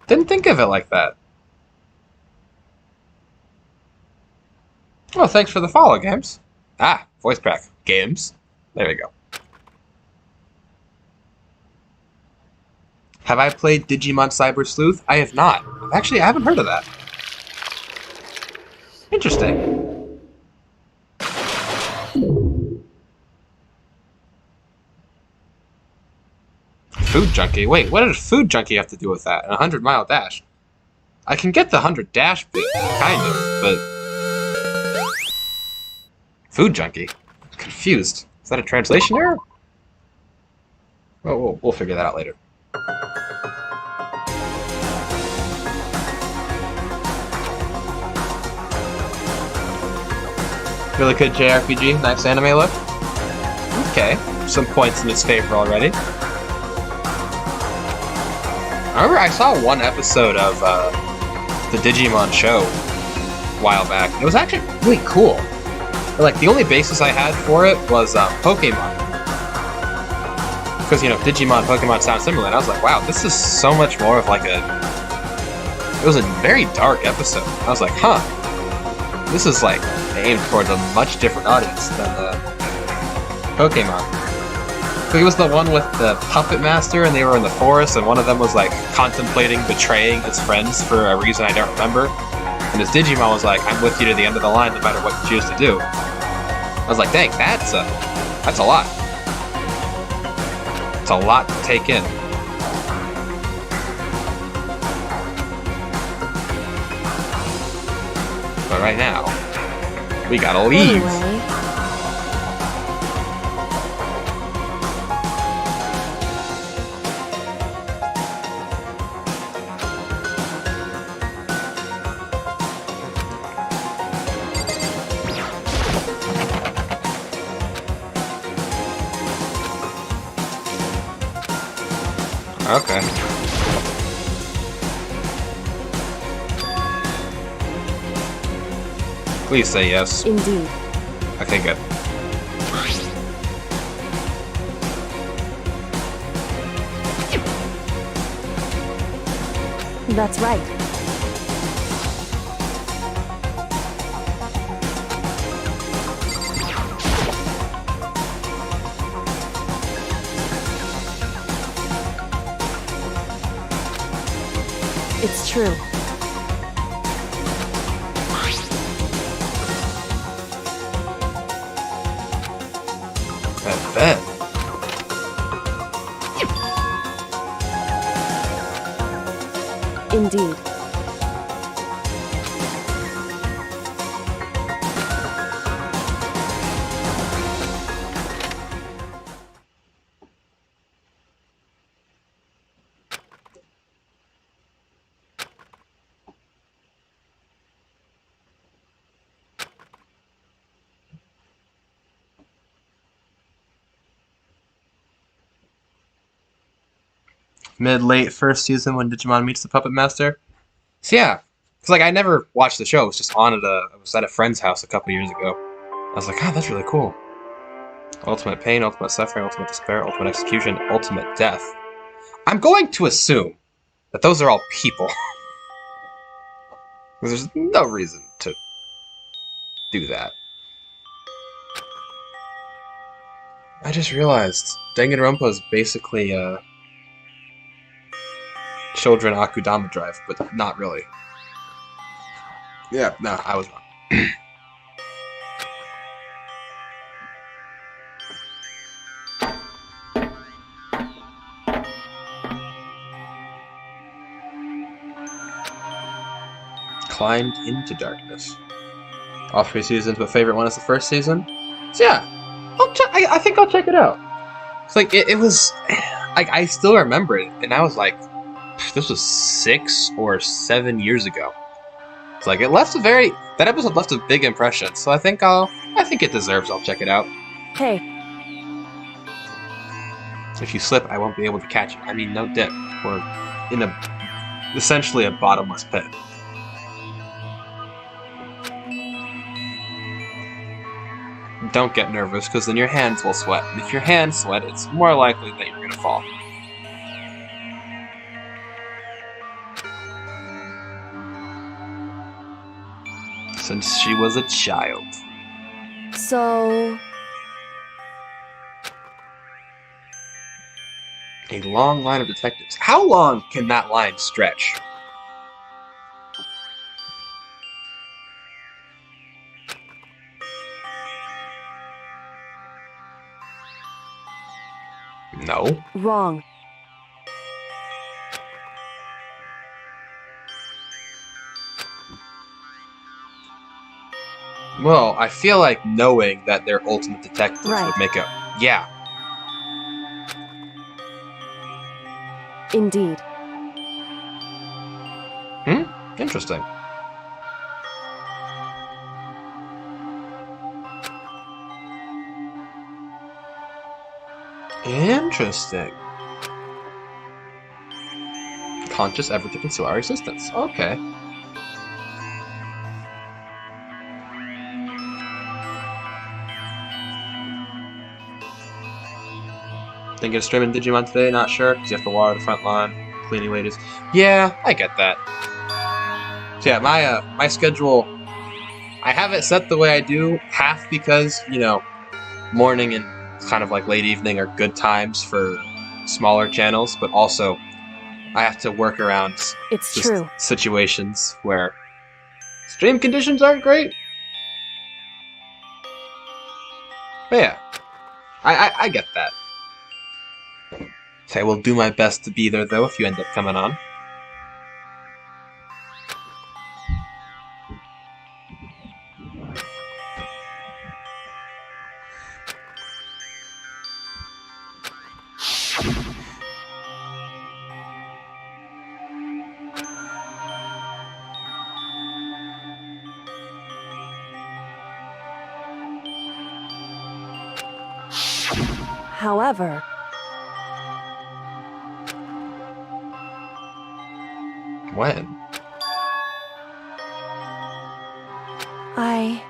Didn't think of it like that. Oh, thanks for the follow, Games. Ah, voice crack. Games. There we go. Have I played Digimon Cyber Sleuth? I have not. Actually, I haven't heard of that. Interesting. Food Junkie? Wait, what does Food Junkie have to do with that? A 100-mile dash? I can get the 100 dash bit, kind of, but... Food Junkie? I'm confused. Is that a translation error? Oh, we'll figure that out later. Really good JRPG, nice anime look. Okay, some points in its favor already. I remember I saw one episode of the Digimon show a while back. It was actually really cool. Like, the only basis I had for it was Pokemon. Because, Digimon, Pokemon sound similar, and I was like, wow, this is so much more of like it was a very dark episode. I was like, huh, this is like aimed towards a much different audience than Pokemon. It was the one with the puppet master, and they were in the forest, and one of them was like contemplating betraying his friends for a reason I don't remember. And his Digimon was like, I'm with you to the end of the line no matter what you choose to do. I was like, dang, that's a lot. It's a lot to take in. But right now, we gotta leave. Anyway, Okay. Please say yes. indeed. Okay, good. That's right. It's true. I bet. Indeed. Mid-late first season when Digimon meets the Puppet Master. So yeah, cause like I never watched the show. It was just on at I was at a friend's house a couple years ago. I was like, oh, that's really cool. Ultimate pain, ultimate suffering, ultimate despair, ultimate execution, ultimate death. I'm going to assume that those are all people. There's no reason to do that. I just realized Danganronpa is basically Children Akudama Drive, but not really. Yeah, no, I was wrong. Climbed into darkness. All 3 seasons, but favorite one is the first season. So yeah, I think I'll check it out. It's like it was, like I still remember it, and I was like, this was 6 or 7 years ago. It's like it left that episode left a big impression. So I think it deserves. I'll check it out. Hey, If you slip, I won't be able to catch you. I mean, no dip. We're in essentially a bottomless pit. Don't get nervous, because then your hands will sweat. And if your hands sweat, it's more likely that you're gonna fall. Since she was a child. so... A long line of detectives. How long can that line stretch? No. wrong. Well, I feel like knowing that they're ultimate detectives Right. would make it... Yeah. Indeed. Interesting. Interesting. Conscious effort to conceal our existence. Okay. Thinking of streaming Digimon today? Not sure, because you have to water the front lawn, cleaning ladies. Yeah, I get that. So yeah, my schedule, I have it set the way I do, half because, you know, morning and kind of like late evening are good times for smaller channels, but also I have to work around It's just true. situations where Stream conditions aren't great. But yeah, I get that. I will do my best to be there, though, if you end up coming on. However, When? I...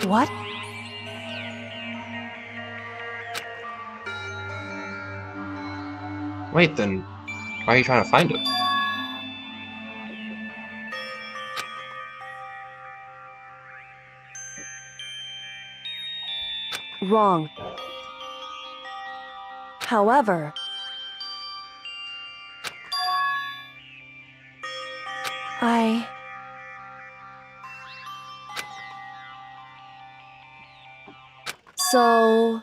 What? Wait, then why are you trying to find him? Wrong. However, I... So...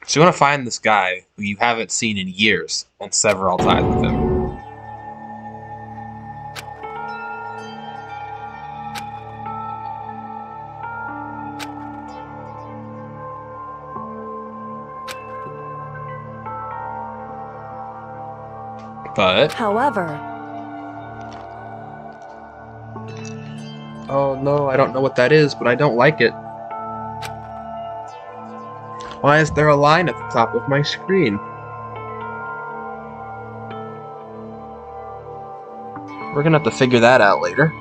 So you want to find this guy who you haven't seen in years and sever all ties with him. But... However... Oh no, I don't know what that is, but I don't like it. Why is there a line at the top of my screen? We're gonna have to figure that out later.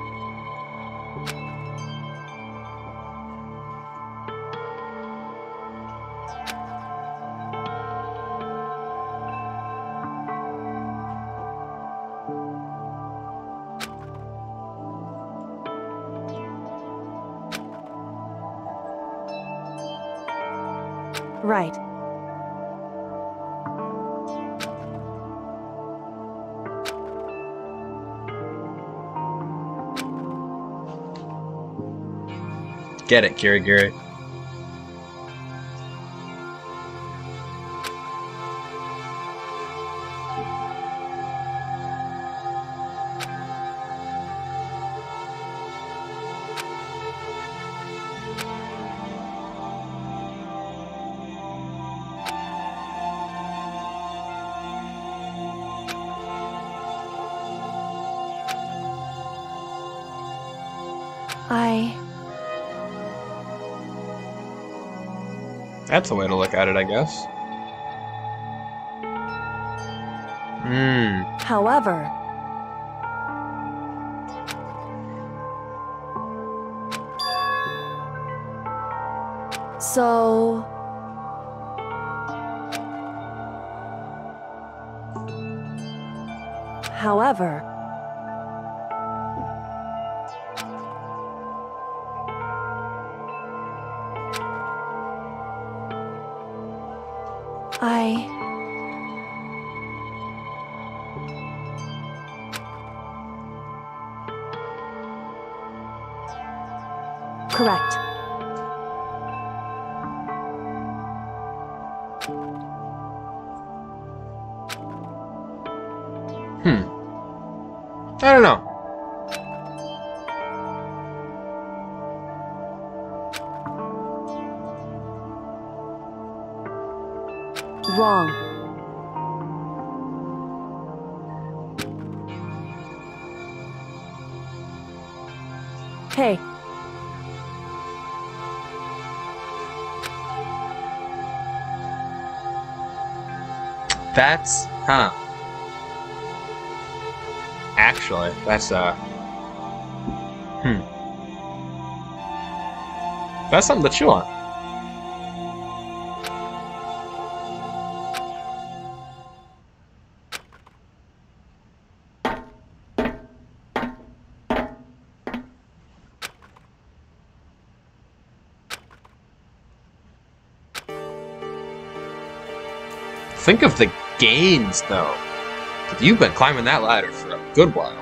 Right. Get it, Kirigiri. That's a way to look at it, I guess. However... So... However... Correct. I don't know. Wrong. Hey. That's... Actually, that's, That's something to chew on. Think of the gains, though. You've been climbing that ladder for a good while.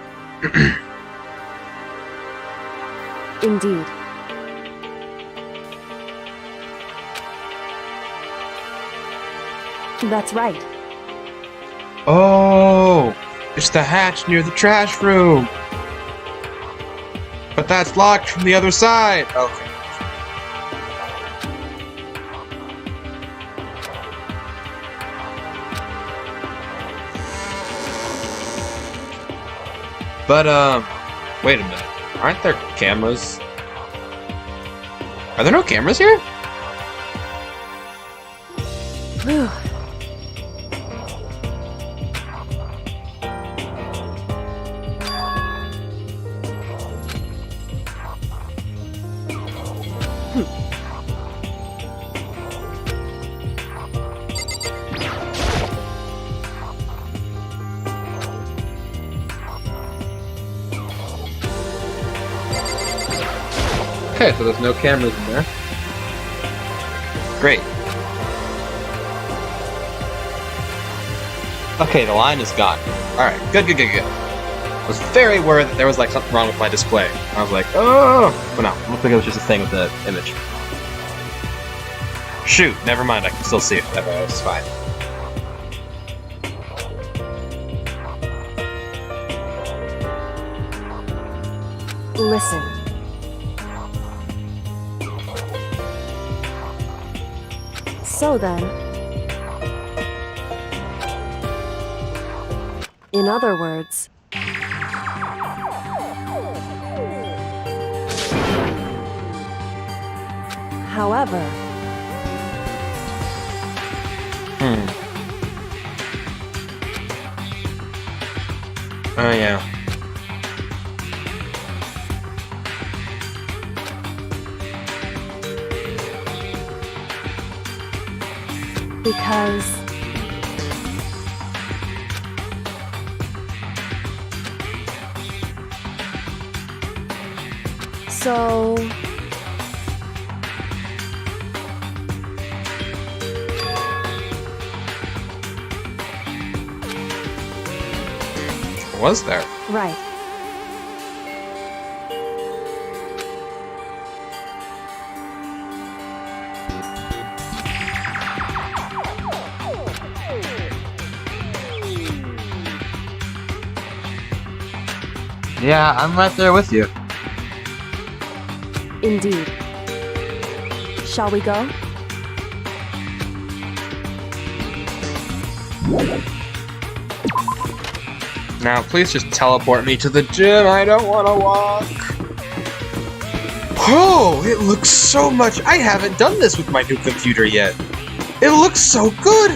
Indeed. That's right. Oh, it's the hatch near the trash room. But that's locked from the other side. Okay. But, wait a minute. Aren't there cameras? Are there no cameras here? Whew. Okay, so there's no cameras in there. Great. Okay, the line is gone. Alright, good. I was very worried that there was like something wrong with my display. I was like, oh! But no, looks like it was just a thing with the image. Shoot, never mind, I can still see it. It's fine. Listen. So then, in other words, however, Oh yeah. because so Was there? right. Yeah, I'm right there with you. Indeed. Shall we go? Now, please just teleport me to the gym. I don't want to walk. Oh, it looks so much. I haven't done this with my new computer yet. It looks so good.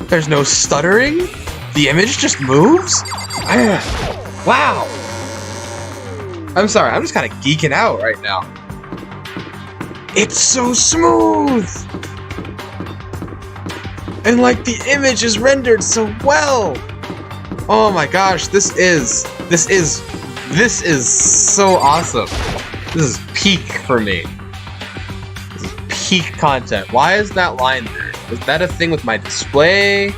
There's no stuttering. The image just moves. Wow. I'm sorry, I'm just kind of geeking out right now. It's so smooth. And like the image is rendered so well. Oh my gosh, this is so awesome. This is peak for me. This is peak content. Why is that line there? Is that a thing with my display?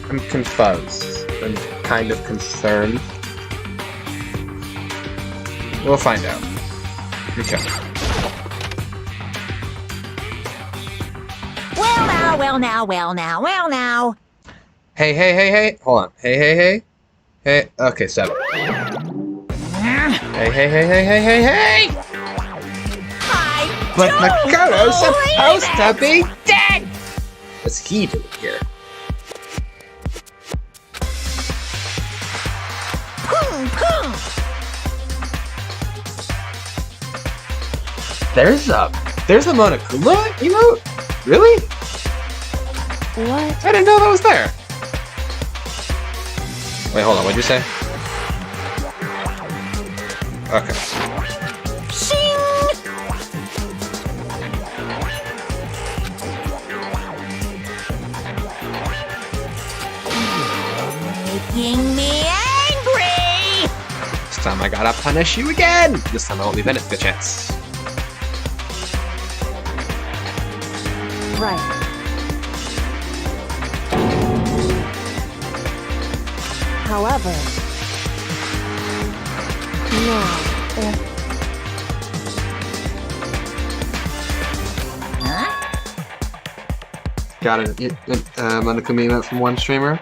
I'm confused. I'm kind of concerned. We'll find out. Okay. Well now. Hey. Hold on. Hey. Okay, settle. Hey. But Makoto's supposed to be dead! What's he doing here? There's a Monokuma emote? Really? What? I didn't know that was there. Wait, hold on, what'd you say? Okay. Making me angry! This time I gotta punish you again! This time I won't leave anything a chance. Right. However, now, if Got it. Monokumi email from one streamer.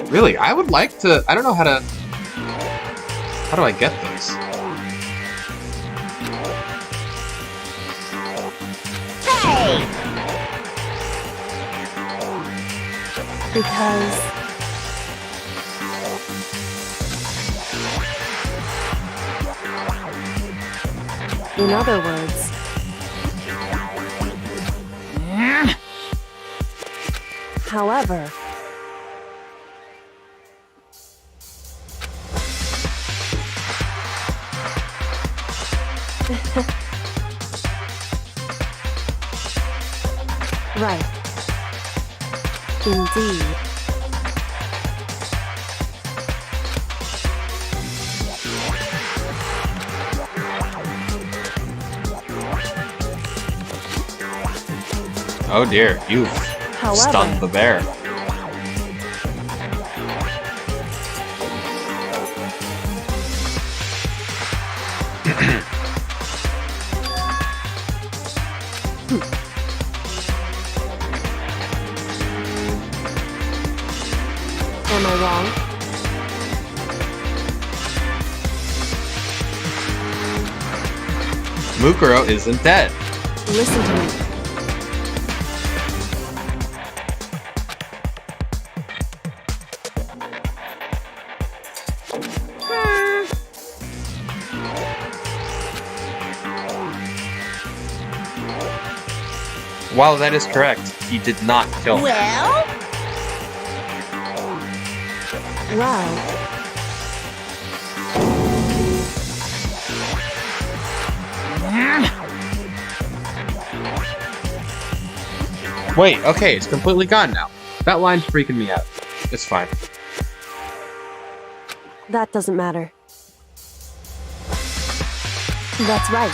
Really? I would like to. I don't know how to. How do I get those? Hey! because in other words, however, right. Indeed. Oh dear, you've However, stunned the bear. am I wrong? Mukuro isn't dead. Listen to me. While that is correct, he did not kill him. Well, Well, Wait, okay, it's completely gone now. That line's freaking me out. It's fine. that doesn't matter. That's right.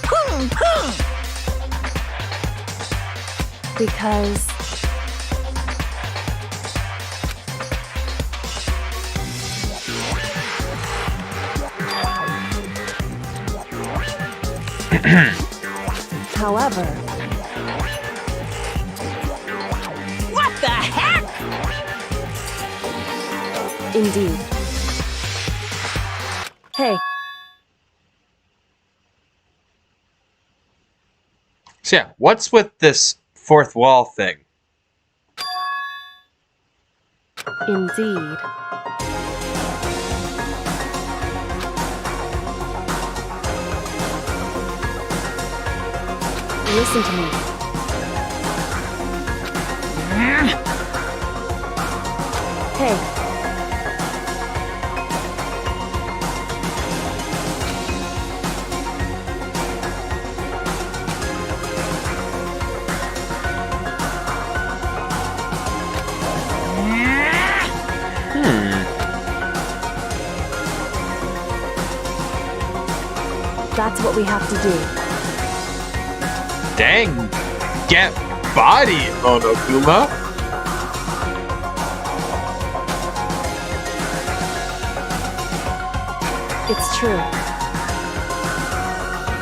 boom, boom. Because however, What the heck? indeed. Hey, So yeah, what's with this fourth wall thing? indeed. Listen to me. Hey, that's what we have to do. Dang, get body, Monokuma. It's true.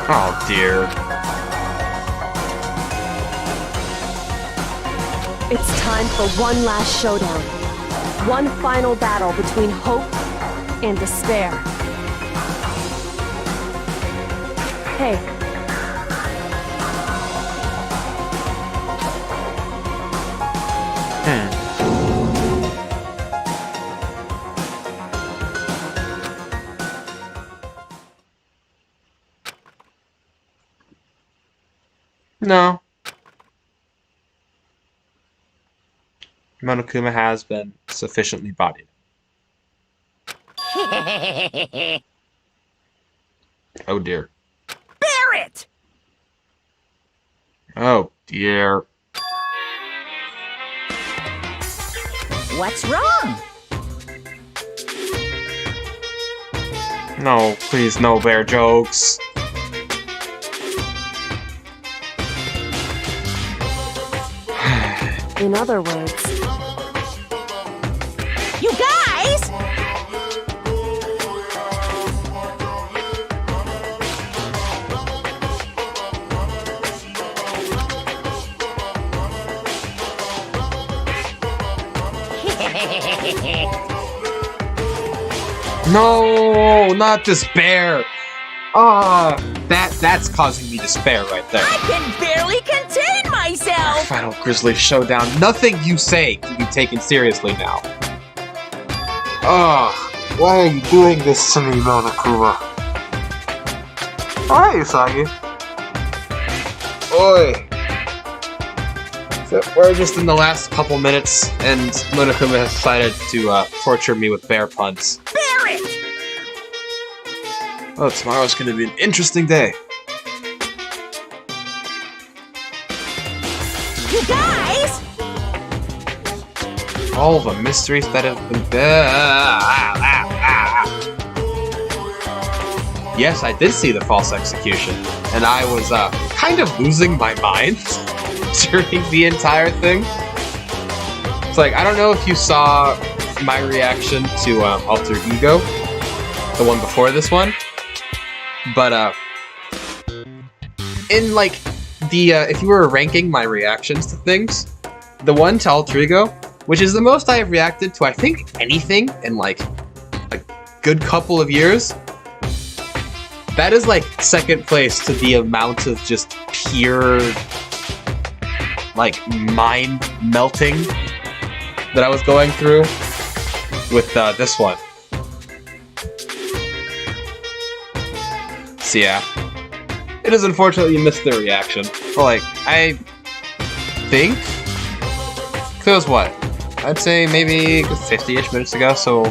Oh dear. It's time for one last showdown. One final battle between hope and despair. Hey, No. Monokuma has been sufficiently bodied. Oh dear. Barrett! Oh dear. What's wrong? No, please, no bear jokes. In other words... You guys! No, not despair. Ah, that's causing me despair right there. I can barely contain myself! Final Grizzly Showdown. Nothing you say can be taken seriously now. Ah, why are you doing this to me, Monokuma? Hi, Usagi. Oi. So we're just in the last couple minutes, and Monokuma has decided to torture me with bear puns. Bear it! Oh, tomorrow's gonna be an interesting day. You guys! All the mysteries that have been... Yes, I did see the false execution, and I was kind of losing my mind during the entire thing. It's like, I don't know if you saw my reaction to Alter Ego, the one before this one, but in like the if you were ranking my reactions to things, the one to Alter Ego, which is the most I have reacted to, I think, anything in like a good couple of years, that is like second place to the amount of just pure like mind melting that I was going through with this one. So yeah, it is unfortunate you missed the reaction. But like, I think it was what? I'd say maybe 50-ish minutes ago, so...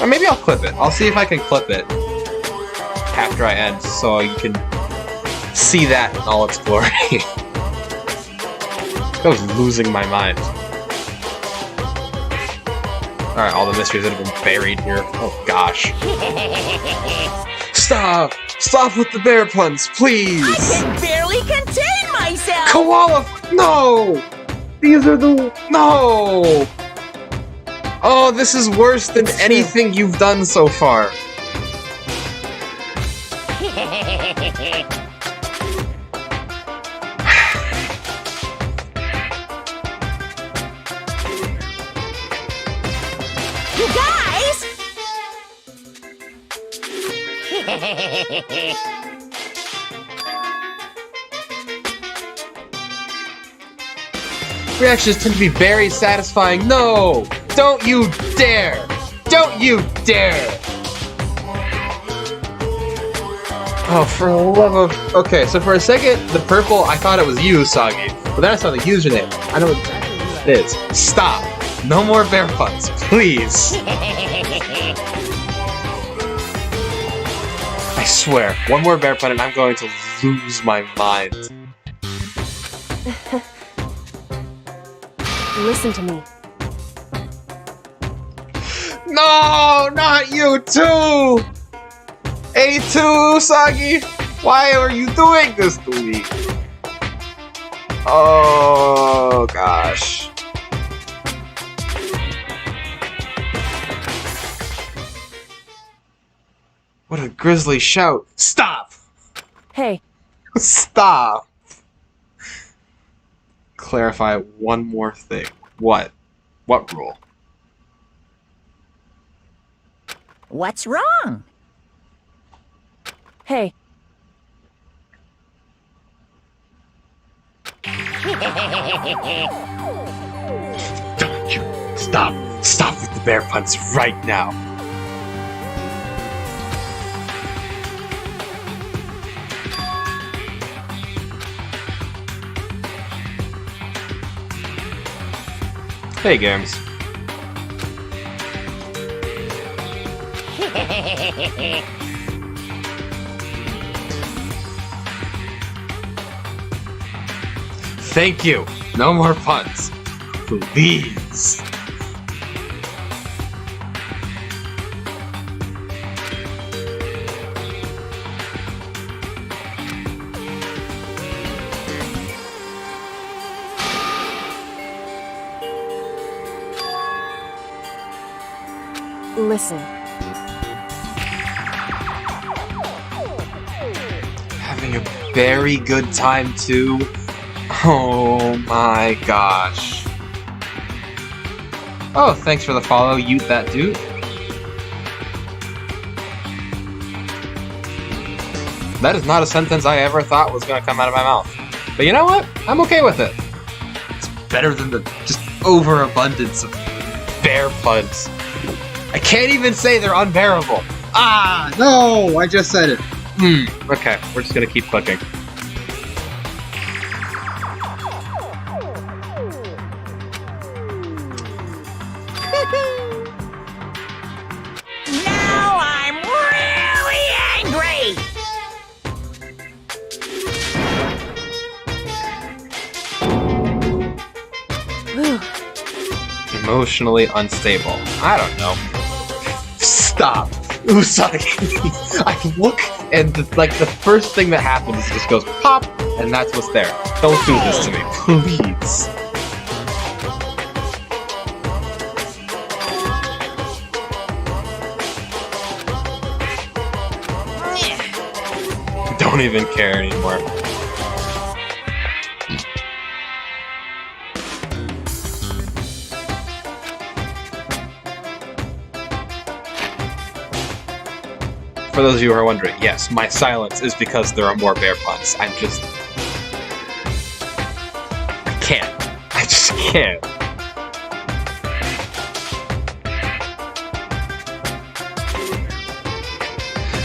Or maybe I'll clip it. I'll see if I can clip it after I end, so you can see that in all its glory. I was losing my mind. Alright, all the mysteries that have been buried here. Oh gosh. Stop! Stop with the bear puns, please! I can barely contain myself! Koala! No! These are the... No! Oh, this is worse than anything you've done so far. You guys! Reactions tend to be very satisfying. No! Don't you dare! Don't you dare! Oh, for the love of... Okay, so for a second, the purple, I thought it was you, Usagi. But then I saw the username. I know exactly who that is. Stop! No more bear puns, please! I swear, one more bear pun and I'm going to lose my mind. Listen to me. No, not you too! A2, Usagi! Why are you doing this to me? Oh, gosh. What a grisly shout. Stop! Hey, Stop! Clarify one more thing. What? What rule? What's wrong? hey, Don't you stop! Stop with the bear puns right now! Hey, games. Thank you. No more puns. Please. Listen. Having a very good time too. Oh my gosh. Oh, thanks for the follow, you that dude. That is not a sentence I ever thought was gonna come out of my mouth. But you know what? I'm okay with it. It's better than the just overabundance of bear puns. I can't even say they're unbearable. Ah, no, I just said it. Okay, we're just gonna keep clicking. Now I'm really angry! Emotionally unstable. I don't know. Stop. Usagi. I look and the first thing that happens is it just goes pop, and that's what's there. Don't do this to me, please. Don't even care anymore. For those of you who are wondering, yes, my silence is because there are more bear puns. I can't. I just can't.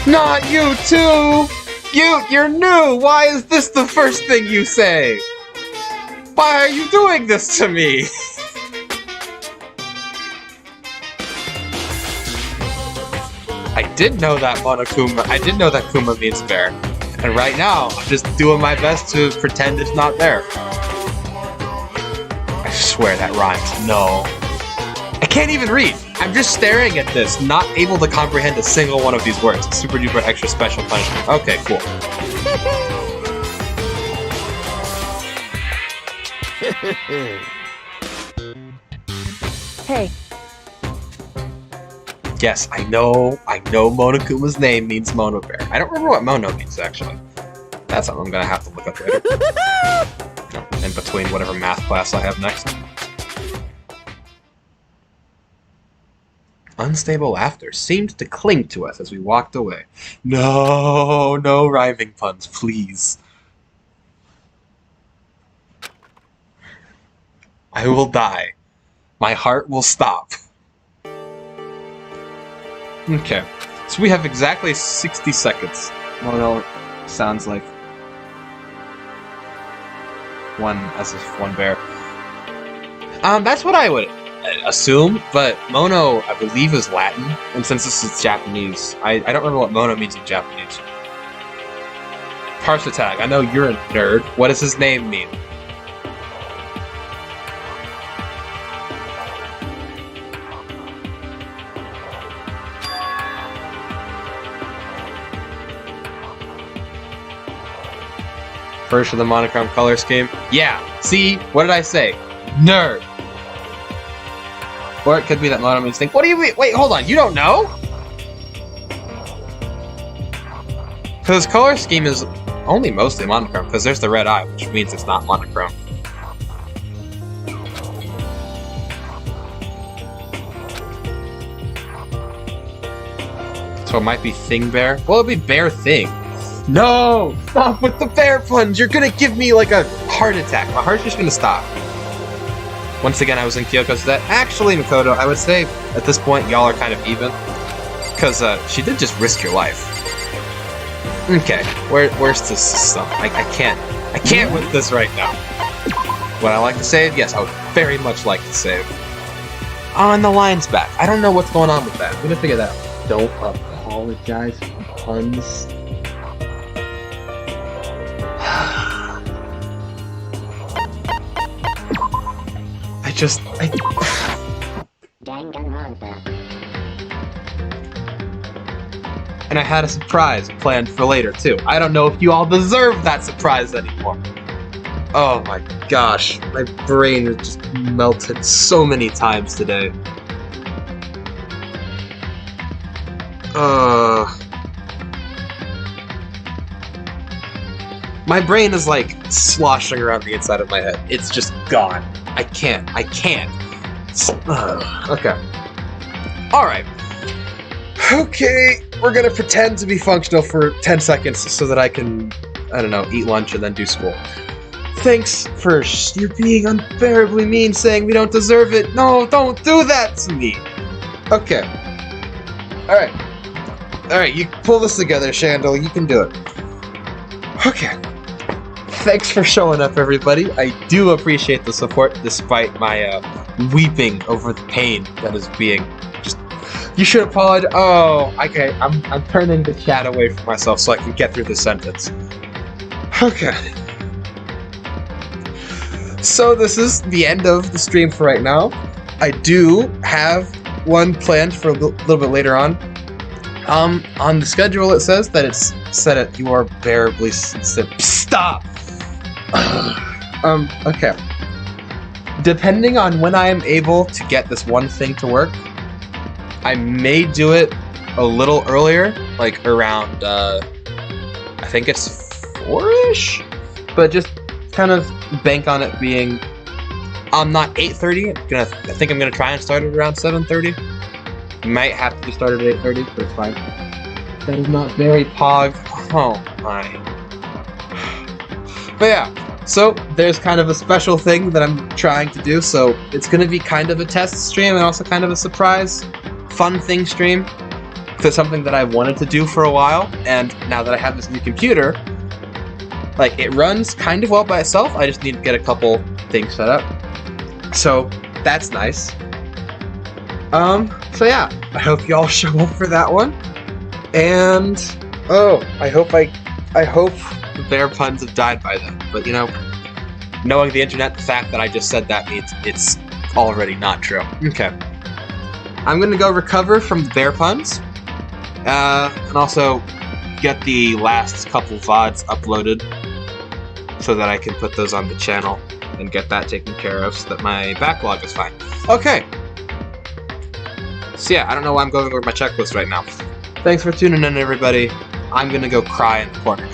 Not you too! You're new! Why is this the first thing you say? Why are you doing this to me? I did know that Monokuma. I did know that Kuma means bear. And right now, I'm just doing my best to pretend it's not there. I swear that rhymes. No. I can't even read. I'm just staring at this, not able to comprehend a single one of these words. Super duper extra special punishment. Okay, cool. Hey, Yes, I know Monokuma's name means Mono Bear. I don't remember what Mono means, actually. That's something I'm gonna have to look up later. In between whatever math class I have next. Unstable laughter seemed to cling to us as we walked away. No rhyming puns, please. I will die. My heart will stop. Okay, so we have exactly 60 seconds. Mono sounds like one bear. That's what I would assume, but Mono, I believe, is Latin, and since this is Japanese, I don't remember what Mono means in Japanese. Parse tag, I know you're a nerd. What does his name mean? First of the monochrome color scheme? Yeah, see? What did I say? Nerd! Or it could be that Mono means think. What do you mean? Wait, hold on, you don't know? Because color scheme is only mostly monochrome, because there's the red eye, which means it's not monochrome. So it might be Thing Bear? Well, it'd be Bear Thing. No! Stop with the bear puns! You're gonna give me like a heart attack. My heart's just gonna stop. Once again, I was in Kyoko's that. Actually, Makoto, I would say at this point, y'all are kind of even. Because she did just risk your life. Okay, where's this stuff? I can't with this right now. Would I like to save? Yes, I would very much like to save. Oh, and the line's back. I don't know what's going on with that. I'm gonna figure that out. Don't apologize for puns. Danganronpa. And I had a surprise planned for later, too. I don't know if you all deserve that surprise anymore. Oh my gosh, my brain has just melted so many times today. My brain is like sloshing around the inside of my head. It's just gone. I can't. Okay. Alright. Okay, we're gonna pretend to be functional for 10 seconds so that I can, I don't know, eat lunch and then do school. Thanks for you're being unbearably mean, saying we don't deserve it. No, don't do that to me. Okay. Alright, you pull this together, Shandel. You can do it. Okay. Thanks for showing up, everybody. I do appreciate the support, despite my weeping over the pain that is being just... You should apologize. Oh, okay. I'm turning the chat away from myself so I can get through the sentence. Okay. So this is the end of the stream for right now. I do have one planned for a little bit later on. On the schedule it says that it's set at you are bearably stop. Okay. Depending on when I am able to get this one thing to work, I may do it a little earlier, like around, I think it's 4-ish? But just kind of bank on it being, not 8:30, I think I'm gonna try and start it around 7:30. Might have to be started at 8:30, but it's fine. That is not very pog. Oh my. But yeah, so there's kind of a special thing that I'm trying to do, so it's gonna be kind of a test stream and also kind of a surprise, fun thing stream. It's something that I've wanted to do for a while, and now that I have this new computer, like, it runs kind of well by itself. I just need to get a couple things set up. So that's nice. So yeah, I hope y'all show up for that one. And I hope the bear puns have died by then. But you know, knowing the internet, the fact that I just said that means it's already not true. Okay. I'm gonna go recover from the bear puns. And also get the last couple VODs uploaded so that I can put those on the channel and get that taken care of so that my backlog is fine. Okay. So yeah, I don't know why I'm going over my checklist right now. Thanks for tuning in, everybody. I'm gonna go cry in the corner.